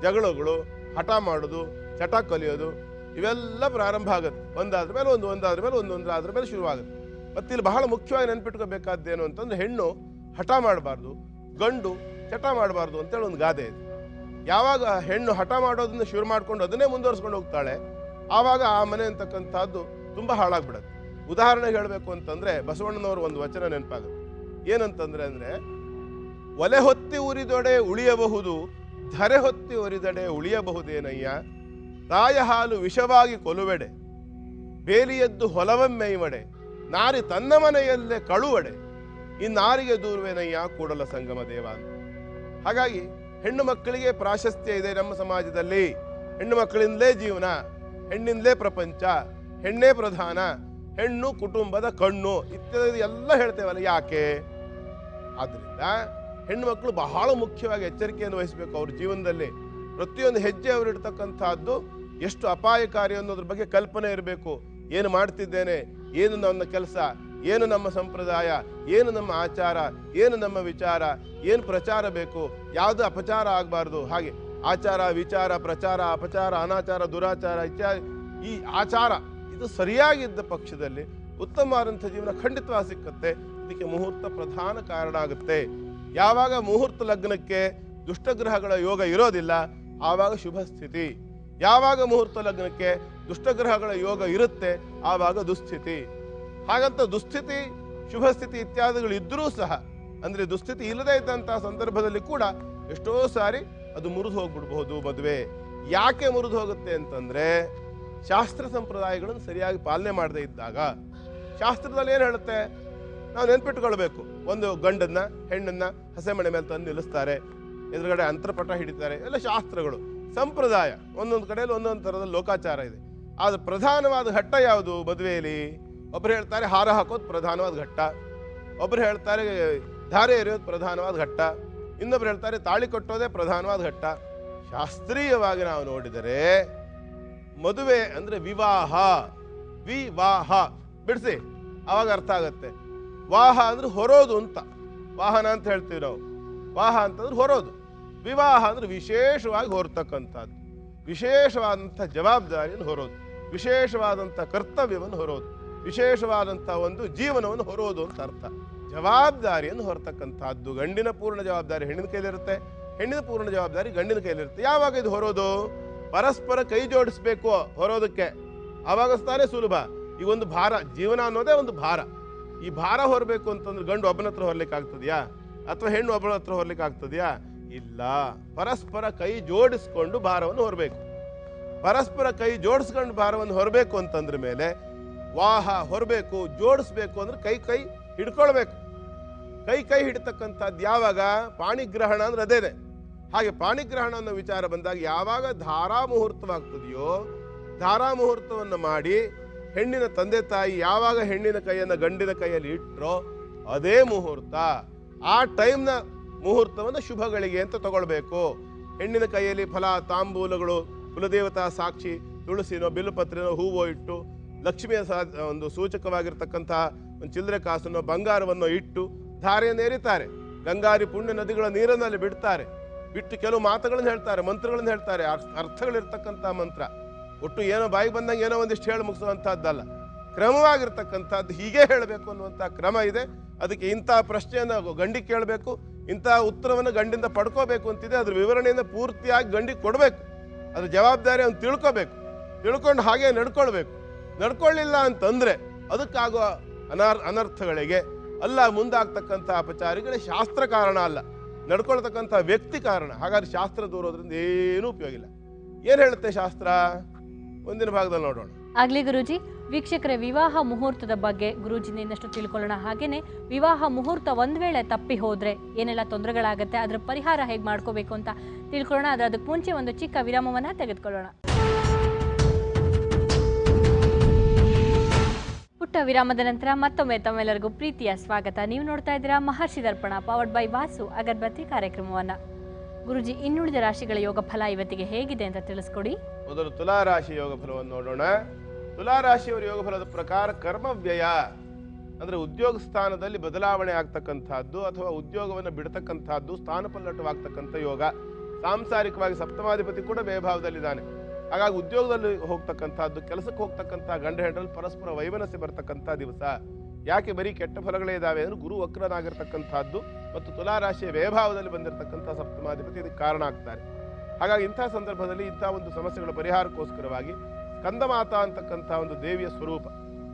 ಜಗಳಗಳು, ಹಠ ಮಾಡೋದು, ಚಟ ಕಲಿಯೋದು ಇವೆಲ್ಲ ಪ್ರಾರಂಭ ಆಗುತ್ತೆ. ಒಂದಾದ್ರ ಮೇಲೆ ಒಂದೊಂದಾದ್ರ ಮೇಲೆ ಶುರುವಾಗುತ್ತೆ. ಮತ್ತೆ ಇಲ್ಲಿ ಬಹಳ ಮುಖ್ಯವಾಗಿ ನೆನ್ಪಿಟ್ಕೋಬೇಕಾದ್ದೇನು ಅಂತಂದ್ರೆ, ಹೆಣ್ಣು ಹಠ ಮಾಡಬಾರ್ದು, ಗಂಡು ಚಟ ಮಾಡಬಾರ್ದು ಅಂತೇಳಿ ಒಂದು ಗಾದೆ ಇದೆ. ಯಾವಾಗ ಹೆಣ್ಣು ಹಠ ಮಾಡೋದನ್ನ ಶುರು ಮಾಡ್ಕೊಂಡು ಅದನ್ನೇ ಮುಂದುವರ್ಸ್ಕೊಂಡು ಹೋಗ್ತಾಳೆ, ಆವಾಗ ಆ ಮನೆ ಅಂತಕ್ಕಂಥದ್ದು ತುಂಬ ಹಾಳಾಗ್ಬಿಡುತ್ತೆ. ಉದಾಹರಣೆಗೆ ಹೇಳಬೇಕು ಅಂತಂದ್ರೆ ಬಸವಣ್ಣನವರು ಒಂದು ವಚನ ನೆನಪಾಗುತ್ತೆ. ಏನಂತಂದ್ರೆ ಒಲೆ ಹೊತ್ತಿ ಉರಿದೊಡೆ ಉಳಿಯಬಹುದು, ಧರೆ ಹೊತ್ತಿ ಉರಿದಡೆ ಉಳಿಯಬಹುದೇನಯ್ಯ, ತಾಯ ಹಾಲು ವಿಷವಾಗಿ ಕೊಲುವೆಡೆ, ಬೇಲಿಯದ್ದು ಹೊಲವಮ್ಮೆಯ್ಮಡೆ, ನಾರಿ ತನ್ನ ಮನೆಯಲ್ಲೇ ಕಳುವಡೆ, ಈ ನಾರಿಗೆ ದೂರುವೆನಯ್ಯ ಕೂಡಲ ಸಂಗಮ ದೇವ ಅಂತ. ಹಾಗಾಗಿ ಹೆಣ್ಣು ಮಕ್ಕಳಿಗೆ ಪ್ರಾಶಸ್ತ್ಯ ಇದೆ ನಮ್ಮ ಸಮಾಜದಲ್ಲಿ. ಹೆಣ್ಣು ಮಕ್ಕಳಿಂದಲೇ ಜೀವನ, ಹೆಣ್ಣಿಂದಲೇ ಪ್ರಪಂಚ, ಹೆಣ್ಣೇ ಪ್ರಧಾನ, ಹೆಣ್ಣು ಕುಟುಂಬದ ಕಣ್ಣು ಇತ್ಯಾದಿ ಎಲ್ಲ ಹೇಳ್ತೇವಲ್ಲ. ಯಾಕೆ? ಆದ್ರಿಂದ ಹೆಣ್ಣು ಮಕ್ಕಳು ಬಹಳ ಮುಖ್ಯವಾಗಿ ಎಚ್ಚರಿಕೆಯನ್ನು ವಹಿಸಬೇಕು. ಅವ್ರ ಜೀವನದಲ್ಲಿ ಪ್ರತಿಯೊಂದು ಹೆಜ್ಜೆ ಅವರು ಇಡ್ತಕ್ಕಂಥದ್ದು ಎಷ್ಟು ಅಪಾಯಕಾರಿ ಅನ್ನೋದ್ರ ಬಗ್ಗೆ ಕಲ್ಪನೆ ಇರಬೇಕು. ಏನು ಮಾಡ್ತಿದ್ದೇನೆ, ಏನು ನನ್ನ ಕೆಲಸ, ಏನು ನಮ್ಮ ಸಂಪ್ರದಾಯ, ಏನು ನಮ್ಮ ಆಚಾರ, ಏನು ನಮ್ಮ ವಿಚಾರ, ಏನು ಪ್ರಚಾರ ಬೇಕು, ಯಾವುದು ಅಪಚಾರ ಆಗಬಾರ್ದು. ಹಾಗೆ ಆಚಾರ, ವಿಚಾರ, ಪ್ರಚಾರ, ಅಪಚಾರ, ಅನಾಚಾರ, ದುರಾಚಾರ ಇತ್ಯಾದಿ ಈ ಆಚಾರ ಇದು ಸರಿಯಾಗಿದ್ದ ಪಕ್ಷದಲ್ಲಿ ಉತ್ತಮವಾದಂಥ ಜೀವನ ಖಂಡಿತವಾಗಿ ಸಿಕ್ಕತ್ತೆ. ಇದಕ್ಕೆ ಮುಹೂರ್ತ ಪ್ರಧಾನ ಕಾರಣ ಆಗುತ್ತೆ. ಯಾವಾಗ ಮುಹೂರ್ತ ಲಗ್ನಕ್ಕೆ ದುಷ್ಟಗ್ರಹಗಳ ಯೋಗ ಇರೋದಿಲ್ಲ ಆವಾಗ ಶುಭ ಸ್ಥಿತಿ. ಯಾವಾಗ ಮುಹೂರ್ತ ಲಗ್ನಕ್ಕೆ ದುಷ್ಟಗ್ರಹಗಳ ಯೋಗ ಇರುತ್ತೆ ಆವಾಗ ದುಸ್ಥಿತಿ. ಹಾಗಂತ ದುಸ್ಥಿತಿ, ಶುಭ ಸ್ಥಿತಿ ಇತ್ಯಾದಿಗಳು ಇದ್ದರೂ ಸಹ, ಅಂದ್ರೆ ದುಸ್ಥಿತಿ ಇಲ್ಲದೇ ಇದ್ದಂತಹ ಸಂದರ್ಭದಲ್ಲಿ ಕೂಡ ಎಷ್ಟೋ ಸಾರಿ ಅದು ಮುರಿದು ಹೋಗ್ಬಿಡ್ಬಹುದು ಮದುವೆ. ಯಾಕೆ ಮುರಿದು ಹೋಗುತ್ತೆ ಅಂತಂದ್ರೆ ಶಾಸ್ತ್ರ ಸಂಪ್ರದಾಯಗಳನ್ನು ಸರಿಯಾಗಿ ಪಾಲನೆ ಮಾಡದೇ ಇದ್ದಾಗ. ಶಾಸ್ತ್ರದಲ್ಲಿ ಏನು ಹೇಳುತ್ತೆ ನಾವು ನೆನ್ಪಿಟ್ಕೊಳ್ಬೇಕು. ಒಂದು ಗಂಡನ್ನ ಹೆಣ್ಣನ್ನ ಹಸೆಮಣೆ ಮೇಲೆ ತಂದು ನಿಲ್ಲಿಸ್ತಾರೆ, ಎದುರುಗಡೆ ಅಂತರ್ಪಟ ಹಿಡಿತಾರೆ, ಎಲ್ಲ ಶಾಸ್ತ್ರಗಳು, ಸಂಪ್ರದಾಯ. ಒಂದೊಂದು ಕಡೆಯಲ್ಲಿ ಒಂದೊಂದು ಥರದ ಲೋಕಾಚಾರ ಇದೆ. ಆದ್ರೆ ಪ್ರಧಾನವಾದ ಘಟ್ಟ ಯಾವುದು ಮದುವೆಯಲ್ಲಿ? ಒಬ್ರು ಹೇಳ್ತಾರೆ ಹಾರ ಹಾಕೋದು ಪ್ರಧಾನವಾದ ಘಟ್ಟ, ಒಬ್ರು ಹೇಳ್ತಾರೆ ಧಾರೆ ಎರೆಯೋದು ಪ್ರಧಾನವಾದ ಘಟ್ಟ, ಇನ್ನೊಬ್ರು ಹೇಳ್ತಾರೆ ತಾಳಿ ಕಟ್ಟೋದೇ ಪ್ರಧಾನವಾದ ಘಟ್ಟ. ಶಾಸ್ತ್ರೀಯವಾಗಿ ನಾವು ನೋಡಿದರೆ ಮದುವೆ ಅಂದ್ರೆ ವಿವಾಹ, ವಿವಾಹ ಬಿಡಿಸಿ ಅವಾಗ ಅರ್ಥ ಆಗತ್ತೆ. ವಾಹ ಅಂದ್ರೆ ಹೊರೋದು ಅಂತ, ವಾಹನ ಅಂತ ಹೇಳ್ತೀವಿ ನಾವು. ವಾಹ ಅಂತಂದ್ರೆ ಹೊರೋದು, ವಿವಾಹ ಅಂದ್ರೆ ವಿಶೇಷವಾಗಿ ಹೊರತಕ್ಕಂಥದ್ದು, ವಿಶೇಷವಾದಂಥ ಜವಾಬ್ದಾರಿಯನ್ನು ಹೊರೋದು, ವಿಶೇಷವಾದಂಥ ಕರ್ತವ್ಯವನ್ನು ಹೊರೋದು, ವಿಶೇಷವಾದಂಥ ಒಂದು ಜೀವನವನ್ನು ಹೊರೋದು ಅಂತ ಅರ್ಥ. ಜವಾಬ್ದಾರಿಯನ್ನು ಹೊರತಕ್ಕಂಥದ್ದು. ಗಂಡಿನ ಪೂರ್ಣ ಜವಾಬ್ದಾರಿ ಹೆಣ್ಣಿನ ಕೈಲಿರುತ್ತೆ, ಹೆಣ್ಣಿನ ಪೂರ್ಣ ಜವಾಬ್ದಾರಿ ಗಂಡಿನ ಕೈಲಿರುತ್ತೆ. ಯಾವಾಗ ಇದು ಹೊರೋದು? ಪರಸ್ಪರ ಕೈ ಜೋಡಿಸ್ಬೇಕು ಹೊರೋದಕ್ಕೆ, ಆವಾಗ ತಾನೇ ಸುಲಭ. ಈಗ ಒಂದು ಭಾರ, ಜೀವನ ಅನ್ನೋದೇ ಒಂದು ಭಾರ. ಈ ಭಾರ ಹೊರಬೇಕು ಅಂತಂದ್ರೆ ಗಂಡು ಒಬ್ಬನ ಹತ್ರ ಹೊರಲಿಕ್ಕೆ ಆಗ್ತದ್ಯಾ, ಅಥವಾ ಹೆಣ್ಣು ಒಬ್ಬನ ಹತ್ರ ಹೊರಲಿಕ್ಕೆ ಆಗ್ತದ್ಯಾ? ಇಲ್ಲ. ಪರಸ್ಪರ ಕೈ ಜೋಡಿಸ್ಕೊಂಡು ಭಾರವನ್ನು ಹೊರಬೇಕು. ಪರಸ್ಪರ ಕೈ ಜೋಡಿಸ್ಕೊಂಡು ಭಾರವನ್ನು ಹೊರಬೇಕು ಅಂತಂದ್ರ ಮೇಲೆ ವಾಹ ಹೊರಬೇಕು, ಜೋಡಿಸ್ಬೇಕು ಅಂದ್ರೆ ಕೈ ಕೈ ಹಿಡ್ಕೊಳ್ಬೇಕು. ಕೈ ಕೈ ಹಿಡ್ತಕ್ಕಂಥದ್ದು ಯಾವಾಗ? ಪಾಣಿಗ್ರಹಣ ಅಂದ್ರೆ ಅದೇನೆ. ಹಾಗೆ ಪಾಣಿಗ್ರಹಣ ಅನ್ನೋ ವಿಚಾರ ಬಂದಾಗ ಯಾವಾಗ ಧಾರಾ ಮುಹೂರ್ತವಾಗ್ತದೆಯೋ, ಧಾರಾ ಮುಹೂರ್ತವನ್ನು ಮಾಡಿ ಹೆಣ್ಣಿನ ತಂದೆ ತಾಯಿ ಯಾವಾಗ ಹೆಣ್ಣಿನ ಕೈಯನ್ನು ಗಂಡಿನ ಕೈಯಲ್ಲಿ ಇಟ್ಟರೋ ಅದೇ ಮುಹೂರ್ತ. ಆ ಟೈಮ್ನ ಮುಹೂರ್ತವನ್ನು ಶುಭಗಳಿಗೆ ಅಂತ ತಗೊಳ್ಬೇಕು. ಹೆಣ್ಣಿನ ಕೈಯಲ್ಲಿ ಫಲ ತಾಂಬೂಲಗಳು, ಕುಲದೇವತಾ ಸಾಕ್ಷಿ, ತುಳಸಿನೋ ಬಿಲ್ಲುಪತ್ರೆನೋ ಹೂವೋ ಇಟ್ಟು, ಲಕ್ಷ್ಮಿಯ ಒಂದು ಸೂಚಕವಾಗಿರ್ತಕ್ಕಂತಹ ಒಂದು ಚಿಲ್ಲರೆ ಕಾಸನ್ನು ಬಂಗಾರವನ್ನು ಇಟ್ಟು ಧಾರೆಯನ್ನು ಏರಿತಾರೆ. ಗಂಗಾರಿ ಪುಣ್ಯ ನದಿಗಳ ನೀರನ್ನಲ್ಲಿ ಬಿಡ್ತಾರೆ. ಬಿಟ್ಟು ಕೆಲವು ಮಾತುಗಳನ್ನು ಹೇಳ್ತಾರೆ, ಮಂತ್ರಗಳನ್ನು ಹೇಳ್ತಾರೆ, ಅರ್ಥಗಳಿರ್ತಕ್ಕಂಥ ಮಂತ್ರ. ಒಟ್ಟು ಏನೋ ಬಾಯಿಗೆ ಬಂದಂಗೆ ಏನೋ ಒಂದಿಷ್ಟು ಹೇಳಿ ಮುಗಿಸುವಂಥದ್ದಲ್ಲ, ಕ್ರಮವಾಗಿರ್ತಕ್ಕಂಥದ್ದು. ಹೀಗೆ ಹೇಳಬೇಕು ಅನ್ನುವಂಥ ಕ್ರಮ ಇದೆ. ಅದಕ್ಕೆ ಇಂಥ ಪ್ರಶ್ನೆಯನ್ನು ಗಂಡಿಗೆ ಕೇಳಬೇಕು, ಇಂಥ ಉತ್ತರವನ್ನು ಗಂಡಿಂದ ಪಡ್ಕೋಬೇಕು ಅಂತಿದೆ. ಅದ್ರ ವಿವರಣೆಯನ್ನು ಪೂರ್ತಿಯಾಗಿ ಗಂಡಿಗೆ ಕೊಡಬೇಕು. ಅದ್ರ ಜವಾಬ್ದಾರಿ ಅವ್ನು ತಿಳ್ಕೋಬೇಕು, ತಿಳ್ಕೊಂಡು ಹಾಗೆ ನಡ್ಕೊಳ್ಬೇಕು. ನಡ್ಕೊಳ್ಳಿಲ್ಲ ಅಂತಂದ್ರೆ ಅದಕ್ಕಾಗುವ ಅನರ್ಥಗಳಿಗೆ ಅಲ್ಲ, ಮುಂದಾಗ್ತಕ್ಕಂಥ ಅಪಚಾರಿಗಳೇ ಶಾಸ್ತ್ರ ಕಾರಣ ಅಲ್ಲ, ನಡ್ಕೊಳ್ತಕ್ಕಂಥ ವ್ಯಕ್ತಿ ಕಾರಣ. ಹಾಗಾದ್ರೆ ಶಾಸ್ತ್ರ ದೂರೋದ್ರಿಂದ ಏನೂ ಉಪಯೋಗ ಇಲ್ಲ. ಏನ್ ಹೇಳುತ್ತೆ ಶಾಸ್ತ್ರ? ಮುಂದಿನ ಭಾಗದಲ್ಲಿ ನೋಡೋಣ. ಆಗ್ಲಿ ಗುರೂಜಿ. ವೀಕ್ಷಕರೇ, ವಿವಾಹ ಮುಹೂರ್ತದ ಬಗ್ಗೆ ಗುರೂಜಿನ ಇನ್ನಷ್ಟು ತಿಳ್ಕೊಳ್ಳೋಣ. ಹಾಗೇನೆ ವಿವಾಹ ಮುಹೂರ್ತ ಒಂದ್ ವೇಳೆ ತಪ್ಪಿ ಹೋದ್ರೆ ಏನೆಲ್ಲ ತೊಂದರೆಗಳಾಗತ್ತೆ, ಅದ್ರ ಪರಿಹಾರ ಹೇಗೆ ಮಾಡ್ಕೋಬೇಕು ಅಂತ ತಿಳ್ಕೊಳ್ಳೋಣ. ಅದಕ್ಕೆ ಮುಂಚೆ ಒಂದು ಚಿಕ್ಕ ವಿರಾಮವನ್ನ ತೆಗೆದುಕೊಳ್ಳೋಣ. ಪುಟ್ಟ ವಿರಾಮದ ನಂತರ ಮತ್ತೊಮ್ಮೆ ತಮ್ಮೆಲ್ಲರಿಗೂ ಪ್ರೀತಿಯ ಸ್ವಾಗತ. ನೀವು ನೋಡ್ತಾ ಇದ್ದೀರಾ ಮಹರ್ಷಿ ದರ್ಪಣ, ಪವರ್ಡ್ ಬೈ ವಾಸು ಅಗರಬತ್ತಿ ಕಾರ್ಯಕ್ರಮವನ್ನ. ಗುರುಜಿ, ಇನ್ನುಳಿದ ರಾಶಿಗಳ ಯೋಗ ಫಲ ಇವತ್ತಿಗೆ ಹೇಗಿದೆ ಅಂತ ತಿಳಿಸ್ಕೊಡಿ. ಮೊದಲು ತುಲಾ ರಾಶಿ ಯೋಗ ಫಲವನ್ನು ನೋಡೋಣ. ತುಲಾ ರಾಶಿಯವರ ಯೋಗ ಫಲದ ಪ್ರಕಾರ ಕರ್ಮವ್ಯಯ ಅಂದ್ರೆ ಉದ್ಯೋಗ ಸ್ಥಾನದಲ್ಲಿ ಬದಲಾವಣೆ ಆಗ್ತಕ್ಕಂಥದ್ದು ಅಥವಾ ಉದ್ಯೋಗವನ್ನು ಬಿಡತಕ್ಕಂಥದ್ದು, ಸ್ಥಾನ ಪಲ್ಲಟವಾಗ್ತಕ್ಕಂಥ ಯೋಗ. ಸಾಂಸಾರಿಕವಾಗಿ ಸಪ್ತಮಾಧಿಪತಿ ಕೂಡ ಬೇಭಾವದಲ್ಲಿದ್ದಾನೆ. ಹಾಗಾಗಿ ಉದ್ಯೋಗದಲ್ಲಿ ಹೋಗ್ತಕ್ಕಂಥದ್ದು, ಕೆಲಸಕ್ಕೆ ಹೋಗ್ತಕ್ಕಂಥ ಗಂಡ ಹೆಂಡರಲ್ಲಿ ಪರಸ್ಪರ ವೈಮನಸ್ಸೆ ಬರ್ತಕ್ಕಂಥ ದಿವಸ. ಯಾಕೆ ಬರೀ ಕೆಟ್ಟ ಫಲಗಳೇ ಇದಾವೆ ಅಂದ್ರೆ ಗುರು ವಕ್ರನಾಗಿರ್ತಕ್ಕಂಥದ್ದು ಮತ್ತು ತುಲಾರಾಶಿಯ ವ್ಯಯಭಾವದಲ್ಲಿ ಬಂದಿರತಕ್ಕಂಥ ಸಪ್ತಮಾಧಿಪತಿ ಇದಕ್ಕೆ ಕಾರಣ ಆಗ್ತಾರೆ. ಹಾಗಾಗಿ ಇಂಥ ಸಂದರ್ಭದಲ್ಲಿ ಇಂಥ ಒಂದು ಸಮಸ್ಯೆಗಳ ಪರಿಹಾರಕ್ಕೋಸ್ಕರವಾಗಿ ಸ್ಕಂದಮಾತಾ ಅಂತಕ್ಕಂಥ ಒಂದು ದೇವಿಯ ಸ್ವರೂಪ,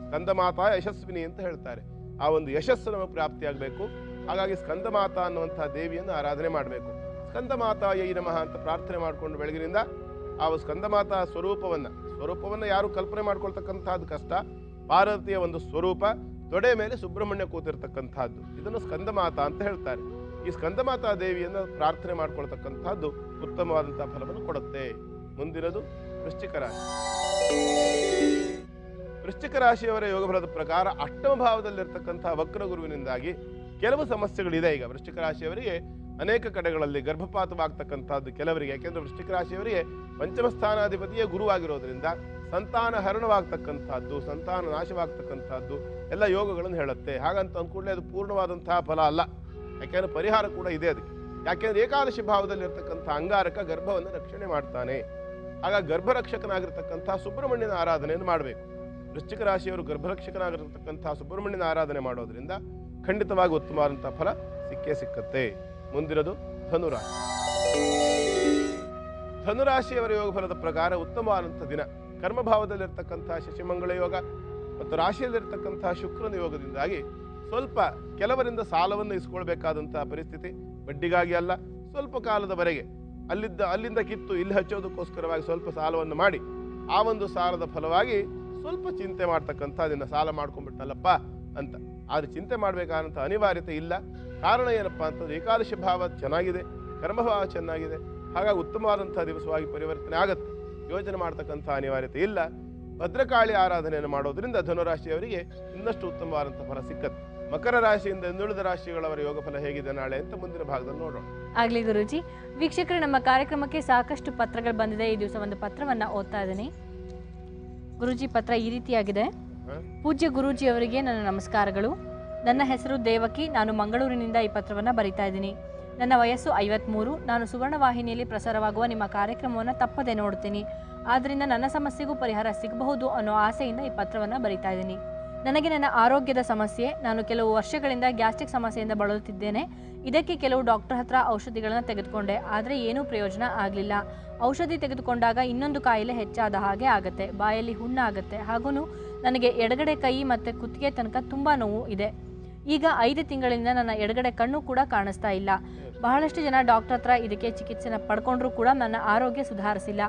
ಸ್ಕಂದಮಾತಾ ಯಶಸ್ವಿನಿ ಅಂತ ಹೇಳ್ತಾರೆ. ಆ ಒಂದು ಯಶಸ್ಸು ನಮಗೆ ಪ್ರಾಪ್ತಿಯಾಗಬೇಕು. ಹಾಗಾಗಿ ಸ್ಕಂದಮಾತಾ ಅನ್ನುವಂಥ ದೇವಿಯನ್ನು ಆರಾಧನೆ ಮಾಡಬೇಕು. ಸ್ಕಂದಮಾತಾ ಯೈ ನಮಃ ಅಂತ ಪ್ರಾರ್ಥನೆ ಮಾಡಿಕೊಂಡು ಬೆಳಗಿನಿಂದ ಆ ಸ್ಕಂದಮಾತಾ ಸ್ವರೂಪವನ್ನು ಯಾರು ಕಲ್ಪನೆ ಮಾಡ್ಕೊಳ್ತಕ್ಕಂಥದ್ದು ಕಷ್ಟ. ಪಾರ್ವತಿಯ ಒಂದು ಸ್ವರೂಪ, ತೊಡೆ ಮೇಲೆ ಸುಬ್ರಹ್ಮಣ್ಯ ಕೂತಿರ್ತಕ್ಕಂಥದ್ದು, ಇದನ್ನು ಸ್ಕಂದಮಾತಾ ಅಂತ ಹೇಳ್ತಾರೆ. ಈ ಸ್ಕಂದಮಾತಾ ದೇವಿಯನ್ನು ಪ್ರಾರ್ಥನೆ ಮಾಡ್ಕೊಳ್ತಕ್ಕಂಥದ್ದು ಉತ್ತಮವಾದಂತಹ ಫಲವನ್ನು ಕೊಡುತ್ತೆ. ಮುಂದಿನದು ವೃಶ್ಚಿಕ ರಾಶಿ. ವೃಶ್ಚಿಕ ರಾಶಿಯವರ ಯೋಗ ಫಲದ ಪ್ರಕಾರ ಅಷ್ಟಮ ಭಾವದಲ್ಲಿರ್ತಕ್ಕಂಥ ವಕ್ರ ಗುರುವಿನಿಂದಾಗಿ ಕೆಲವು ಸಮಸ್ಯೆಗಳಿದೆ. ಈಗ ವೃಶ್ಚಿಕ ರಾಶಿಯವರಿಗೆ ಅನೇಕ ಕಡೆಗಳಲ್ಲಿ ಗರ್ಭಪಾತವಾಗ್ತಕ್ಕಂಥದ್ದು ಕೆಲವರಿಗೆ. ಯಾಕೆಂದ್ರೆ ವೃಶ್ಚಿಕ ರಾಶಿಯವರಿಗೆ ಪಂಚಮ ಸ್ಥಾನಾಧಿಪತಿಯೇ ಗುರುವಾಗಿರೋದ್ರಿಂದ ಸಂತಾನ ಹರಣವಾಗ್ತಕ್ಕಂಥದ್ದು, ಸಂತಾನ ನಾಶವಾಗ್ತಕ್ಕಂಥದ್ದು ಎಲ್ಲ ಯೋಗಗಳನ್ನು ಹೇಳುತ್ತೆ. ಹಾಗಂತ ಅಂದ್ಕೂಡಲೇ ಅದು ಪೂರ್ಣವಾದಂತಹ ಫಲ ಅಲ್ಲ. ಯಾಕೆಂದ್ರೆ ಪರಿಹಾರ ಕೂಡ ಇದೆ ಅದಕ್ಕೆ. ಯಾಕೆಂದ್ರೆ ಏಕಾದಶಿ ಭಾವದಲ್ಲಿ ಇರ್ತಕ್ಕಂಥ ಅಂಗಾರಕ ಗರ್ಭವನ್ನು ರಕ್ಷಣೆ ಮಾಡ್ತಾನೆ. ಹಾಗಾಗಿ ಗರ್ಭರಕ್ಷಕನಾಗಿರ್ತಕ್ಕಂಥ ಸುಬ್ರಹ್ಮಣ್ಯನ ಆರಾಧನೆಯನ್ನು ಮಾಡಬೇಕು. ವೃಶ್ಚಿಕ ರಾಶಿಯವರು ಗರ್ಭರಕ್ಷಕನಾಗಿರ್ತಕ್ಕಂಥ ಸುಬ್ರಹ್ಮಣ್ಯನ ಆರಾಧನೆ ಮಾಡೋದ್ರಿಂದ ಖಂಡಿತವಾಗಿ ಉತ್ತಮವಾದಂತಹ ಫಲ ಸಿಕ್ಕೇ ಸಿಕ್ಕತ್ತೆ. ಮುಂದಿನದು ಧನುರಾಶಿ. ಧನುರಾಶಿಯವರ ಯೋಗ ಫಲದ ಪ್ರಕಾರ ಉತ್ತಮವಾದಂಥ ದಿನ. ಕರ್ಮಭಾವದಲ್ಲಿರ್ತಕ್ಕಂಥ ಶಶಿಮಂಗಳ ಯೋಗ ಮತ್ತು ರಾಶಿಯಲ್ಲಿರ್ತಕ್ಕಂಥ ಶುಕ್ರನ ಯೋಗದಿಂದಾಗಿ ಸ್ವಲ್ಪ ಕೆಲವರಿಂದ ಸಾಲವನ್ನು ಇಸ್ಕೊಳ್ಬೇಕಾದಂತಹ ಪರಿಸ್ಥಿತಿ. ಬಡ್ಡಿಗಾಗಿ ಅಲ್ಲ, ಸ್ವಲ್ಪ ಕಾಲದವರೆಗೆ ಅಲ್ಲಿಂದ ಕಿತ್ತು ಇಲ್ಲಿ ಹಚ್ಚೋದಕ್ಕೋಸ್ಕರವಾಗಿ ಸ್ವಲ್ಪ ಸಾಲವನ್ನು ಮಾಡಿ ಆ ಒಂದು ಸಾಲದ ಫಲವಾಗಿ ಸ್ವಲ್ಪ ಚಿಂತೆ ಮಾಡ್ತಕ್ಕಂಥ ಅದನ್ನು ಸಾಲ ಮಾಡ್ಕೊಂಡ್ಬಿಟ್ಟಲ್ಲಪ್ಪ ಅಂತ. ಆದ್ರೆ ಚಿಂತೆ ಮಾಡಬೇಕಾದಂಥ ಅನಿವಾರ್ಯತೆ ಇಲ್ಲ. ಕಾರಣ ಏನಪ್ಪ ಅಂತಂದ್ರೆ ಏಕಾದಶಿ ಭಾವ ಚೆನ್ನಾಗಿದೆ, ಕರ್ಮಭಾವ ಚೆನ್ನಾಗಿದೆ. ಹಾಗಾಗಿ ಉತ್ತಮವಾದಂಥ ದಿವಸವಾಗಿ ಪರಿವರ್ತನೆ ಆಗತ್ತೆ. ಯೋಚನೆ ಮಾಡ್ತಕ್ಕಂಥ ಅನಿವಾರ್ಯತೆ ಇಲ್ಲ. ಭದ್ರಕಾಳಿ ಆರಾಧನೆಯನ್ನು ಮಾಡೋದ್ರಿಂದ ಧನುರಾಶಿಯವರಿಗೆ ಇನ್ನಷ್ಟು ಉತ್ತಮವಾದಂಥ ಫಲ ಸಿಕ್ಕತ್ತೆ. ಮಕರ ರಾಶಿಯಿಂದ ಹಿಂದುಳಿದ ರಾಶಿಗಳವರ ಯೋಗ ಫಲ ಹೇಗಿದೆ ನಾಳೆ ಅಂತ ಮುಂದಿನ ಭಾಗದಲ್ಲಿ ನೋಡೋಣ. ಆಗ್ಲಿ ಗುರೂಜಿ. ವೀಕ್ಷಕರು, ನಮ್ಮ ಕಾರ್ಯಕ್ರಮಕ್ಕೆ ಸಾಕಷ್ಟು ಪತ್ರಗಳು ಬಂದಿದೆ. ಈ ದಿವಸ ಒಂದು ಪತ್ರವನ್ನ ಓದ್ತಾ ಇದ್ದೀನಿ. ಗುರೂಜಿ, ಪತ್ರ ಈ ರೀತಿಯಾಗಿದೆ. ಪೂಜ್ಯ ಗುರೂಜಿ ಅವರಿಗೆ ನನ್ನ ನಮಸ್ಕಾರಗಳು. ನನ್ನ ಹೆಸರು ದೇವಕಿ. ನಾನು ಮಂಗಳೂರಿನಿಂದ ಈ ಪತ್ರವನ್ನು ಬರಿತಾ ಇದ್ದೀನಿ. ನನ್ನ ವಯಸ್ಸು 53. ನಾನು ಸುವರ್ಣವಾಹಿನಿಯಲ್ಲಿ ಪ್ರಸಾರವಾಗುವ ನಿಮ್ಮ ಕಾರ್ಯಕ್ರಮವನ್ನು ತಪ್ಪದೆ ನೋಡ್ತೀನಿ. ಆದ್ದರಿಂದ ನನ್ನ ಸಮಸ್ಯೆಗೂ ಪರಿಹಾರ ಸಿಗಬಹುದು ಅನ್ನೋ ಆಸೆಯಿಂದ ಈ ಪತ್ರವನ್ನು ಬರಿತಾ ಇದ್ದೀನಿ. ನನಗೆ ನನ್ನ ಆರೋಗ್ಯದ ಸಮಸ್ಯೆ. ನಾನು ಕೆಲವು ವರ್ಷಗಳಿಂದ ಗ್ಯಾಸ್ಟ್ರಿಕ್ ಸಮಸ್ಯೆಯಿಂದ ಬಳಲುತ್ತಿದ್ದೇನೆ. ಇದಕ್ಕೆ ಕೆಲವು ಡಾಕ್ಟರ್ ಹತ್ರ ಔಷಧಿಗಳನ್ನು ತೆಗೆದುಕೊಂಡೆ, ಆದರೆ ಏನೂ ಪ್ರಯೋಜನ ಆಗಲಿಲ್ಲ. ಔಷಧಿ ತೆಗೆದುಕೊಂಡಾಗ ಇನ್ನೊಂದು ಕಾಯಿಲೆ ಹೆಚ್ಚಾದ ಹಾಗೆ ಆಗುತ್ತೆ. ಬಾಯಲ್ಲಿ ಹುಣ್ಣಾಗುತ್ತೆ. ಹಾಗೂ ನನಗೆ ಎಡಗಡೆ ಕೈ ಮತ್ತು ಕುತ್ತಿಗೆ ತನಕ ತುಂಬ ನೋವು ಇದೆ. ಈಗ 5 ತಿಂಗಳಿಂದ ನನ್ನ ಎಡಗಡೆ ಕಣ್ಣು ಕೂಡ ಕಾಣಿಸ್ತಾ ಇಲ್ಲ. ಬಹಳಷ್ಟು ಜನ ಡಾಕ್ಟರ್ ಹತ್ರ ಇದಕ್ಕೆ ಚಿಕಿತ್ಸೆನ ಪಡ್ಕೊಂಡ್ರೂ ಕೂಡ ನನ್ನ ಆರೋಗ್ಯ ಸುಧಾರಿಸಿಲ್ಲ.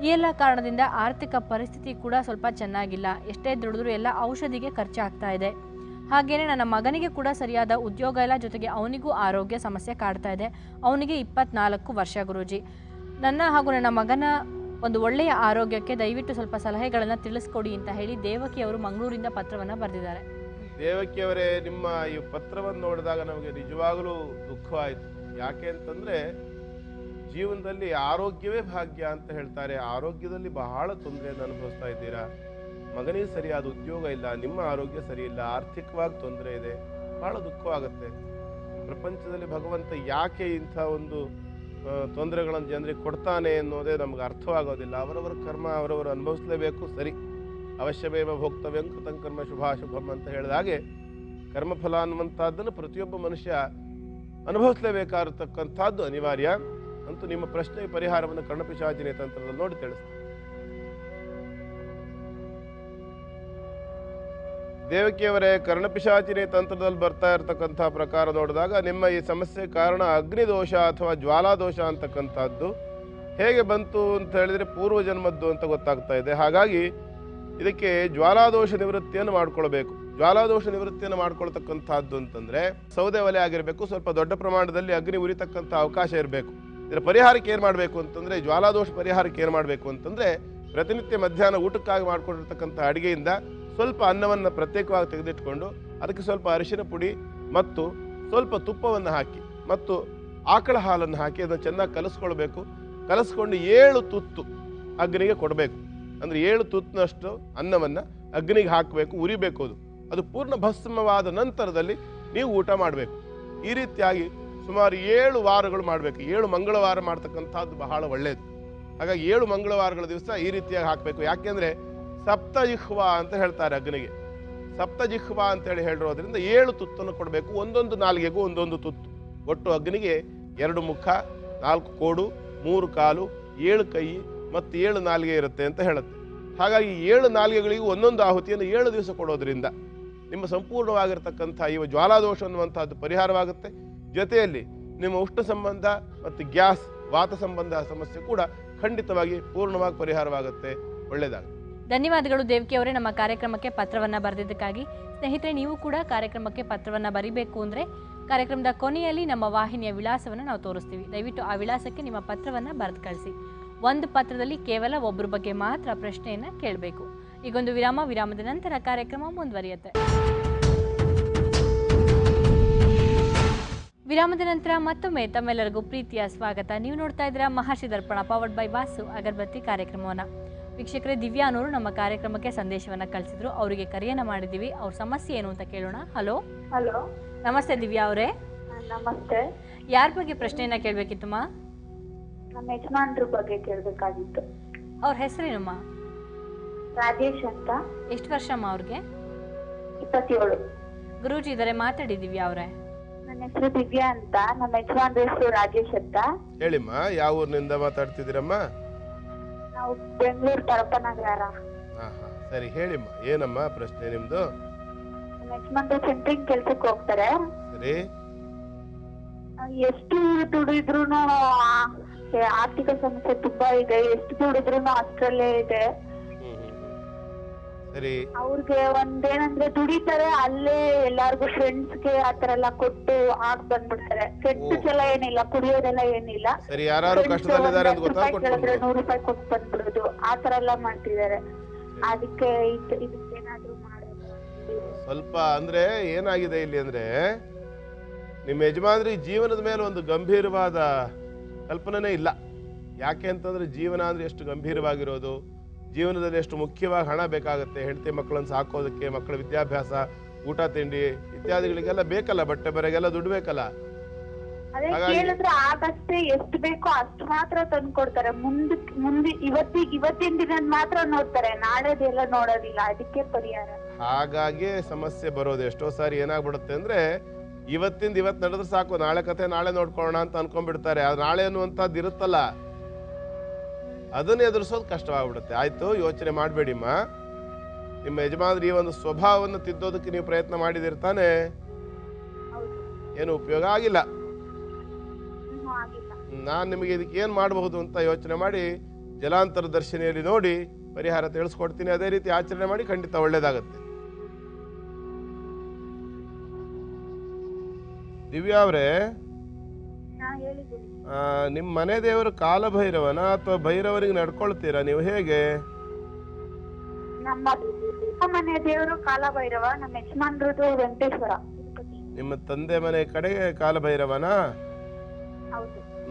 ಈ ಎಲ್ಲ ಕಾರಣದಿಂದ ಆರ್ಥಿಕ ಪರಿಸ್ಥಿತಿ ಕೂಡ ಸ್ವಲ್ಪ ಚೆನ್ನಾಗಿಲ್ಲ. ಎಷ್ಟೇ ದುಡಿದ್ರೂ ಎಲ್ಲ ಔಷಧಿಗೆ ಖರ್ಚಾಗ್ತಾ ಇದೆ. ಹಾಗೆಯೇ ನನ್ನ ಮಗನಿಗೆ ಕೂಡ ಸರಿಯಾದ ಉದ್ಯೋಗ ಇಲ್ಲ, ಜೊತೆಗೆ ಅವನಿಗೂ ಆರೋಗ್ಯ ಸಮಸ್ಯೆ ಕಾಡ್ತಾ ಇದೆ. ಅವನಿಗೆ 24 ವರ್ಷ ಗುರೂಜಿ. ನನ್ನ ಹಾಗೂ ನನ್ನ ಮಗನ ಒಂದು ಒಳ್ಳೆಯ ಆರೋಗ್ಯಕ್ಕೆ ದಯವಿಟ್ಟು ಸ್ವಲ್ಪ ಸಲಹೆಗಳನ್ನು ತಿಳಿಸ್ಕೊಡಿ ಅಂತ ಹೇಳಿ ದೇವಕಿ ಅವರು ಮಂಗಳೂರಿಂದ ಪತ್ರವನ್ನು ಬರೆದಿದ್ದಾರೆ. ದೇವಕಿಯವರೇ, ನಿಮ್ಮ ಈ ಪತ್ರವನ್ನು ನೋಡಿದಾಗ ನಮಗೆ ನಿಜವಾಗಲೂ ದುಃಖವಾಯಿತು. ಯಾಕೆ ಅಂತಂದರೆ ಜೀವನದಲ್ಲಿ ಆರೋಗ್ಯವೇ ಭಾಗ್ಯ ಅಂತ ಹೇಳ್ತಾರೆ. ಆರೋಗ್ಯದಲ್ಲಿ ಬಹಳ ತೊಂದರೆಯನ್ನು ಅನುಭವಿಸ್ತಾ ಇದ್ದೀರಾ. ಮಗನಿಗೆ ಸರಿಯಾದ ಉದ್ಯೋಗ ಇಲ್ಲ, ನಿಮ್ಮ ಆರೋಗ್ಯ ಸರಿ ಇಲ್ಲ, ಆರ್ಥಿಕವಾಗಿ ತೊಂದರೆ ಇದೆ, ಬಹಳ ದುಃಖವಾಗುತ್ತೆ. ಪ್ರಪಂಚದಲ್ಲಿ ಭಗವಂತ ಯಾಕೆ ಇಂಥ ಒಂದು ತೊಂದರೆಗಳನ್ನು ಜನರಿಗೆ ಕೊಡ್ತಾನೆ ಅನ್ನೋದೇ ನಮ್ಗೆ ಅರ್ಥವಾಗೋದಿಲ್ಲ. ಅವರವರ ಕರ್ಮ ಅವರವರು ಅನುಭವಿಸಲೇಬೇಕು, ಸರಿ. ಅವಶ್ಯಮೇವ ಭೋಕ್ತವ್ಯಂ ಕೃತಂ ಕರ್ಮ ಶುಭಾಶುಭಂ ಅಂತ ಹೇಳಿದ ಹಾಗೆ ಕರ್ಮಫಲ ಅನ್ನುವಂಥದ್ದನ್ನು ಪ್ರತಿಯೊಬ್ಬ ಮನುಷ್ಯ ಅನುಭವಿಸಲೇಬೇಕಾಗಿರ್ತಕ್ಕಂಥದ್ದು ಅನಿವಾರ್ಯ. ಅಂತೂ ನಿಮ್ಮ ಪ್ರಶ್ನೆ ಪರಿಹಾರವನ್ನು ಕರ್ಣಪಿಶಾಚಿನಿ ತಂತ್ರದಲ್ಲಿ ನೋಡಿ ತಿಳಿಸ್ತೀನಿ. ದೇವಕಿಯವರೇ, ಕರ್ಣಪಿಶಾಚಿನಿ ತಂತ್ರದಲ್ಲಿ ಬರ್ತಾ ಇರತಕ್ಕಂಥ ಪ್ರಕಾರ ನೋಡಿದಾಗ ನಿಮ್ಮ ಈ ಸಮಸ್ಯೆ ಕಾರಣ ಅಗ್ನಿದೋಷ ಅಥವಾ ಜ್ವಾಲಾದೋಷ ಅಂತಕ್ಕಂಥದ್ದು ಹೇಗೆ ಬಂತು ಅಂತ ಹೇಳಿದರೆ ಪೂರ್ವಜನ್ಮದ್ದು ಅಂತ ಗೊತ್ತಾಗ್ತಾ ಇದೆ. ಹಾಗಾಗಿ ಇದಕ್ಕೆ ಜ್ವಾಲಾದೋಷ ನಿವೃತ್ತಿಯನ್ನು ಮಾಡ್ಕೊಳ್ಬೇಕು. ಜ್ವಾಲಾದೋಷ ನಿವೃತ್ತಿಯನ್ನು ಮಾಡ್ಕೊಳ್ತಕ್ಕಂಥದ್ದು ಅಂತಂದರೆ ಸೌದೆ ಒಲೆ ಆಗಿರಬೇಕು, ಸ್ವಲ್ಪ ದೊಡ್ಡ ಪ್ರಮಾಣದಲ್ಲಿ ಅಗ್ನಿ ಉರಿತಕ್ಕಂಥ ಅವಕಾಶ ಇರಬೇಕು. ಇದರ ಪರಿಹಾರಕ್ಕೆ ಏನು ಮಾಡಬೇಕು ಅಂತಂದರೆ, ಜ್ವಾಲಾದೋಷ ಪರಿಹಾರಕ್ಕೆ ಏನು ಮಾಡಬೇಕು ಅಂತಂದರೆ, ಪ್ರತಿನಿತ್ಯ ಮಧ್ಯಾಹ್ನ ಊಟಕ್ಕಾಗಿ ಮಾಡ್ಕೊಂಡಿರ್ತಕ್ಕಂಥ ಅಡುಗೆಯಿಂದ ಸ್ವಲ್ಪ ಅನ್ನವನ್ನು ಪ್ರತ್ಯೇಕವಾಗಿ ತೆಗೆದಿಟ್ಕೊಂಡು ಅದಕ್ಕೆ ಸ್ವಲ್ಪ ಅರಿಶಿನ ಪುಡಿ ಮತ್ತು ಸ್ವಲ್ಪ ತುಪ್ಪವನ್ನು ಹಾಕಿ ಮತ್ತು ಆಕಳ ಹಾಲನ್ನು ಹಾಕಿ ಅದನ್ನು ಚೆನ್ನಾಗಿ ಕಲಿಸ್ಕೊಳ್ಬೇಕು. ಕಲಿಸ್ಕೊಂಡು 7 ತುತ್ತು ಅಗ್ನಿಗೆ ಕೊಡಬೇಕು. ಅಂದರೆ 7 ತುತ್ತಿನಷ್ಟು ಅನ್ನವನ್ನು ಅಗ್ನಿಗೆ ಹಾಕಬೇಕು, ಉರಿಬೇಕು. ಅದು ಪೂರ್ಣ ಭಸ್ಮವಾದ ನಂತರದಲ್ಲಿ ನೀವು ಊಟ ಮಾಡಬೇಕು. ಈ ರೀತಿಯಾಗಿ ಸುಮಾರು 7 ವಾರಗಳು ಮಾಡಬೇಕು. 7 ಮಂಗಳವಾರ ಮಾಡ್ತಕ್ಕಂಥದ್ದು ಬಹಳ ಒಳ್ಳೆಯದು. ಹಾಗಾಗಿ 7 ಮಂಗಳವಾರಗಳ ದಿವಸ ಈ ರೀತಿಯಾಗಿ ಹಾಕಬೇಕು. ಯಾಕೆಂದರೆ ಸಪ್ತಜಿಹ್ವ ಅಂತ ಹೇಳ್ತಾರೆ ಅಗ್ನಿಗೆ. ಸಪ್ತಜಿಹ್ವ ಅಂತೇಳಿ ಹೇಳಿರೋದ್ರಿಂದ 7 ತುತ್ತನ್ನು ಕೊಡಬೇಕು. ಒಂದೊಂದು ನಾಲಿಗೆಗೂ ಒಂದೊಂದು ತುತ್ತು. ಒಟ್ಟು ಅಗ್ನಿಗೆ 2 ಮುಖ, 4 ಕೋಡು, 3 ಕಾಲು, 7 ಕೈ ಮತ್ತು 7 ನಾಲಿಗೆ ಇರುತ್ತೆ ಅಂತ ಹೇಳುತ್ತೆ. ಹಾಗಾಗಿ 7 ನಾಲಿಗೆಗಳಿಗೂ ಒಂದೊಂದು ಆಹುತಿಯನ್ನು 7 ದಿವಸ ಕೊಡೋದ್ರಿಂದ ನಿಮ್ಮ ಸಂಪೂರ್ಣವಾಗಿರ್ತಕ್ಕಂಥ ಈ ಜ್ವಾಲಾದೋಷ ಅನ್ನುವಂಥದ್ದು ಪರಿಹಾರವಾಗುತ್ತೆ. ಜೊತೆಯಲ್ಲಿ ನಿಮ್ಮ ಉಷ್ಣ ಸಂಬಂಧ ಮತ್ತು ಗ್ಯಾಸ್ ವಾತ ಸಂಬಂಧ ಸಮಸ್ಯೆ ಕೂಡ ಖಂಡಿತವಾಗಿ ಪೂರ್ಣವಾಗಿ ಪರಿಹಾರವಾಗುತ್ತೆ. ಒಳ್ಳೆಯದಾಗುತ್ತೆ. ಧನ್ಯವಾದಗಳು ದೇವಕಿ ಅವರೇ, ನಮ್ಮ ಕಾರ್ಯಕ್ರಮಕ್ಕೆ ಪತ್ರವನ್ನು ಬರೆದಿದ್ದಕ್ಕಾಗಿ. ಸ್ನೇಹಿತರೆ, ನೀವು ಕೂಡ ಕಾರ್ಯಕ್ರಮಕ್ಕೆ ಪತ್ರವನ್ನು ಬರೀಬೇಕು ಅಂದರೆ ಕಾರ್ಯಕ್ರಮದ ಕೊನೆಯಲ್ಲಿ ನಮ್ಮ ವಾಹಿನಿಯ ವಿಳಾಸವನ್ನು ನಾವು ತೋರಿಸ್ತೀವಿ. ದಯವಿಟ್ಟು ಆ ವಿಳಾಸಕ್ಕೆ ನಿಮ್ಮ ಪತ್ರವನ್ನು ಬರೆದು ಕಳಿಸಿ. ಒಂದು ಪತ್ರದಲ್ಲಿ ಕೇವಲ ಒಬ್ಬರ ಬಗ್ಗೆ ಮಾತ್ರ ಪ್ರಶ್ನೆಯನ್ನು ಕೇಳಬೇಕು. ಈಗೊಂದು ವಿರಾಮದ ನಂತರ ಕಾರ್ಯಕ್ರಮ ಮುಂದುವರಿಯುತ್ತೆ. ವಿರಾಮದ ನಂತರ ಮತ್ತೊಮ್ಮೆ ತಮ್ಮೆಲ್ಲರಿಗೂ ಪ್ರೀತಿಯ ಸ್ವಾಗತ. ನೀವು ನೋಡ್ತಾ ಇದ್ದೀರಾ ಮಹರ್ಷಿ ದರ್ಪಣ ಪವರ್ಡ್ ಬೈ ವಾಸು ಅಗರಬತ್ತಿ ಕಾರ್ಯಕ್ರಮವನ್ನು. ವೀಕ್ಷಕರೇ, ದಿವ್ಯಾ ಅನ್ನೋರು ನಮ್ಮ ಕಾರ್ಯಕ್ರಮಕ್ಕೆ ಸಂದೇಶವನ್ನು ಕಳಿಸಿದ್ರು. ಅವರಿಗೆ ಕರೆಯನ್ನು ಮಾಡಿದ್ದೀವಿ. ಅವ್ರ ಸಮಸ್ಯೆ ಏನು ಅಂತ ಕೇಳೋಣ. ಹಲೋ. ನಮಸ್ತೆ ದಿವ್ಯಾ ಅವರೇ. ನಮಸ್ತೆ. ಯಾರ ಬಗ್ಗೆ ಪ್ರಶ್ನೆಯನ್ನ ಕೇಳಬೇಕಿತ್ತಮ್ಮ? ನಮ್ಮ ಯಜಮಾನ್ರ ಬಗ್ಗೆ ಕೇಳಬೇಕಾಗಿತ್ತು. ಅವ್ರ ಹೆಸರೇನಮ್ಮ? ರಾಜೇಶ್ ಅಂತ. ಎಷ್ಟು ವರ್ಷ ಅಮ್ಮ ಅವ್ರಿಗೆ? 27. ಗುರೂಜಿ ಇದಾರೆ, ಮಾತಾಡಿ ದಿವ್ಯಾ ಅವರೇ. ನನ್ನ ಹೆಸರು ದಿವ್ಯಾ ಅಂತ, ನಮ್ಮ ಯಜಮಾನ್ರ ಹೆಸರು ರಾಜೇಶ್ ಅಂತ. ಹೇಳಿಮ್ಮ, ಯಾವ ಊರಿನಿಂದ ಮಾತಾಡ್ತಿದ್ದೀರಮ್ಮ? ನಾವು ಬೆಂಗಳೂರು ಪರಪನಗರ. ಸರಿ, ಹೇಳಿಮ್ಮ, ಏನಮ್ಮ ಪ್ರಶ್ನೆ ನಿಮ್ದು? ನಮ್ಮ ಯಜಮಾನ್ರು ಸೆಂಟ್ರಿಂಗ್ ಕೆಲ್ಸಕ್ಕೆ ಹೋಗ್ತಾರೆ. ಸರಿ. ಎಷ್ಟು ದುಡಿದ್ರು ಆರ್ಥಿಕ ಸಮಸ್ಯೆ ತುಂಬಾ ಇದೆ. ಎಷ್ಟು ದುಡಿದ್ರು ಅಷ್ಟರಲ್ಲೇ ಇದೆ. ಸರಿ. ಅವ್ರಿಗೆ ಒಂದೇನಂದ್ರೆ ದುಡಿತಾರೆ, ಅಲ್ಲೇ ಎಲ್ಲಾರ್ಗು ಫ್ರೆಂಡ್ಸ್ಗೆ ಆತರ ಎಲ್ಲ ಕೊಟ್ಟು ಆಗ್ ಬಂದ್ಬಿಡ್ತಾರೆ. ಕೆಟ್ಟದೆಲ್ಲ ಏನಿಲ್ಲ, ಕುಡಿಯೋದೆಲ್ಲ ಏನಿಲ್ಲ. ಸರಿ, ಯಾರು ಕಷ್ಟದಲ್ಲಿದ್ದಾರೆ ಅಂತ ಗೊತ್ತಾ? ಕೇಳಿದ್ರೆ 100 ರೂಪಾಯಿ ಕೊಟ್ಟು ಬಂದ್ಬಿಡೋದು, ಆತರ ಎಲ್ಲ ಮಾಡ್ತಿದ್ದಾರೆ. ಅದಕ್ಕೆ ಇದಕ್ಕೇನಾದ್ರೂ ಮಾಡೋದು ಸ್ವಲ್ಪ. ಅಂದ್ರೆ ಏನಾಗಿದೆ ಇಲ್ಲಿ ಅಂದ್ರೆ, ನಿಮ್ಮ ಯಜಮಾನ್ರಿ ಜೀವನದ ಮೇಲೆ ಒಂದು ಗಂಭೀರವಾದ ಕಲ್ಪನೆ ಇಲ್ಲ. ಯಾಕೆ ಅಂತಂದ್ರೆ ಜೀವನ ಅಂದ್ರೆ ಎಷ್ಟು ಗಂಭೀರವಾಗಿರೋದು, ಜೀವನದಲ್ಲಿ ಎಷ್ಟು ಮುಖ್ಯವಾಗಿ ಹಣ ಬೇಕಾಗುತ್ತೆ. ಹೆಂಡತಿ ಮಕ್ಕಳನ್ನು ಸಾಕೋದಕ್ಕೆ, ಮಕ್ಕಳ ವಿದ್ಯಾಭ್ಯಾಸ, ಊಟ ತಿಂಡಿ ಇತ್ಯಾದಿಗಳಿಗೆಲ್ಲ ಬೇಕಲ್ಲ, ಬಟ್ಟೆ ಬರೆಗೆಲ್ಲ ದುಡ್ಡು ಬೇಕಲ್ಲ. ಅದೇ ಕೇಳಿದ್ರೆ ಆಗಷ್ಟೇ ಎಷ್ಟು ಬೇಕೋ ಅಷ್ಟು ಮಾತ್ರ ತಂದು ಕೊಡ್ತಾರೆ. ಮುಂದೆ ಇವತ್ತಿನ ದಿನ ಮಾತ್ರ ನೋಡ್ತಾರೆ, ನಾಳೆದೆಲ್ಲ ನೋಡೋದಿಲ್ಲ. ಅದಕ್ಕೆ ಪರಿಹಾರ. ಹಾಗಾಗಿ ಸಮಸ್ಯೆ ಬರೋದು. ಎಷ್ಟೋ ಸಾರಿ ಏನಾಗ್ಬಿಡುತ್ತೆ ಅಂದ್ರೆ ಇವತ್ತಿಂದ ಇವತ್ತು ನಡೆದ್ರೆ ಸಾಕು, ನಾಳೆ ಕತೆ ನಾಳೆ ನೋಡ್ಕೊಳ್ಳೋಣ ಅಂತ ಅನ್ಕೊಂಡ್ಬಿಡ್ತಾರೆ. ಅದು ನಾಳೆ ಅನ್ನುವಂಥದ್ದು ಇರುತ್ತಲ್ಲ, ಅದನ್ನ ಎದುರಿಸೋದು ಕಷ್ಟವಾಗ್ಬಿಡುತ್ತೆ. ಆಯ್ತು, ಯೋಚನೆ ಮಾಡಬೇಡಿಮ್ಮ. ನಿಮ್ಮ ಯಜಮಾನ್ರ ಈ ಒಂದು ಸ್ವಭಾವವನ್ನು ತಿದ್ದೋದಕ್ಕೆ ನೀವು ಪ್ರಯತ್ನ ಮಾಡಿದಿರ್ತಾನೆ, ಏನು ಉಪಯೋಗ ಆಗಿಲ್ಲ. ನಾನು ನಿಮಗೆ ಇದಕ್ಕೆ ಏನು ಮಾಡಬಹುದು ಅಂತ ಯೋಚನೆ ಮಾಡಿ ಜಲಾಂತರ ದರ್ಶನಿಯಲ್ಲಿ ನೋಡಿ ಪರಿಹಾರ ತಿಳಿಸ್ಕೊಡ್ತೀನಿ. ಅದೇ ರೀತಿ ಆಚರಣೆ ಮಾಡಿ, ಖಂಡಿತ ಒಳ್ಳೇದಾಗತ್ತೆ. ದಿವ್ಯಾ ಅವರೇ, ನಿಮ್ಮ ಮನೆ ದೇವರು ಕಾಲಭೈರವನ ಅಥವಾ ಭೈರವನಿಗೆ ನಡ್ಕೊಳ್ತೀರಾ ನೀವು, ಹೇಗೆ? ನಮ್ಮ ಮನೆ ದೇವರು ಕಾಲಭೈರವ, ನಮ್ಮ ಯಜಮಾನ್ರದು ವೆಂಕಟೇಶ್ವರ. ನಿಮ್ಮ ತಂದೆ ಮನೆ ಕಡೆಗೆ ಕಾಲಭೈರವನ?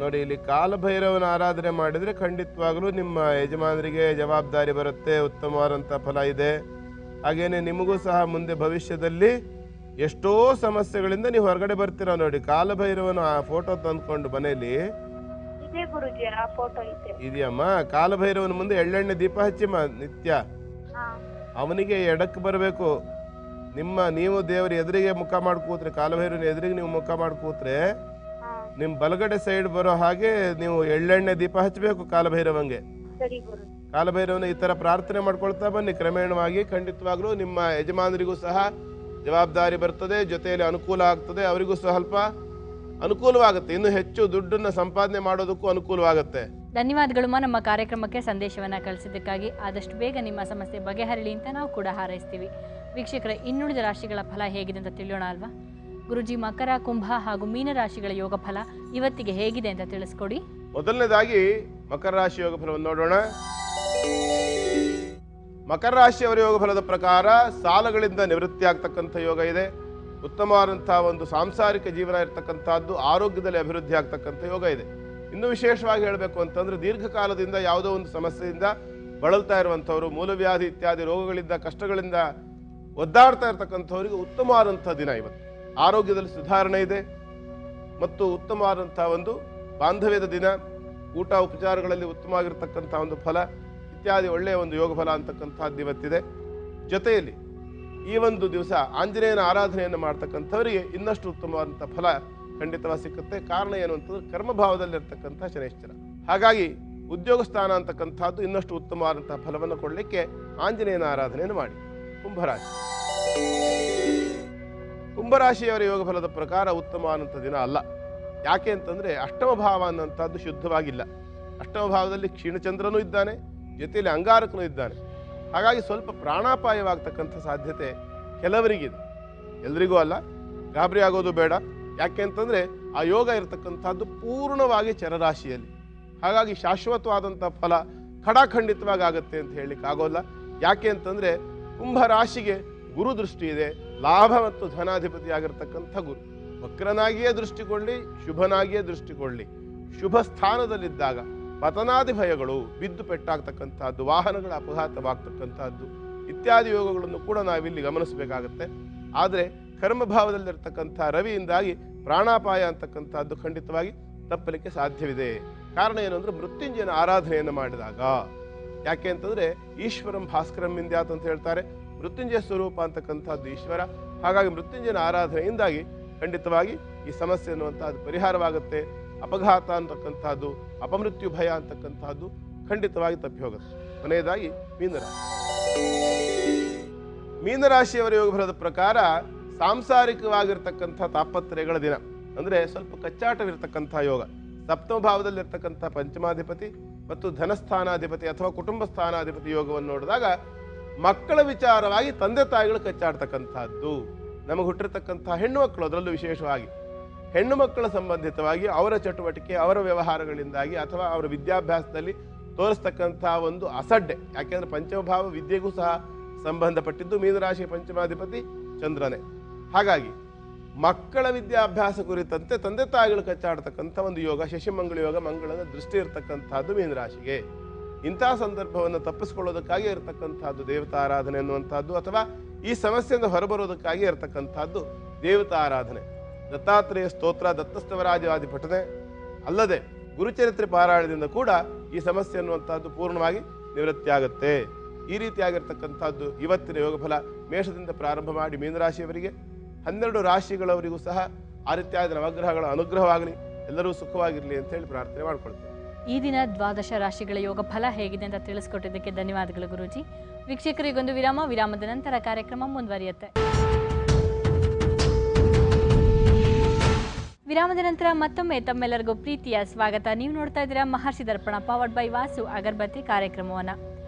ನೋಡಿ, ಇಲ್ಲಿ ಕಾಲಭೈರವನ ಆರಾಧನೆ ಮಾಡಿದ್ರೆ ಖಂಡಿತವಾಗ್ಲೂ ನಿಮ್ಮ ಯಜಮಾನರಿಗೆ ಜವಾಬ್ದಾರಿ ಬರುತ್ತೆ, ಉತ್ತಮವಾದಂಥ ಫಲ ಇದೆ. ಹಾಗೇನೆ ನಿಮಗೂ ಸಹ ಮುಂದೆ ಭವಿಷ್ಯದಲ್ಲಿ ಎಷ್ಟೋ ಸಮಸ್ಯೆಗಳಿಂದ ನೀವು ಹೊರಗಡೆ ಬರ್ತೀರಾ. ನೋಡಿ, ಕಾಲಭೈರವನ ಫೋಟೋ ತಂದ್ಕೊಂಡು ಮನೆಯಲ್ಲಿ ಇದೆಯಮ್ಮ. ಕಾಲಭೈರವನ ಮುಂದೆ ಎಳ್ಳೆಣ್ಣೆ ದೀಪ ಹಚ್ಚಿಮ್ಮ ನಿತ್ಯ. ಅವನಿಗೆ ಎಡಕ್ಕೆ ಬರಬೇಕು. ನೀವು ದೇವರ ಎದುರಿಗೆ ಮುಖ ಮಾಡಿ ಕೂತ್ರೆ, ಕಾಲಭೈರವನ ಎದುರಿಗೆ ನೀವು ಮುಖ ಮಾಡಿ ಕೂತ್ರೆ ನಿಮ್ ಬಲಗಡೆ ಸೈಡ್ ಬರೋ ಹಾಗೆ ನೀವು ಎಳ್ಳೆಣ್ಣೆ ದೀಪ ಹಚ್ಚಬೇಕು ಕಾಲಭೈರವಂಗೆ. ಕಾಲಭೈರವನ ಈ ತರ ಪ್ರಾರ್ಥನೆ ಮಾಡ್ಕೊಳ್ತಾ ಬನ್ನಿ. ಕ್ರಮೇಣವಾಗಿ ಖಂಡಿತವಾಗ್ಲೂ ನಿಮ್ಮ ಯಜಮಾನರಿಗೂ ಸಹ ಜವಾಬ್ದಾರಿ ಬರ್ತದೆ, ಜೊತೆಯಲ್ಲಿ ಅನುಕೂಲ ಆಗ್ತದೆ, ಅವರಿಗೂ ಸ್ವಲ್ಪ ಅನುಕೂಲವಾಗುತ್ತೆ, ಇನ್ನು ಹೆಚ್ಚು ದುಡ್ಡನ್ನ ಸಂಪಾದನೆ ಮಾಡೋದಕ್ಕೂ ಅನುಕೂಲವಾಗುತ್ತೆ. ಧನ್ಯವಾದಗಳು ನಮ್ಮ ಕಾರ್ಯಕ್ರಮಕ್ಕೆ ಸಂದೇಶವನ್ನ ಕಳಿಸಿದ್ದಕ್ಕಾಗಿ. ಆದಷ್ಟು ಬೇಗ ನಿಮ್ಮ ಸಮಸ್ಯೆ ಬಗೆಹರಲಿ ಅಂತ ನಾವು ಕೂಡ ಹಾರೈಸ್ತೀವಿ. ವೀಕ್ಷಕರ, ಇನ್ನುಳಿದ ರಾಶಿಗಳ ಫಲ ಹೇಗಿದೆ ಅಂತ ತಿಳಿಯೋಣ ಅಲ್ವಾ? ಗುರುಜಿ, ಮಕರ, ಕುಂಭ ಹಾಗೂ ಮೀನ ರಾಶಿಗಳ ಯೋಗ ಫಲ ಇವತ್ತಿಗೆ ಹೇಗಿದೆ ಅಂತ ತಿಳಿಸ್ಕೊಡಿ. ಮೊದಲನೇದಾಗಿ ಮಕರ ರಾಶಿ ಯೋಗ ಫಲವನ್ನು ನೋಡೋಣ. ಮಕರ ರಾಶಿಯವರ ಯೋಗ ಫಲದ ಪ್ರಕಾರ ಸಾಲಗಳಿಂದ ನಿವೃತ್ತಿ ಆಗ್ತಕ್ಕಂಥ ಯೋಗ ಇದೆ. ಉತ್ತಮವಾದಂತಹ ಒಂದು ಸಾಂಸಾರಿಕ ಜೀವನ ಇರತಕ್ಕಂಥದ್ದು, ಆರೋಗ್ಯದಲ್ಲಿ ಅಭಿವೃದ್ಧಿ ಆಗ್ತಕ್ಕಂಥ ಯೋಗ ಇದೆ. ಇನ್ನು ವಿಶೇಷವಾಗಿ ಹೇಳಬೇಕು ಅಂತಂದ್ರೆ, ದೀರ್ಘಕಾಲದಿಂದ ಯಾವುದೋ ಒಂದು ಸಮಸ್ಯೆಯಿಂದ ಬಳಲ್ತಾ ಇರುವಂಥವ್ರು, ಮೂಲವ್ಯಾಧಿ ಇತ್ಯಾದಿ ರೋಗಗಳಿಂದ ಕಷ್ಟಗಳಿಂದ ಒದ್ದಾಡ್ತಾ ಇರತಕ್ಕಂಥವ್ರಿಗೆ ಉತ್ತಮವಾದಂಥ ದಿನ ಇವತ್ತು. ಆರೋಗ್ಯದಲ್ಲಿ ಸುಧಾರಣೆ ಇದೆ ಮತ್ತು ಉತ್ತಮವಾದಂತಹ ಒಂದು ಬಾಂಧವ್ಯದ ದಿನ, ಊಟ ಉಪಚಾರಗಳಲ್ಲಿ ಉತ್ತಮವಾಗಿರ್ತಕ್ಕಂಥ ಒಂದು ಫಲ ಇತ್ಯಾದಿ ಒಳ್ಳೆಯ ಒಂದು ಯೋಗ ಫಲ ಅಂತಕ್ಕಂಥದ್ದು ಇವತ್ತಿದೆ. ಜೊತೆಯಲ್ಲಿ ಈ ಒಂದು ದಿವಸ ಆಂಜನೇಯನ ಆರಾಧನೆಯನ್ನು ಮಾಡ್ತಕ್ಕಂಥವರಿಗೆ ಇನ್ನಷ್ಟು ಉತ್ತಮವಾದಂಥ ಫಲ ಖಂಡಿತವಾಗಿ ಸಿಕ್ಕುತ್ತೆ. ಕಾರಣ ಏನು ಅಂತಂದ್ರೆ, ಕರ್ಮಭಾವದಲ್ಲಿರ್ತಕ್ಕಂಥ ಶನೈಶ್ಚರ. ಹಾಗಾಗಿ ಉದ್ಯೋಗ ಸ್ಥಾನ ಅಂತಕ್ಕಂಥದ್ದು ಇನ್ನಷ್ಟು ಉತ್ತಮವಾದಂತಹ ಫಲವನ್ನು ಕೊಡಲಿಕ್ಕೆ ಆಂಜನೇಯನ ಆರಾಧನೆಯನ್ನು ಮಾಡಿ. ಕುಂಭರಾಶಿ. ಕುಂಭರಾಶಿಯವರ ಯೋಗ ಫಲದ ಪ್ರಕಾರ ಉತ್ತಮವಾದಂಥ ದಿನ ಅಲ್ಲ. ಯಾಕೆ ಅಂತಂದರೆ, ಅಷ್ಟಮ ಭಾವ ಅನ್ನೋಂಥದ್ದು ಶುದ್ಧವಾಗಿಲ್ಲ. ಅಷ್ಟಮ ಭಾವದಲ್ಲಿ ಕ್ಷೀಣಚಂದ್ರನೂ ಇದ್ದಾನೆ, ಜೊತೆಯಲ್ಲಿ ಅಂಗಾರಕನೂ ಇದ್ದಾನೆ. ಹಾಗಾಗಿ ಸ್ವಲ್ಪ ಪ್ರಾಣಾಪಾಯವಾಗ್ತಕ್ಕಂಥ ಸಾಧ್ಯತೆ ಕೆಲವರಿಗಿದೆ, ಎಲ್ರಿಗೂ ಅಲ್ಲ. ಗಾಬರಿ ಆಗೋದು ಬೇಡ. ಯಾಕೆ ಅಂತಂದರೆ, ಆ ಯೋಗ ಇರತಕ್ಕಂಥದ್ದು ಪೂರ್ಣವಾಗಿ ಚರರಾಶಿಯಲ್ಲಿ. ಹಾಗಾಗಿ ಶಾಶ್ವತವಾದಂಥ ಫಲ ಖಡಾಖಂಡಿತವಾಗಿ ಆಗುತ್ತೆ ಅಂತ ಹೇಳಲಿಕ್ಕೆ ಆಗೋಲ್ಲ. ಯಾಕೆ ಅಂತಂದರೆ, ಕುಂಭರಾಶಿಗೆ ಗುರು ದೃಷ್ಟಿ ಇದೆ. ಲಾಭ ಮತ್ತು ಧನಾಧಿಪತಿಯಾಗಿರ್ತಕ್ಕಂಥ ಗುರು ವಕ್ರನಾಗಿಯೇ ದೃಷ್ಟಿಕೊಳ್ಳಿ, ಶುಭನಾಗಿಯೇ ದೃಷ್ಟಿಕೊಳ್ಳಿ, ಶುಭ ಸ್ಥಾನದಲ್ಲಿದ್ದಾಗ ಪತನಾದಿ ಭಯಗಳು, ಬಿದ್ದು ಪೆಟ್ಟಾಗ್ತಕ್ಕಂಥದ್ದು, ವಾಹನಗಳ ಅಪಘಾತವಾಗ್ತಕ್ಕಂಥದ್ದು ಇತ್ಯಾದಿ ಯೋಗಗಳನ್ನು ಕೂಡ ನಾವಿಲ್ಲಿ ಗಮನಿಸಬೇಕಾಗತ್ತೆ. ಆದರೆ ಕರ್ಮಭಾವದಲ್ಲಿರ್ತಕ್ಕಂಥ ರವಿಯಿಂದಾಗಿ ಪ್ರಾಣಾಪಾಯ ಅಂತಕ್ಕಂಥದ್ದು ಖಂಡಿತವಾಗಿ ತಪ್ಪಲಿಕ್ಕೆ ಸಾಧ್ಯವಿದೆ. ಕಾರಣ ಏನು ಅಂದರೆ, ಮೃತ್ಯುಂಜಯನ ಆರಾಧನೆಯನ್ನು ಮಾಡಿದಾಗ. ಯಾಕೆ ಅಂತಂದರೆ, ಈಶ್ವರಂ ಭಾಸ್ಕರಂ ವಿಂದ್ಯಾತ್ ಅಂತ ಹೇಳ್ತಾರೆ. ಮೃತ್ಯುಂಜಯ ಸ್ವರೂಪ ಅಂತಕ್ಕಂಥದ್ದು ಈಶ್ವರ. ಹಾಗಾಗಿ ಮೃತ್ಯುಂಜಯನ ಆರಾಧನೆಯಿಂದಾಗಿ ಖಂಡಿತವಾಗಿ ಈ ಸಮಸ್ಯೆ ಅನ್ನುವಂಥದ್ದು ಪರಿಹಾರವಾಗುತ್ತೆ. ಅಪಘಾತ ಅಂತಕ್ಕಂಥದ್ದು, ಅಪಮೃತ್ಯು ಭಯ ಅಂತಕ್ಕಂಥದ್ದು ಖಂಡಿತವಾಗಿ ತಪ್ಪಿ ಹೋಗುತ್ತೆ. ಕೊನೆಯದಾಗಿ ಮೀನರಾಶಿ. ಮೀನರಾಶಿಯವರ ಯೋಗ ಫಲದ ಪ್ರಕಾರ ಸಾಂಸಾರಿಕವಾಗಿರ್ತಕ್ಕಂಥ ತಾಪತ್ರಯಗಳ ದಿನ, ಅಂದರೆ ಸ್ವಲ್ಪ ಕಚ್ಚಾಟವಿರ್ತಕ್ಕಂಥ ಯೋಗ. ಸಪ್ತಮ ಭಾವದಲ್ಲಿರ್ತಕ್ಕಂಥ ಪಂಚಮಾಧಿಪತಿ ಮತ್ತು ಧನಸ್ಥಾನಾಧಿಪತಿ ಅಥವಾ ಕುಟುಂಬ ಸ್ಥಾನಾಧಿಪತಿ ಯೋಗವನ್ನು ನೋಡಿದಾಗ ಮಕ್ಕಳ ವಿಚಾರವಾಗಿ ತಂದೆ ತಾಯಿಗಳು ಕಚ್ಚಾಡ್ತಕ್ಕಂಥದ್ದು. ನಮಗೆ ಹುಟ್ಟಿರ್ತಕ್ಕಂಥ ಹೆಣ್ಣು ಮಕ್ಕಳು, ಅದರಲ್ಲೂ ವಿಶೇಷವಾಗಿ ಹೆಣ್ಣು ಮಕ್ಕಳ ಸಂಬಂಧಿತವಾಗಿ ಅವರ ಚಟುವಟಿಕೆ, ಅವರ ವ್ಯವಹಾರಗಳಿಂದಾಗಿ ಅಥವಾ ಅವರ ವಿದ್ಯಾಭ್ಯಾಸದಲ್ಲಿ ತೋರಿಸ್ತಕ್ಕಂಥ ಒಂದು ಅಸಡ್ಡೆ. ಯಾಕೆಂದರೆ ಪಂಚಮಭಾವ ವಿದ್ಯೆಗೂ ಸಹ ಸಂಬಂಧಪಟ್ಟಿದ್ದು. ಮೀನರಾಶಿಯ ಪಂಚಮಾಧಿಪತಿ ಚಂದ್ರನೇ. ಹಾಗಾಗಿ ಮಕ್ಕಳ ವಿದ್ಯಾಭ್ಯಾಸ ಕುರಿತಂತೆ ತಂದೆ ತಾಯಿಗಳು ಕಚ್ಚಾಡ್ತಕ್ಕಂಥ ಒಂದು ಯೋಗ, ಶಶಿಮಂಗಳ ಯೋಗ, ಮಂಗಳನ ದೃಷ್ಟಿ ಇರತಕ್ಕಂಥದ್ದು ಮೀನರಾಶಿಗೆ. ಇಂತಹ ಸಂದರ್ಭವನ್ನು ತಪ್ಪಿಸ್ಕೊಳ್ಳೋದಕ್ಕಾಗಿ ಇರತಕ್ಕಂಥದ್ದು ದೇವತಾ ಆರಾಧನೆ ಅನ್ನುವಂಥದ್ದು, ಅಥವಾ ಈ ಸಮಸ್ಯೆಯಿಂದ ಹೊರಬರೋದಕ್ಕಾಗಿ ಇರತಕ್ಕಂಥದ್ದು ದೇವತಾ ಆರಾಧನೆ, ದತ್ತಾತ್ರೇಯ ಸ್ತೋತ್ರ, ದತ್ತಸ್ತವರಾಜವಾದಿ ಪಠನೆ ಅಲ್ಲದೆ ಗುರುಚರಿತ್ರೆ ಪಾರಾಯಣದಿಂದ ಕೂಡ ಈ ಸಮಸ್ಯೆ ಅನ್ನುವಂಥದ್ದು ಪೂರ್ಣವಾಗಿ ನಿವೃತ್ತಿ ಆಗುತ್ತೆ. ಈ ರೀತಿಯಾಗಿರ್ತಕ್ಕಂಥದ್ದು ಇವತ್ತಿನ ಯೋಗಫಲ. ಮೇಷದಿಂದ ಪ್ರಾರಂಭ ಮಾಡಿ ಮೀನರಾಶಿಯವರಿಗೆ 12 ರಾಶಿಗಳವರಿಗೂ ಸಹ ಆ ರೀತಿಯಾದ ನವಗ್ರಹಗಳ ಅನುಗ್ರಹವಾಗಲಿ, ಎಲ್ಲರೂ ಸುಖವಾಗಿರಲಿ ಅಂತ ಹೇಳಿ ಪ್ರಾರ್ಥನೆ ಮಾಡ್ಕೊಳ್ತೇವೆ. ಈ ದಿನ ದ್ವಾದಶ ರಾಶಿಗಳ ಯೋಗ ಫಲ ಹೇಗಿದೆ ಅಂತ ತಿಳಿಸ್ಕೊಟ್ಟಿದ್ದಕ್ಕೆ ಧನ್ಯವಾದಗಳು ಗುರೂಜಿ. ವೀಕ್ಷಕರಿಗೊಂದು ವಿರಾಮ, ವಿರಾಮದ ನಂತರ ಕಾರ್ಯಕ್ರಮ ಮುಂದುವರಿಯುತ್ತೆ. ವಿರಾಮದ ನಂತರ ಮತ್ತೊಮ್ಮೆ ತಮ್ಮೆಲ್ಲರಿಗೂ ಪ್ರೀತಿಯ ಸ್ವಾಗತ. ನೀವು ನೋಡ್ತಾ ಇದ್ದೀರಾ ಮಹರ್ಷಿ ದರ್ಪಣ ಪವರ್ಡ್ ಬೈ ವಾಸು ಅಗರಬತ್ತಿ ಕಾರ್ಯಕ್ರಮವನ್ನು.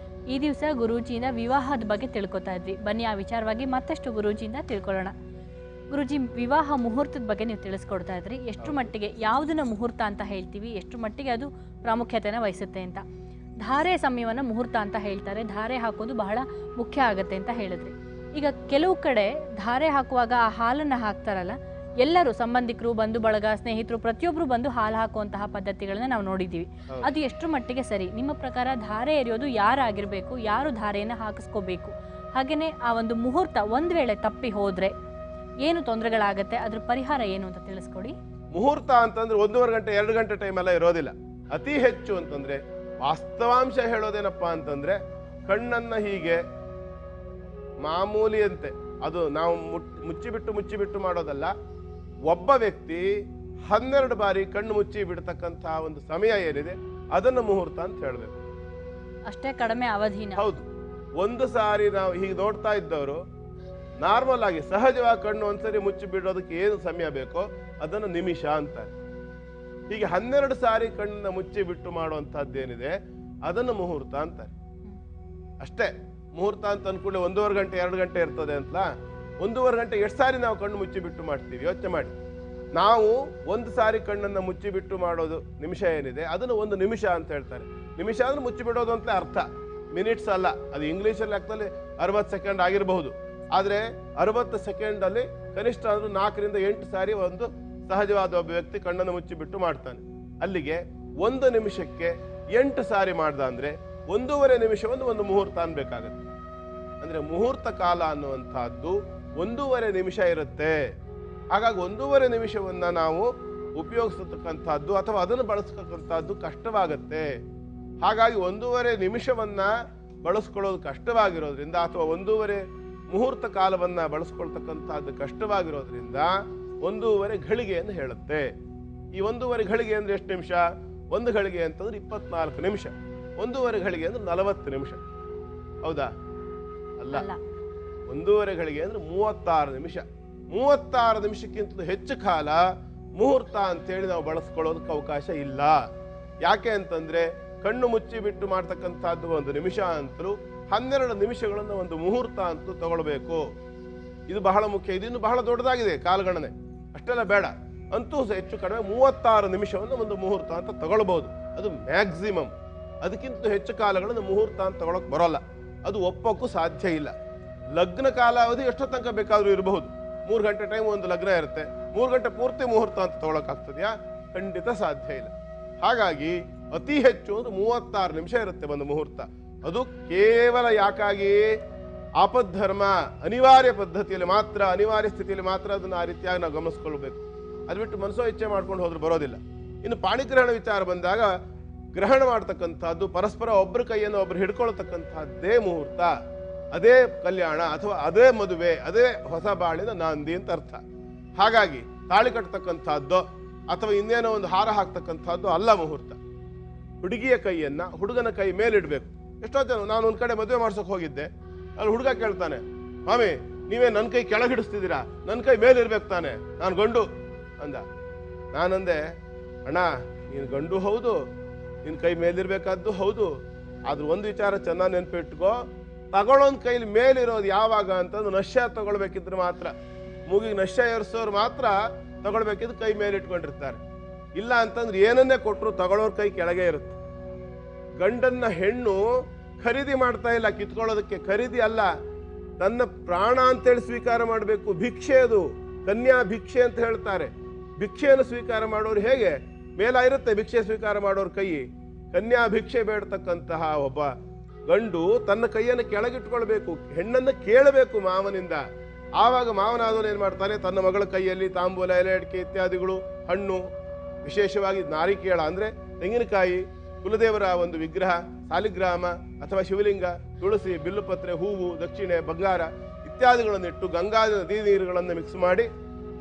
ಈ ದಿವಸ ಗುರೂಜಿಯಿಂದ ವಿವಾಹದ ಬಗ್ಗೆ ತಿಳ್ಕೊತಾ ಇದ್ವಿ. ಬನ್ನಿ ಆ ವಿಚಾರವಾಗಿ ಮತ್ತಷ್ಟು ಗುರೂಜಿಯಿಂದ ತಿಳ್ಕೊಳ್ಳೋಣ. ಗುರೂಜಿ, ವಿವಾಹ ಮುಹೂರ್ತದ ಬಗ್ಗೆ ನೀವು ತಿಳಿಸ್ಕೊಡ್ತಾ ಇದ್ರಿ. ಎಷ್ಟು ಮಟ್ಟಿಗೆ ಯಾವುದನ್ನ ಮುಹೂರ್ತ ಅಂತ ಹೇಳ್ತೀವಿ, ಎಷ್ಟು ಮಟ್ಟಿಗೆ ಅದು ಪ್ರಾಮುಖ್ಯತೆಯನ್ನು ವಹಿಸುತ್ತೆ ಅಂತ. ಧಾರೆ ಸಮಯವನ್ನು ಮುಹೂರ್ತ ಅಂತ ಹೇಳ್ತಾರೆ. ಧಾರೆ ಹಾಕೋದು ಬಹಳ ಮುಖ್ಯ ಆಗುತ್ತೆ ಅಂತ ಹೇಳಿದ್ರಿ. ಈಗ ಕೆಲವು ಕಡೆ ಧಾರೆ ಹಾಕುವಾಗ ಆ ಹಾಲನ್ನು ಹಾಕ್ತಾರಲ್ಲ, ಎಲ್ಲರೂ ಸಂಬಂಧಿಕರು, ಬಂಧು ಬಳಗ, ಸ್ನೇಹಿತರು ಪ್ರತಿಯೊಬ್ಬರು ಬಂದು ಹಾಲು ಹಾಕುವಂತಹ ಪದ್ಧತಿಗಳನ್ನ ನಾವು ನೋಡಿದ್ದೀವಿ. ಅದು ಎಷ್ಟು ಮಟ್ಟಿಗೆ ಸರಿ? ನಿಮ್ಮ ಪ್ರಕಾರ ಧಾರೆ ಎರೆಯೋದು ಯಾರಾಗಿರ್ಬೇಕು, ಯಾರು ಧಾರೆಯನ್ನು ಹಾಕಿಸ್ಕೋಬೇಕು? ಹಾಗೆಯೇ ಆ ಒಂದು ಮುಹೂರ್ತ ಒಂದು ವೇಳೆ ತಪ್ಪಿ ಹೋದ್ರೆ ಏನು ತೊಂದರೆಗಳಾಗತ್ತೆ, ಅದ್ರ ಪರಿಹಾರ ಏನು ಅಂತ ತಿಳಿಸ್ಕೊಡಿ. ಮುಹೂರ್ತ ಅಂತಂದ್ರೆ 1.5 ಗಂಟೆ 2 ಗಂಟೆ ಟೈಮ್ ಎಲ್ಲ ಇರೋದಿಲ್ಲ. ಅತಿ ಹೆಚ್ಚು ಅಂತಂದ್ರೆ ವಾಸ್ತವಾಂಶ ಹೇಳೋದೇನಪ್ಪ ಅಂತಂದ್ರೆ ಕಣ್ಣನ್ನ ಹೀಗೆ ಮಾಮೂಲಿಯಂತೆ, ಅದು ನಾವು ಮುಚ್ಚಿಬಿಟ್ಟು ಮಾಡೋದಲ್ಲ. ಒಬ್ಬ ವ್ಯಕ್ತಿ 12 ಬಾರಿ ಕಣ್ಣು ಮುಚ್ಚಿ ಬಿಡ್ತಕ್ಕಂತಹ ಒಂದು ಸಮಯ ಏನಿದೆ ಅದನ್ನು ಮುಹೂರ್ತ ಅಂತ ಹೇಳಬೇಕು. ಅಷ್ಟೇ ಕಡಿಮೆ ಅವಧಿನ. ಹೌದು. ಒಂದು ಸಾರಿ ನಾವು ಹೀಗೆ ನೋಡ್ತಾ ಇದ್ದವರು ನಾರ್ಮಲ್ ಆಗಿ ಸಹಜವಾಗಿ ಕಣ್ಣು ಒಂದ್ಸರಿ ಮುಚ್ಚಿ ಬಿಡೋದಕ್ಕೆ ಏನು ಸಮಯ ಬೇಕೋ ಅದನ್ನು ನಿಮಿಷ ಅಂತಾರೆ. ಹೀಗೆ 12 ಸಾರಿ ಕಣ್ಣನ್ನ ಮುಚ್ಚಿ ಬಿಟ್ಟು ಮಾಡುವಂತಹದ್ದೇನಿದೆ ಅದನ್ನು ಮುಹೂರ್ತ ಅಂತಾರೆ. ಅಷ್ಟೇ. ಮುಹೂರ್ತ ಅಂತ ಅನ್ಕೊಳ್ಳಿ 1.5 ಗಂಟೆ 2 ಗಂಟೆ ಇರ್ತದೆ ಅಂತ. 1.5 ಗಂಟೆ ಎಷ್ಟು ಸಾರಿ ನಾವು ಕಣ್ಣು ಮುಚ್ಚಿ ಬಿಟ್ಟು ಮಾಡ್ತೀವಿ ಯೋಚನೆ ಮಾಡಿ. ನಾವು ಒಂದು ಸಾರಿ ಕಣ್ಣನ್ನ ಮುಚ್ಚಿ ಬಿಟ್ಟು ಮಾಡೋದು ನಿಮಿಷ ಏನಿದೆ ಅದನ್ನು 1 ನಿಮಿಷ ಅಂತ ಹೇಳ್ತಾರೆ. ನಿಮಿಷ ಅಂದ್ರೆ ಮುಚ್ಚಿ ಬಿಡೋದು ಅಂತ ಅರ್ಥ, ಮಿನಿಟ್ಸ್ ಅಲ್ಲ. ಅದು ಇಂಗ್ಲಿಷಲ್ಲಿ ಲೆಕ್ಕದಲ್ಲಿ 60 ಸೆಕೆಂಡ್ ಆಗಿರಬಹುದು. ಆದ್ರೆ 60 ಸೆಕೆಂಡ್ ಅಲ್ಲಿ ಕನಿಷ್ಠ ಅಂದ್ರೆ 4 ರಿಂದ 8 ಸಾರಿ ಒಂದು ಸಹಜವಾದ ಒಬ್ಬ ವ್ಯಕ್ತಿ ಕಣ್ಣನ್ನು ಮುಚ್ಚಿ ಬಿಟ್ಟು ಮಾಡ್ತಾನೆ. ಅಲ್ಲಿಗೆ 1 ನಿಮಿಷಕ್ಕೆ 8 ಸಾರಿ ಮಾಡ್ದ ಅಂದ್ರೆ 1.5 ನಿಮಿಷವನ್ನು ಒಂದು ಮುಹೂರ್ತ ಅನ್ಬೇಕಾಗತ್ತೆ. ಅಂದ್ರೆ ಮುಹೂರ್ತ ಕಾಲ ಅನ್ನುವಂತಹದ್ದು 1.5 ನಿಮಿಷ ಇರುತ್ತೆ. ಹಾಗಾಗಿ 1.5 ನಿಮಿಷವನ್ನ ನಾವು ಉಪಯೋಗಿಸತಕ್ಕಂಥದ್ದು ಅಥವಾ ಅದನ್ನು ಬಳಸತಕ್ಕಂಥದ್ದು ಕಷ್ಟವಾಗತ್ತೆ. ಹಾಗಾಗಿ 1.5 ನಿಮಿಷವನ್ನ ಬಳಸ್ಕೊಳ್ಳೋದು ಕಷ್ಟವಾಗಿರೋದ್ರಿಂದ ಅಥವಾ 1.5 ಮುಹೂರ್ತ ಕಾಲವನ್ನ ಬಳಸ್ಕೊಳ್ತಕ್ಕಂಥದ್ದು ಕಷ್ಟವಾಗಿರೋದ್ರಿಂದ 1.5 ಘಳಿಗೆಯನ್ನು ಹೇಳುತ್ತೆ. ಈ 1.5 ಘಳಿಗೆ ಅಂದ್ರೆ ಎಷ್ಟು ನಿಮಿಷ? 1 ಘಳಿಗೆ ಅಂತಂದ್ರೆ 24 ನಿಮಿಷ. 1.5 ಘಳಿಗೆ ಅಂದ್ರೆ 40 ನಿಮಿಷ. ಹೌದಾ? ಅಲ್ಲ. 1.5 ಘಳಿಗೆ ಅಂದ್ರೆ 36 ನಿಮಿಷ. 36 ನಿಮಿಷಕ್ಕಿಂತ ಹೆಚ್ಚು ಕಾಲ ಮುಹೂರ್ತ ಅಂತೇಳಿ ನಾವು ಬಳಸ್ಕೊಳ್ಳೋದಕ್ಕೆ ಅವಕಾಶ ಇಲ್ಲ. ಯಾಕೆ ಅಂತಂದ್ರೆ ಕಣ್ಣು ಮುಚ್ಚಿ ಬಿಟ್ಟು ಮಾಡ್ತಕ್ಕಂಥದ್ದು 1 ನಿಮಿಷ ಅಂತಲೂ 12 ನಿಮಿಷಗಳನ್ನು ಒಂದು ಮುಹೂರ್ತ ಅಂತೂ ತಗೊಳ್ಬೇಕು. ಇದು ಬಹಳ ಮುಖ್ಯ. ಇದಿನ್ನು ಬಹಳ ದೊಡ್ಡದಾಗಿದೆ ಕಾಲಗಣನೆ, ಅಷ್ಟೆಲ್ಲ ಬೇಡ. ಅಂತೂ ಹೆಚ್ಚು ಕಡಿಮೆ 36 ನಿಮಿಷವನ್ನು ಒಂದು ಮುಹೂರ್ತ ಅಂತ ತಗೊಳ್ಬಹುದು. ಅದು ಮ್ಯಾಕ್ಸಿಮಮ್. ಅದಕ್ಕಿಂತ ಹೆಚ್ಚು ಕಾಲಗಳನ್ನು ಮುಹೂರ್ತ ಅಂತ ತಗೊಳಕ್ ಬರೋಲ್ಲ. ಅದು ಒಪ್ಪಕ್ಕೂ ಸಾಧ್ಯ ಇಲ್ಲ. ಲಗ್ನ ಕಾಲಾವಧಿ ಎಷ್ಟೋ ತನಕ ಬೇಕಾದ್ರೂ ಇರಬಹುದು. 3 ಗಂಟೆ ಟೈಮ್ ಒಂದು ಲಗ್ನ ಇರುತ್ತೆ. 3 ಗಂಟೆ ಪೂರ್ತಿ ಮುಹೂರ್ತ ಅಂತ ತಗೊಳಕ್ ಆಗ್ತದ್ಯಾ? ಖಂಡಿತ ಸಾಧ್ಯ ಇಲ್ಲ. ಹಾಗಾಗಿ ಅತಿ ಹೆಚ್ಚು ಒಂದು 36 ನಿಮಿಷ ಇರುತ್ತೆ ಒಂದು ಮುಹೂರ್ತ. ಅದು ಕೇವಲ ಯಾಕಾಗಿ ಆಪದ್ಧರ್ಮ ಅನಿವಾರ್ಯ ಪದ್ಧತಿಯಲ್ಲಿ ಮಾತ್ರ, ಅನಿವಾರ್ಯ ಸ್ಥಿತಿಯಲ್ಲಿ ಮಾತ್ರ ಅದನ್ನು ಆ ರೀತಿಯಾಗಿ ನಾವು ಗಮನಿಸ್ಕೊಳ್ಬೇಕು. ಅದು ಬಿಟ್ಟು ಮನಸ್ಸೋ ಇಚ್ಛೆ ಮಾಡ್ಕೊಂಡು ಹೋದ್ರೆ ಬರೋದಿಲ್ಲ. ಇನ್ನು ಪಾಣಿಗ್ರಹಣ ವಿಚಾರ ಬಂದಾಗ ಗ್ರಹಣ ಮಾಡ್ತಕ್ಕಂಥದ್ದು ಪರಸ್ಪರ ಒಬ್ಬರ ಕೈಯನ್ನು ಒಬ್ರು ಹಿಡ್ಕೊಳ್ತಕ್ಕಂಥದ್ದೇ ಮುಹೂರ್ತ, ಅದೇ ಕಲ್ಯಾಣ ಅಥವಾ ಅದೇ ಮದುವೆ, ಅದೇ ಹೊಸ ಬಾಳಿನ ನಾಂದಿ ಅಂತ ಅರ್ಥ. ಹಾಗಾಗಿ ತಾಳಿ ಕಟ್ಟತಕ್ಕಂಥದ್ದು ಅಥವಾ ಇನ್ನೇನೋ ಒಂದು ಹಾರ ಹಾಕ್ತಕ್ಕಂಥದ್ದು ಅಲ್ಲ ಮುಹೂರ್ತ. ಹುಡುಗಿಯ ಕೈಯನ್ನ ಹುಡುಗನ ಕೈ ಮೇಲಿಡ್ಬೇಕು. ಎಷ್ಟೋ ಜನ, ನಾನು ಒಂದ್ ಕಡೆ ಮದುವೆ ಮಾಡ್ಸೋಕೆ ಹೋಗಿದ್ದೆ, ಅಲ್ಲಿ ಹುಡುಗ ಕೇಳ್ತಾನೆ, ಸ್ವಾಮಿ ನೀವೇ ನನ್ನ ಕೈ ಕೆಳಗೆ ಹಿಡಿಸ್ತಿದ್ದೀರಾ, ನನ್ನ ಕೈ ಮೇಲಿರ್ಬೇಕು ತಾನೆ, ನಾನು ಗಂಡು ಅಂದ. ನಾನಂದೆ, ಅಣ್ಣ ನೀನು ಗಂಡು ಹೌದು, ನಿನ್ನ ಕೈ ಮೇಲಿರ್ಬೇಕಾದ್ದು ಹೌದು, ಆದ್ರೂ ಒಂದು ವಿಚಾರ ಚೆನ್ನಾಗಿ ನೆನ್ಪಿಟ್ಕೋ, ತಗೊಳ್ಳೋನ್ ಕೈಲಿ ಮೇಲಿರೋದು ಯಾವಾಗ ಅಂತಂದು ನಶ್ಯ ತಗೊಳ್ಬೇಕಿದ್ರೆ ಮಾತ್ರ, ಮೂಗಿಗೆ ನಶ್ಯ ಏರಿಸೋರು ಮಾತ್ರ ತಗೊಳ್ಬೇಕಿದ್ರೆ ಕೈ ಮೇಲಿಟ್ಕೊಂಡಿರ್ತಾರೆ. ಇಲ್ಲ ಅಂತಂದ್ರೆ ಏನನ್ನೇ ಕೊಟ್ಟರು ತಗೊಳ್ಳೋರ್ ಕೈ ಕೆಳಗೆ ಇರುತ್ತೆ. ಗಂಡನ್ನ ಹೆಣ್ಣು ಖರೀದಿ ಮಾಡ್ತಾ ಇಲ್ಲ, ಕಿತ್ಕೊಳ್ಳೋದಕ್ಕೆ. ಖರೀದಿ ಅಲ್ಲ, ತನ್ನ ಪ್ರಾಣ ಅಂತೇಳಿ ಸ್ವೀಕಾರ ಮಾಡಬೇಕು. ಭಿಕ್ಷೆ ಅದು, ಕನ್ಯಾ ಭಿಕ್ಷೆ ಅಂತ ಹೇಳ್ತಾರೆ. ಭಿಕ್ಷೆಯನ್ನು ಸ್ವೀಕಾರ ಮಾಡೋರು ಹೇಗೆ ಮೇಲ ಇರುತ್ತೆ ಭಿಕ್ಷೆ ಸ್ವೀಕಾರ ಮಾಡೋರ್ ಕೈ. ಕನ್ಯಾ ಭಿಕ್ಷೆ ಬೇಡ್ತಕ್ಕಂತಹ ಒಬ್ಬ ಗಂಡು ತನ್ನ ಕೈಯನ್ನು ಕೆಳಗಿಟ್ಕೊಳ್ಬೇಕು, ಹೆಣ್ಣನ್ನು ಕೇಳಬೇಕು ಮಾವನಿಂದ. ಆವಾಗ ಮಾವನಾದವನು ಏನ್ ಮಾಡ್ತಾನೆ, ತನ್ನ ಮಗಳ ಕೈಯಲ್ಲಿ ತಾಂಬೂಲ, ಎಲೆ ಅಡಿಕೆ ಇತ್ಯಾದಿಗಳು, ಹಣ್ಣು, ವಿಶೇಷವಾಗಿ ನಾರಿಕೇಳ ಅಂದ್ರೆ ತೆಂಗಿನಕಾಯಿ, ಕುಲದೇವರ ಒಂದು ವಿಗ್ರಹ, ಸಾಲಿಗ್ರಾಮ ಅಥವಾ ಶಿವಲಿಂಗ, ತುಳಸಿ, ಬಿಲ್ಲುಪತ್ರೆ, ಹೂವು, ದಕ್ಷಿಣೆ, ಬಂಗಾರ ಇತ್ಯಾದಿಗಳನ್ನಿಟ್ಟು ಗಂಗಾ ನದಿ ನೀರುಗಳನ್ನು ಮಿಕ್ಸ್ ಮಾಡಿ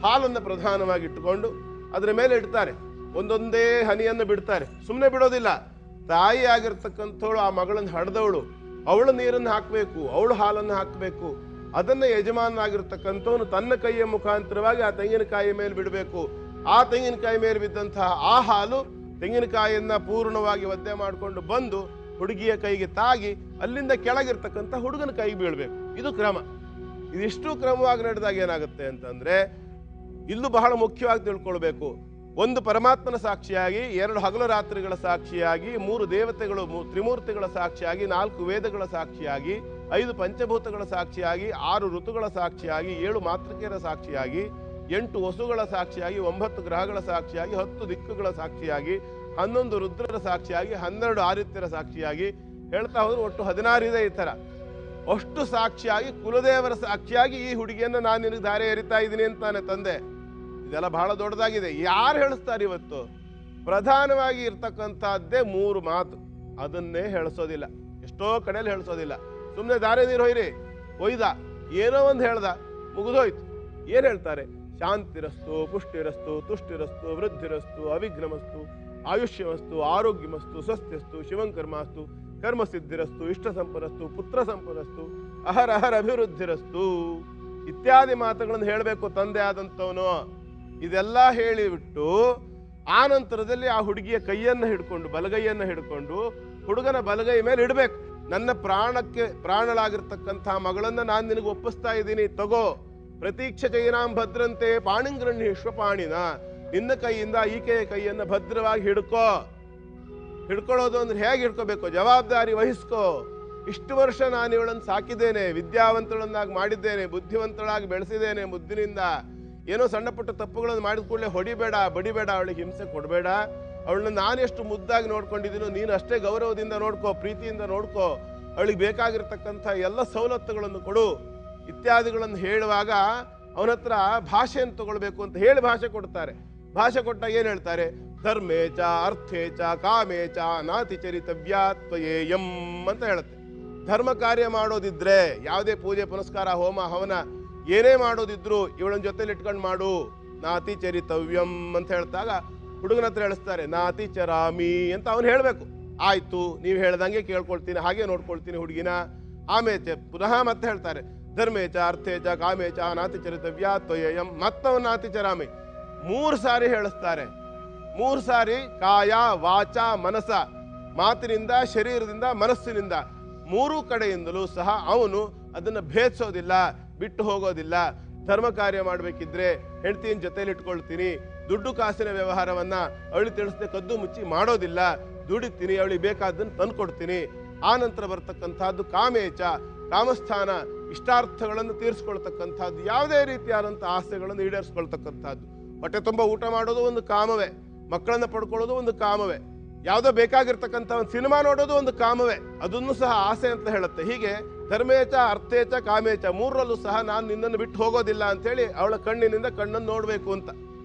ಹಾಲನ್ನು ಪ್ರಧಾನವಾಗಿ ಇಟ್ಟುಕೊಂಡು ಅದರ ಮೇಲೆ ಇಡ್ತಾರೆ. ಒಂದೊಂದೇ ಹನಿಯನ್ನು ಬಿಡ್ತಾರೆ, ಸುಮ್ಮನೆ ಬಿಡೋದಿಲ್ಲ. ತಾಯಿ ಆಗಿರ್ತಕ್ಕಂಥವಳು ಆ ಮಗಳನ್ನು ಹಡ್ದವಳು, ಅವಳು ನೀರನ್ನು ಹಾಕಬೇಕು, ಅವಳು ಹಾಲನ್ನು ಹಾಕಬೇಕು. ಅದನ್ನ ಯಜಮಾನನಾಗಿರ್ತಕ್ಕಂಥವನು ತನ್ನ ಕೈಯ ಮುಖಾಂತರವಾಗಿ ಆ ತೆಂಗಿನಕಾಯಿ ಮೇಲೆ ಬಿಡಬೇಕು. ಆ ತೆಂಗಿನಕಾಯಿ ಮೇಲೆ ಬಿದ್ದಂತಹ ಆ ಹಾಲು ತೆಂಗಿನಕಾಯಿಯನ್ನ ಪೂರ್ಣವಾಗಿ ಒದ್ದೆ ಮಾಡಿಕೊಂಡು ಬಂದು ಹುಡುಗಿಯ ಕೈಗೆ ತಾಗಿ ಅಲ್ಲಿಂದ ಕೆಳಗಿರ್ತಕ್ಕಂಥ ಹುಡುಗನ ಕೈಗೆ ಬೀಳ್ಬೇಕು. ಇದು ಕ್ರಮ. ಇದಿಷ್ಟು ಕ್ರಮವಾಗಿ ನಡೆದಾಗ ಏನಾಗುತ್ತೆ ಅಂತಂದ್ರೆ, ಇಲ್ಲೂ ಬಹಳ ಮುಖ್ಯವಾಗಿ ತಿಳ್ಕೊಳ್ಬೇಕು. ಒಂದು ಪರಮಾತ್ಮನ ಸಾಕ್ಷಿಯಾಗಿ, 2 ಹಗಲು ರಾತ್ರಿಗಳ ಸಾಕ್ಷಿಯಾಗಿ, 3 ದೇವತೆಗಳು, ತ್ರಿಮೂರ್ತಿಗಳ ಸಾಕ್ಷಿಯಾಗಿ, 4 ವೇದಗಳ ಸಾಕ್ಷಿಯಾಗಿ, 5 ಪಂಚಭೂತಗಳ ಸಾಕ್ಷಿಯಾಗಿ, 6 ಋತುಗಳ ಸಾಕ್ಷಿಯಾಗಿ, 7 ಮಾತೃಕೆಯರ ಸಾಕ್ಷಿಯಾಗಿ, 8 ವಸುಗಳ ಸಾಕ್ಷಿಯಾಗಿ, 9 ಗ್ರಹಗಳ ಸಾಕ್ಷಿಯಾಗಿ, 10 ದಿಕ್ಕುಗಳ ಸಾಕ್ಷಿಯಾಗಿ, 11 ರುದ್ರರ ಸಾಕ್ಷಿಯಾಗಿ, 12 ಆದಿತ್ಯರ ಸಾಕ್ಷಿಯಾಗಿ, ಹೇಳ್ತಾ ಹೋದ್ರೆ ಒಟ್ಟು 16 ಇದೆ. ಈ ತರ ಅಷ್ಟು ಸಾಕ್ಷಿಯಾಗಿ, ಕುಲದೇವರ ಸಾಕ್ಷಿಯಾಗಿ ಈ ಹುಡುಗಿಯನ್ನ ನಾನು ನಿನಗೆ ದಾರಿ ಎರಿತಾ ಇದ್ದೀನಿ ಅಂತಾನೆ ತಂದೆ. ಇದೆಲ್ಲ ಬಹಳ ದೊಡ್ಡದಾಗಿದೆ. ಯಾರು ಹೇಳಿಸ್ತಾರೆ ಇವತ್ತು? ಪ್ರಧಾನವಾಗಿ ಇರ್ತಕ್ಕಂಥದ್ದೇ 3 ಮಾತು. ಅದನ್ನೇ ಹೇಳಿಸೋದಿಲ್ಲ, ಎಷ್ಟೋ ಕಡೆಯಲ್ಲಿ ಹೇಳಿಸೋದಿಲ್ಲ. ಸುಮ್ಮನೆ ದಾರಿ ನೀರು ಒಯ್ದ ಏನೋ ಒಂದು ಹೇಳ್ದ, ಮುಗಿದೋಯ್ತು. ಏನ್ ಹೇಳ್ತಾರೆ? ಶಾಂತಿರಸ್ತು, ಪುಷ್ಟಿರಸ್ತು, ತುಷ್ಟಿರಸ್ತು, ವೃದ್ಧಿರಸ್ತು, ಅವಿಘ್ನಮಸ್ತು, ಆಯುಷ್ಯವಸ್ತು, ಆರೋಗ್ಯಮಸ್ತು, ಸ್ವಸ್ಥ್ಯಸ್ತು, ಶಿವಂಕರ್ಮಾಸ್ತು, ಕರ್ಮಸಿದ್ಧಿರಸ್ತು, ಇಷ್ಟ ಸಂಪನ್ನಸ್ತು, ಪುತ್ರ ಸಂಪನ್ನಸ್ತು, ಅಹರ ಅಹರ ಅಭಿವೃದ್ಧಿರಸ್ತು ಇತ್ಯಾದಿ ಮಾತುಗಳನ್ನು ಹೇಳಬೇಕು ತಂದೆ ಆದಂಥವನು. ಇದೆಲ್ಲ ಹೇಳಿಬಿಟ್ಟು ಆ ನಂತರದಲ್ಲಿ ಆ ಹುಡುಗಿಯ ಕೈಯನ್ನು ಹಿಡ್ಕೊಂಡು, ಬಲಗೈಯನ್ನು ಹಿಡ್ಕೊಂಡು ಹುಡುಗನ ಬಲಗೈ ಮೇಲೆ ಇಡಬೇಕು. ನನ್ನ ಪ್ರಾಣಕ್ಕೆ ಪ್ರಾಣಳಾಗಿರ್ತಕ್ಕಂಥ ಮಗಳನ್ನ ನಾನು ನಿನಗೆ ಒಪ್ಪಿಸ್ತಾ ಇದ್ದೀನಿ, ತಗೋ. ಪ್ರತೀಕ್ಷ ಚೈನಾಂ ಭದ್ರಂತೆ ಪಾಣಿಂಗ್ರಣ್ಯ ವಿಶ್ವಪಾಣಿನ. ನಿನ್ನ ಕೈಯಿಂದ ಈಕೆಯ ಕೈಯನ್ನು ಭದ್ರವಾಗಿ ಹಿಡ್ಕೊಳ್ಳೋದು ಅಂದ್ರೆ ಹೇಗೆ ಹಿಡ್ಕೋಬೇಕು? ಜವಾಬ್ದಾರಿ ವಹಿಸ್ಕೋ. ಇಷ್ಟು ವರ್ಷ ನಾನು ಇವಳನ್ನು ಸಾಕಿದ್ದೇನೆ, ವಿದ್ಯಾವಂತಳನ್ನಾಗಿ ಮಾಡಿದ್ದೇನೆ, ಬುದ್ಧಿವಂತಳಾಗಿ ಬೆಳೆಸಿದ್ದೇನೆ. ಮುದ್ದಿನಿಂದ ಏನೋ ಸಣ್ಣ ಪುಟ್ಟ ತಪ್ಪುಗಳನ್ನು ಮಾಡಿದ ಕೂಡಲೇ ಹೊಡಿಬೇಡ, ಬಡಿಬೇಡ, ಅವಳಿಗೆ ಹಿಂಸೆ ಕೊಡಬೇಡ. ಅವಳನ್ನ ನಾನು ಎಷ್ಟು ಮುದ್ದಾಗಿ ನೋಡ್ಕೊಂಡಿದ್ದೀನೋ ನೀನು ಅಷ್ಟೇ ಗೌರವದಿಂದ ನೋಡ್ಕೋ, ಪ್ರೀತಿಯಿಂದ ನೋಡ್ಕೋ. ಅವಳಿಗೆ ಬೇಕಾಗಿರ್ತಕ್ಕಂಥ ಎಲ್ಲ ಸವಲತ್ತುಗಳನ್ನು ಕೊಡು ಇತ್ಯಾದಿಗಳನ್ನು ಹೇಳುವಾಗ ಅವನ ಹತ್ರ ಭಾಷೆಯನ್ನು ತಗೊಳ್ಬೇಕು ಅಂತ ಹೇಳಿ ಭಾಷೆ ಕೊಡ್ತಾರೆ. ಭಾಷೆ ಕೊಟ್ಟಾಗ ಏನ್ ಹೇಳ್ತಾರೆ? ಧರ್ಮೇಚ ಅರ್ಥೇಚ ಕಾಮೇಚ ನಾತಿ ಚರಿತವ್ಯಾತ್ವಯೇಯಂ ಅಂತ ಹೇಳುತ್ತೆ. ಧರ್ಮ ಕಾರ್ಯ ಮಾಡೋದಿದ್ರೆ, ಯಾವುದೇ ಪೂಜೆ ಪುನಸ್ಕಾರ, ಹೋಮ ಹವನ ಏನೇ ಮಾಡೋದಿದ್ರು ಇವಳನ್ನ ಜೊತೆಲಿ ಇಟ್ಕೊಂಡು ಮಾಡು. ನಾತಿ ಚರಿತವ್ಯಂ ಅಂತ ಹೇಳ್ತಾಗ ಹುಡುಗನ ಹತ್ರ ಹೇಳಿಸ್ತಾರೆ, ನಾತಿ ಚರಾಮಿ ಅಂತ ಅವನು ಹೇಳ್ಬೇಕು. ಆಯ್ತು, ನೀವು ಹೇಳ್ದಂಗೆ ಕೇಳ್ಕೊಳ್ತೀನಿ, ಹಾಗೆ ನೋಡ್ಕೊಳ್ತೀನಿ ಹುಡುಗಿನ. ಆಮೇಲೆ ಪುನಃ ಮತ್ತೆ ಹೇಳ್ತಾರೆ, ಧರ್ಮೇಚ ಅರ್ಥೇಚ ಕಾಮೇಚ ನಾತಿ ಚರಿತವ್ಯಾತ್ವಯಂ, ಮತ್ತವನ್ ನಾತಿ ಚರಾಮಿ 3 ಸಾರಿ ಹೇಳಿಸ್ತಾರೆ. 3 ಸಾರಿ ಕಾಯ ವಾಚ ಮನಸ, ಮಾತಿನಿಂದ, ಶರೀರದಿಂದ, ಮನಸ್ಸಿನಿಂದ 3 ಕಡೆಯಿಂದಲೂ ಸಹ ಅವನು ಅದನ್ನ ಭೇದಿಸೋದಿಲ್ಲ, ಬಿಟ್ಟು ಹೋಗೋದಿಲ್ಲ. ಧರ್ಮ ಕಾರ್ಯ ಮಾಡ್ಬೇಕಿದ್ರೆ ಹೆಂಡತಿನ ಜೊತೆಲಿ ಇಟ್ಕೊಳ್ತೀನಿ, ದುಡ್ಡು ಕಾಸಿನ ವ್ಯವಹಾರವನ್ನ ಅವಳಿ ತಿಳಿಸದೆ ಕದ್ದು ಮುಚ್ಚಿ ಮಾಡೋದಿಲ್ಲ, ದುಡಿತೀನಿ, ಅವಳಿಗೆ ಬೇಕಾದ್ದನ್ನು ತಂದ್ಕೊಡ್ತೀನಿ. ಆ ನಂತರ ಬರ್ತಕ್ಕಂಥದ್ದು ಕಾಮೇಚ, ಕಾಮಸ್ಥಾನ, ಇಷ್ಟಾರ್ಥಗಳನ್ನು ತೀರಿಸ್ಕೊಳ್ತಕ್ಕಂಥದ್ದು, ಯಾವುದೇ ರೀತಿಯಾದಂಥ ಆಸೆಗಳನ್ನು ಈಡೇರಿಸ್ಕೊಳ್ತಕ್ಕಂಥದ್ದು. ಹೊಟ್ಟೆ ತುಂಬ ಊಟ ಮಾಡೋದು ಒಂದು ಕಾಮವೇ, ಮಕ್ಕಳನ್ನ ಪಡ್ಕೊಳ್ಳೋದು ಒಂದು ಕಾಮವೇ, ಯಾವುದೋ ಬೇಕಾಗಿರ್ತಕ್ಕಂಥ ಒಂದು ಸಿನಿಮಾ ನೋಡೋದು ಒಂದು ಕಾಮವೇ, ಅದನ್ನು ಸಹ ಆಸೆ ಅಂತ ಹೇಳುತ್ತೆ. ಹೀಗೆ ಧರ್ಮೇಚ ಅರ್ಥೇಚ ಕಾಮೇಚ 3ರಲ್ಲೂ ಸಹ ನಾನು ನಿನ್ನನ್ನು ಬಿಟ್ಟು ಹೋಗೋದಿಲ್ಲ ಅಂತೇಳಿ ಅವಳ ಕಣ್ಣಿನಿಂದ ಕಣ್ಣನ್ನು ನೋಡಬೇಕು ಅಂತ.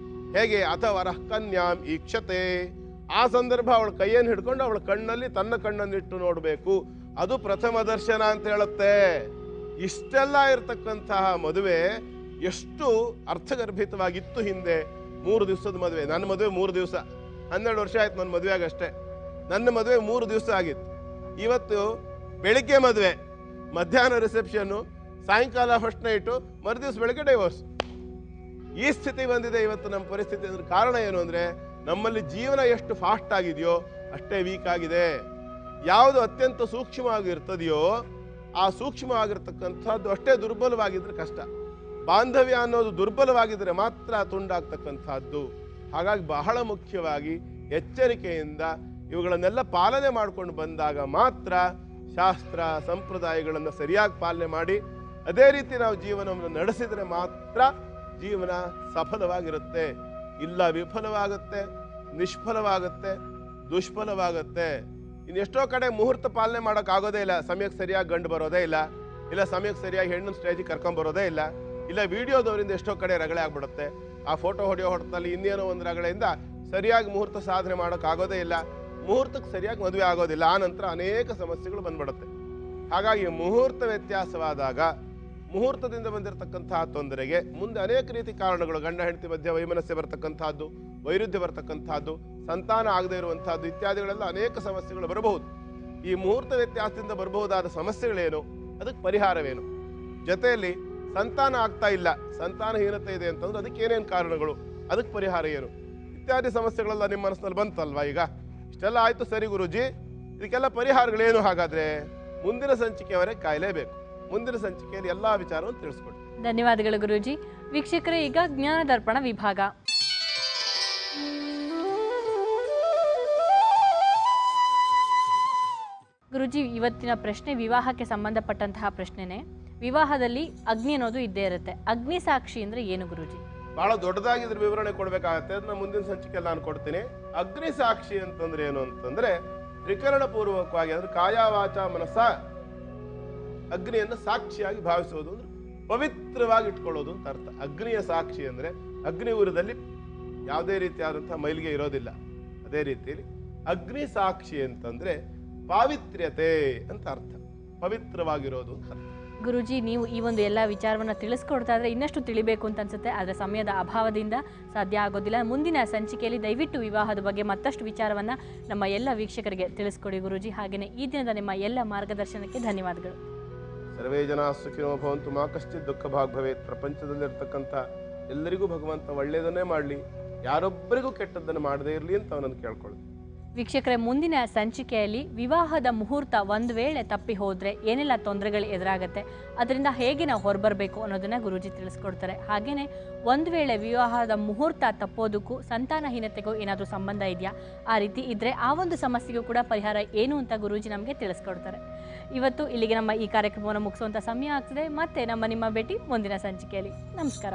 ಹೇಗೆ? ಅಥವರಃ ಕನ್ಯಾಂ ಈಕ್ಷತೆ, ಆ ಸಂದರ್ಭ ಅವಳ ಕೈಯನ್ನು ಹಿಡ್ಕೊಂಡು ಅವಳ ಕಣ್ಣಲ್ಲಿ ತನ್ನ ಕಣ್ಣನ್ನಿಟ್ಟು ನೋಡಬೇಕು. ಅದು ಪ್ರಥಮ ದರ್ಶನ ಅಂತ ಹೇಳುತ್ತೆ. ಇಷ್ಟೆಲ್ಲ ಇರತಕ್ಕಂತಹ ಮದುವೆ ಎಷ್ಟು ಅರ್ಥಗರ್ಭಿತವಾಗಿತ್ತು ಹಿಂದೆ. 3 ದಿವಸದ ಮದುವೆ. ನನ್ನ ಮದುವೆ 3 ದಿವಸ, 12 ವರ್ಷ ಆಯ್ತು ನನ್ನ ಮದುವೆ ಆಗಷ್ಟೇ. ನನ್ನ ಮದುವೆ 3 ದಿವಸ ಆಗಿತ್ತು. ಇವತ್ತು ಬೆಳಿಗ್ಗೆ ಮದುವೆ, ಮಧ್ಯಾಹ್ನ ರಿಸೆಪ್ಷನ್ನು, ಸಾಯಂಕಾಲ ಫಸ್ಟ್ ನೈಟು, ಮರುದಿವ್ಸ ಬೆಳಗ್ಗೆ ಡೈವೋರ್ಸ್. ಈ ಸ್ಥಿತಿ ಬಂದಿದೆ ಇವತ್ತು ನಮ್ಮ ಪರಿಸ್ಥಿತಿ. ಅಂದ್ರೆ ಕಾರಣ ಏನು ಅಂದ್ರೆ, ನಮ್ಮಲ್ಲಿ ಜೀವನ ಎಷ್ಟು ಫಾಸ್ಟ್ ಆಗಿದೆಯೋ ಅಷ್ಟೇ ವೀಕ್ ಆಗಿದೆ. ಯಾವುದು ಅತ್ಯಂತ ಸೂಕ್ಷ್ಮವಾಗಿರ್ತದೆಯೋ ಆ ಸೂಕ್ಷ್ಮವಾಗಿರ್ತಕ್ಕಂಥದ್ದು ಅಷ್ಟೇ ದುರ್ಬಲವಾಗಿದ್ರೆ ಕಷ್ಟ. ಬಾಂಧವ್ಯ ಅನ್ನೋದು ದುರ್ಬಲವಾಗಿದ್ರೆ ಮಾತ್ರ ತುಂಡಾಗ್ತಕ್ಕಂಥದ್ದು. ಹಾಗಾಗಿ ಬಹಳ ಮುಖ್ಯವಾಗಿ ಎಚ್ಚರಿಕೆಯಿಂದ ಇವುಗಳನ್ನೆಲ್ಲ ಪಾಲನೆ ಮಾಡ್ಕೊಂಡು ಬಂದಾಗ ಮಾತ್ರ ಶಾಸ್ತ್ರ ಸಂಪ್ರದಾಯಗಳನ್ನು ಸರಿಯಾಗಿ ಪಾಲನೆ ಮಾಡಿ ಅದೇ ರೀತಿ ನಾವು ಜೀವನವನ್ನು ನಡೆಸಿದರೆ ಮಾತ್ರ ಜೀವನ ಸಫಲವಾಗಿರುತ್ತೆ. ಇಲ್ಲ ವಿಫಲವಾಗುತ್ತೆ, ನಿಷ್ಫಲವಾಗುತ್ತೆ, ದುಷ್ಫಲವಾಗುತ್ತೆ. ಇನ್ನು ಎಷ್ಟೋ ಕಡೆ ಮುಹೂರ್ತ ಪಾಲನೆ ಮಾಡೋಕ್ಕಾಗೋದೇ ಇಲ್ಲ, ಸಮಯಕ್ಕೆ ಸರಿಯಾಗಿ ಗಂಡು ಬರೋದೇ ಇಲ್ಲ, ಇಲ್ಲ ಸಮಯಕ್ಕೆ ಸರಿಯಾಗಿ ಹೆಣ್ಣು ಸ್ಟೇಜಿಗೆ ಕರ್ಕೊಂಬರೋದೇ ಇಲ್ಲ, ಇಲ್ಲ ವಿಡಿಯೋದವರಿಂದ ಎಷ್ಟೋ ಕಡೆ ರಗಳೆ ಆಗ್ಬಿಡುತ್ತೆ. ಆ ಫೋಟೋ ಹೊಡೆಯೋ ಹೊಡೆತಲ್ಲಿ ಇನ್ನೇನೋ ಒಂದು ರಗಳೆಯಿಂದ ಸರಿಯಾಗಿ ಮುಹೂರ್ತ ಸಾಧನೆ ಮಾಡೋಕ್ಕಾಗೋದೇ ಇಲ್ಲ, ಮುಹೂರ್ತಕ್ಕೆ ಸರಿಯಾಗಿ ಮದುವೆ ಆಗೋದಿಲ್ಲ. ಆ ನಂತರ ಅನೇಕ ಸಮಸ್ಯೆಗಳು ಬಂದ್ಬಿಡುತ್ತೆ. ಹಾಗಾಗಿ ಮುಹೂರ್ತ ವ್ಯತ್ಯಾಸವಾದಾಗ ಮುಹೂರ್ತದಿಂದ ಬಂದಿರತಕ್ಕಂತಹ ತೊಂದರೆಗೆ ಮುಂದೆ ಅನೇಕ ರೀತಿ ಕಾರಣಗಳು, ಗಂಡ ಹೆಂಡತಿ ಮಧ್ಯೆ ವೈಮನಸ್ಸೆ ಬರ್ತಕ್ಕಂಥದ್ದು, ವೈರುಧ್ಯ ಬರ್ತಕ್ಕಂಥದ್ದು, ಸಂತಾನ ಆಗದೇ ಇರುವಂತಹದ್ದು ಇತ್ಯಾದಿಗಳೆಲ್ಲ ಅನೇಕ ಸಮಸ್ಯೆಗಳು ಬರಬಹುದು. ಈ ಮುಹೂರ್ತ ವ್ಯತ್ಯಾಸದಿಂದ ಬರಬಹುದಾದ ಸಮಸ್ಯೆಗಳೇನು, ಅದಕ್ಕೆ ಪರಿಹಾರವೇನು, ಜೊತೆಯಲ್ಲಿ ಸಂತಾನ ಆಗ್ತಾ ಇಲ್ಲ, ಸಂತಾನಹೀನತೆ ಇದೆ ಅಂತಂದ್ರೆ ಅದಕ್ಕೆ ಏನೇನು ಕಾರಣಗಳು, ಅದಕ್ಕೆ ಪರಿಹಾರ ಏನು ಇತ್ಯಾದಿ ಸಮಸ್ಯೆಗಳೆಲ್ಲ ನಿಮ್ಮ ಮನಸ್ಸಿನಲ್ಲಿ ಬಂತಲ್ವಾ? ಈಗ ಇಷ್ಟೆಲ್ಲ ಆಯ್ತು, ಸರಿ ಗುರೂಜಿ, ಇದಕ್ಕೆಲ್ಲ ಪರಿಹಾರಗಳೇನು? ಹಾಗಾದ್ರೆ ಮುಂದಿನ ಸಂಚಿಕೆಯವರೆಗೆ ಕಾಯಲೇಬೇಕು. ಮುಂದಿನ ಸಂಚಿಕೆಯಲ್ಲಿ ಎಲ್ಲಾ ವಿಚಾರವನ್ನು ತಿಳಿಸ್ಕೊಡಿ. ಧನ್ಯವಾದಗಳು ಗುರೂಜಿ. ವೀಕ್ಷಕರೇ, ಈಗ ಜ್ಞಾನ ದರ್ಪಣ ವಿಭಾಗ. ಗುರೂಜಿ, ಇವತ್ತಿನ ಪ್ರಶ್ನೆ ವಿವಾಹಕ್ಕೆ ಸಂಬಂಧಪಟ್ಟಂತಹ ಪ್ರಶ್ನೆನೇ. ವಿವಾಹದಲ್ಲಿ ಅಗ್ನಿ ಅನ್ನೋದು ಇದ್ದೇ ಇರುತ್ತೆ. ಅಗ್ನಿ ಸಾಕ್ಷಿ ಅಂದ್ರೆ ಏನು ಗುರೂಜಿ? ಬಹಳ ದೊಡ್ಡದಾಗಿ ಇದ್ರ ವಿವರಣೆ ಕೊಡ್ಬೇಕಾಗತ್ತೆ, ಅದನ್ನ ಮುಂದಿನ ಸಂಚಿಕೆಯಲ್ಲಿ ನಾನು ಕೊಡ್ತೀನಿ. ಅಗ್ನಿ ಸಾಕ್ಷಿ ಅಂತಂದ್ರೆ ಏನು ಅಂತಂದ್ರೆ ತ್ರಿಕರಣ ಪೂರ್ವಕವಾಗಿ ಅಂದ್ರೆ ಕಾಯ ವಾಚ ಮನಸ್ಸ ಅಗ್ನಿಯನ್ನು ಸಾಕ್ಷಿಯಾಗಿ ಭಾವಿಸೋದು, ಅಂದ್ರೆ ಪವಿತ್ರವಾಗಿ ಇಟ್ಕೊಳ್ಳೋದು ಅಂತ ಅರ್ಥ. ಅಗ್ನಿಯ ಸಾಕ್ಷಿ ಅಂದ್ರೆ ಅಗ್ನಿ ಉರದಲ್ಲಿ ಯಾವುದೇ ರೀತಿಯಾದಂತಹ ಮೈಲಿಗೆ ಇರೋದಿಲ್ಲ. ಅದೇ ರೀತಿಯಲ್ಲಿ ಅಗ್ನಿ ಸಾಕ್ಷಿ ಅಂತಂದ್ರೆ ಪಾವಿತ್ರ್ಯತೆ ಅಂತ ಅರ್ಥ, ಪವಿತ್ರವಾಗಿರೋದು ಅಂತ ಅರ್ಥ. ಗುರೂಜಿ, ನೀವು ಈ ಒಂದು ಎಲ್ಲ ವಿಚಾರವನ್ನು ತಿಳಿಸ್ಕೊಡ್ತಾ ಇದ್ರೆ ಇನ್ನಷ್ಟು ತಿಳಿಬೇಕು ಅಂತ ಅನ್ಸುತ್ತೆ, ಆದರೆ ಸಮಯದ ಅಭಾವದಿಂದ ಸಾಧ್ಯ ಆಗೋದಿಲ್ಲ. ಮುಂದಿನ ಸಂಚಿಕೆಯಲ್ಲಿ ದಯವಿಟ್ಟು ವಿವಾಹದ ಬಗ್ಗೆ ಮತ್ತಷ್ಟು ವಿಚಾರವನ್ನು ನಮ್ಮ ಎಲ್ಲ ವೀಕ್ಷಕರಿಗೆ ತಿಳಿಸ್ಕೊಡಿ ಗುರೂಜಿ. ಹಾಗೆಯೇ ಈ ದಿನದ ನಿಮ್ಮ ಎಲ್ಲ ಮಾರ್ಗದರ್ಶನಕ್ಕೆ ಧನ್ಯವಾದಗಳು. ಸರ್ವೇ ಜನ ಸುಖಿನೋ ಭವಂತು ಮಾ ಕಶ್ಚಿತ್ ದುಃಖ ಭಾಗ್ ಭವೇತ್. ಪ್ರಪಂಚದಲ್ಲಿರ್ತಕ್ಕಂಥ ಎಲ್ಲರಿಗೂ ಭಗವಂತ ಒಳ್ಳೆಯದನ್ನೇ ಮಾಡಲಿ, ಯಾರೊಬ್ಬರಿಗೂ ಕೆಟ್ಟದ್ದನ್ನು ಮಾಡದೇ ಇರಲಿ ಅಂತ ಅವನನ್ನು ಕೇಳ್ಕೊಳ್ಳಿ. ವೀಕ್ಷಕರೇ, ಮುಂದಿನ ಸಂಚಿಕೆಯಲ್ಲಿ ವಿವಾಹದ ಮುಹೂರ್ತ ಒಂದು ವೇಳೆ ತಪ್ಪಿ ಹೋದರೆ ಏನೆಲ್ಲ ತೊಂದರೆಗಳು ಎದುರಾಗುತ್ತೆ, ಅದರಿಂದ ಹೇಗೆ ನಾವು ಹೊರಬರಬೇಕು ಅನ್ನೋದನ್ನು ಗುರೂಜಿ ತಿಳಿಸ್ಕೊಡ್ತಾರೆ. ಹಾಗೆಯೇ ಒಂದು ವೇಳೆ ವಿವಾಹದ ಮುಹೂರ್ತ ತಪ್ಪೋದಕ್ಕೂ ಸಂತಾನಹೀನತೆಗೂ ಏನಾದರೂ ಸಂಬಂಧ ಇದೆಯಾ, ಆ ರೀತಿ ಇದ್ದರೆ ಆ ಒಂದು ಸಮಸ್ಯೆಗೂ ಕೂಡ ಪರಿಹಾರ ಏನು ಅಂತ ಗುರೂಜಿ ನಮಗೆ ತಿಳಿಸ್ಕೊಡ್ತಾರೆ. ಇವತ್ತು ಇಲ್ಲಿಗೆ ನಮ್ಮ ಈ ಕಾರ್ಯಕ್ರಮವನ್ನು ಮುಗಿಸುವಂಥ ಸಮಯ ಆಗ್ತದೆ. ಮತ್ತೆ ನಿಮ್ಮ ಭೇಟಿ ಮುಂದಿನ ಸಂಚಿಕೆಯಲ್ಲಿ. ನಮಸ್ಕಾರ.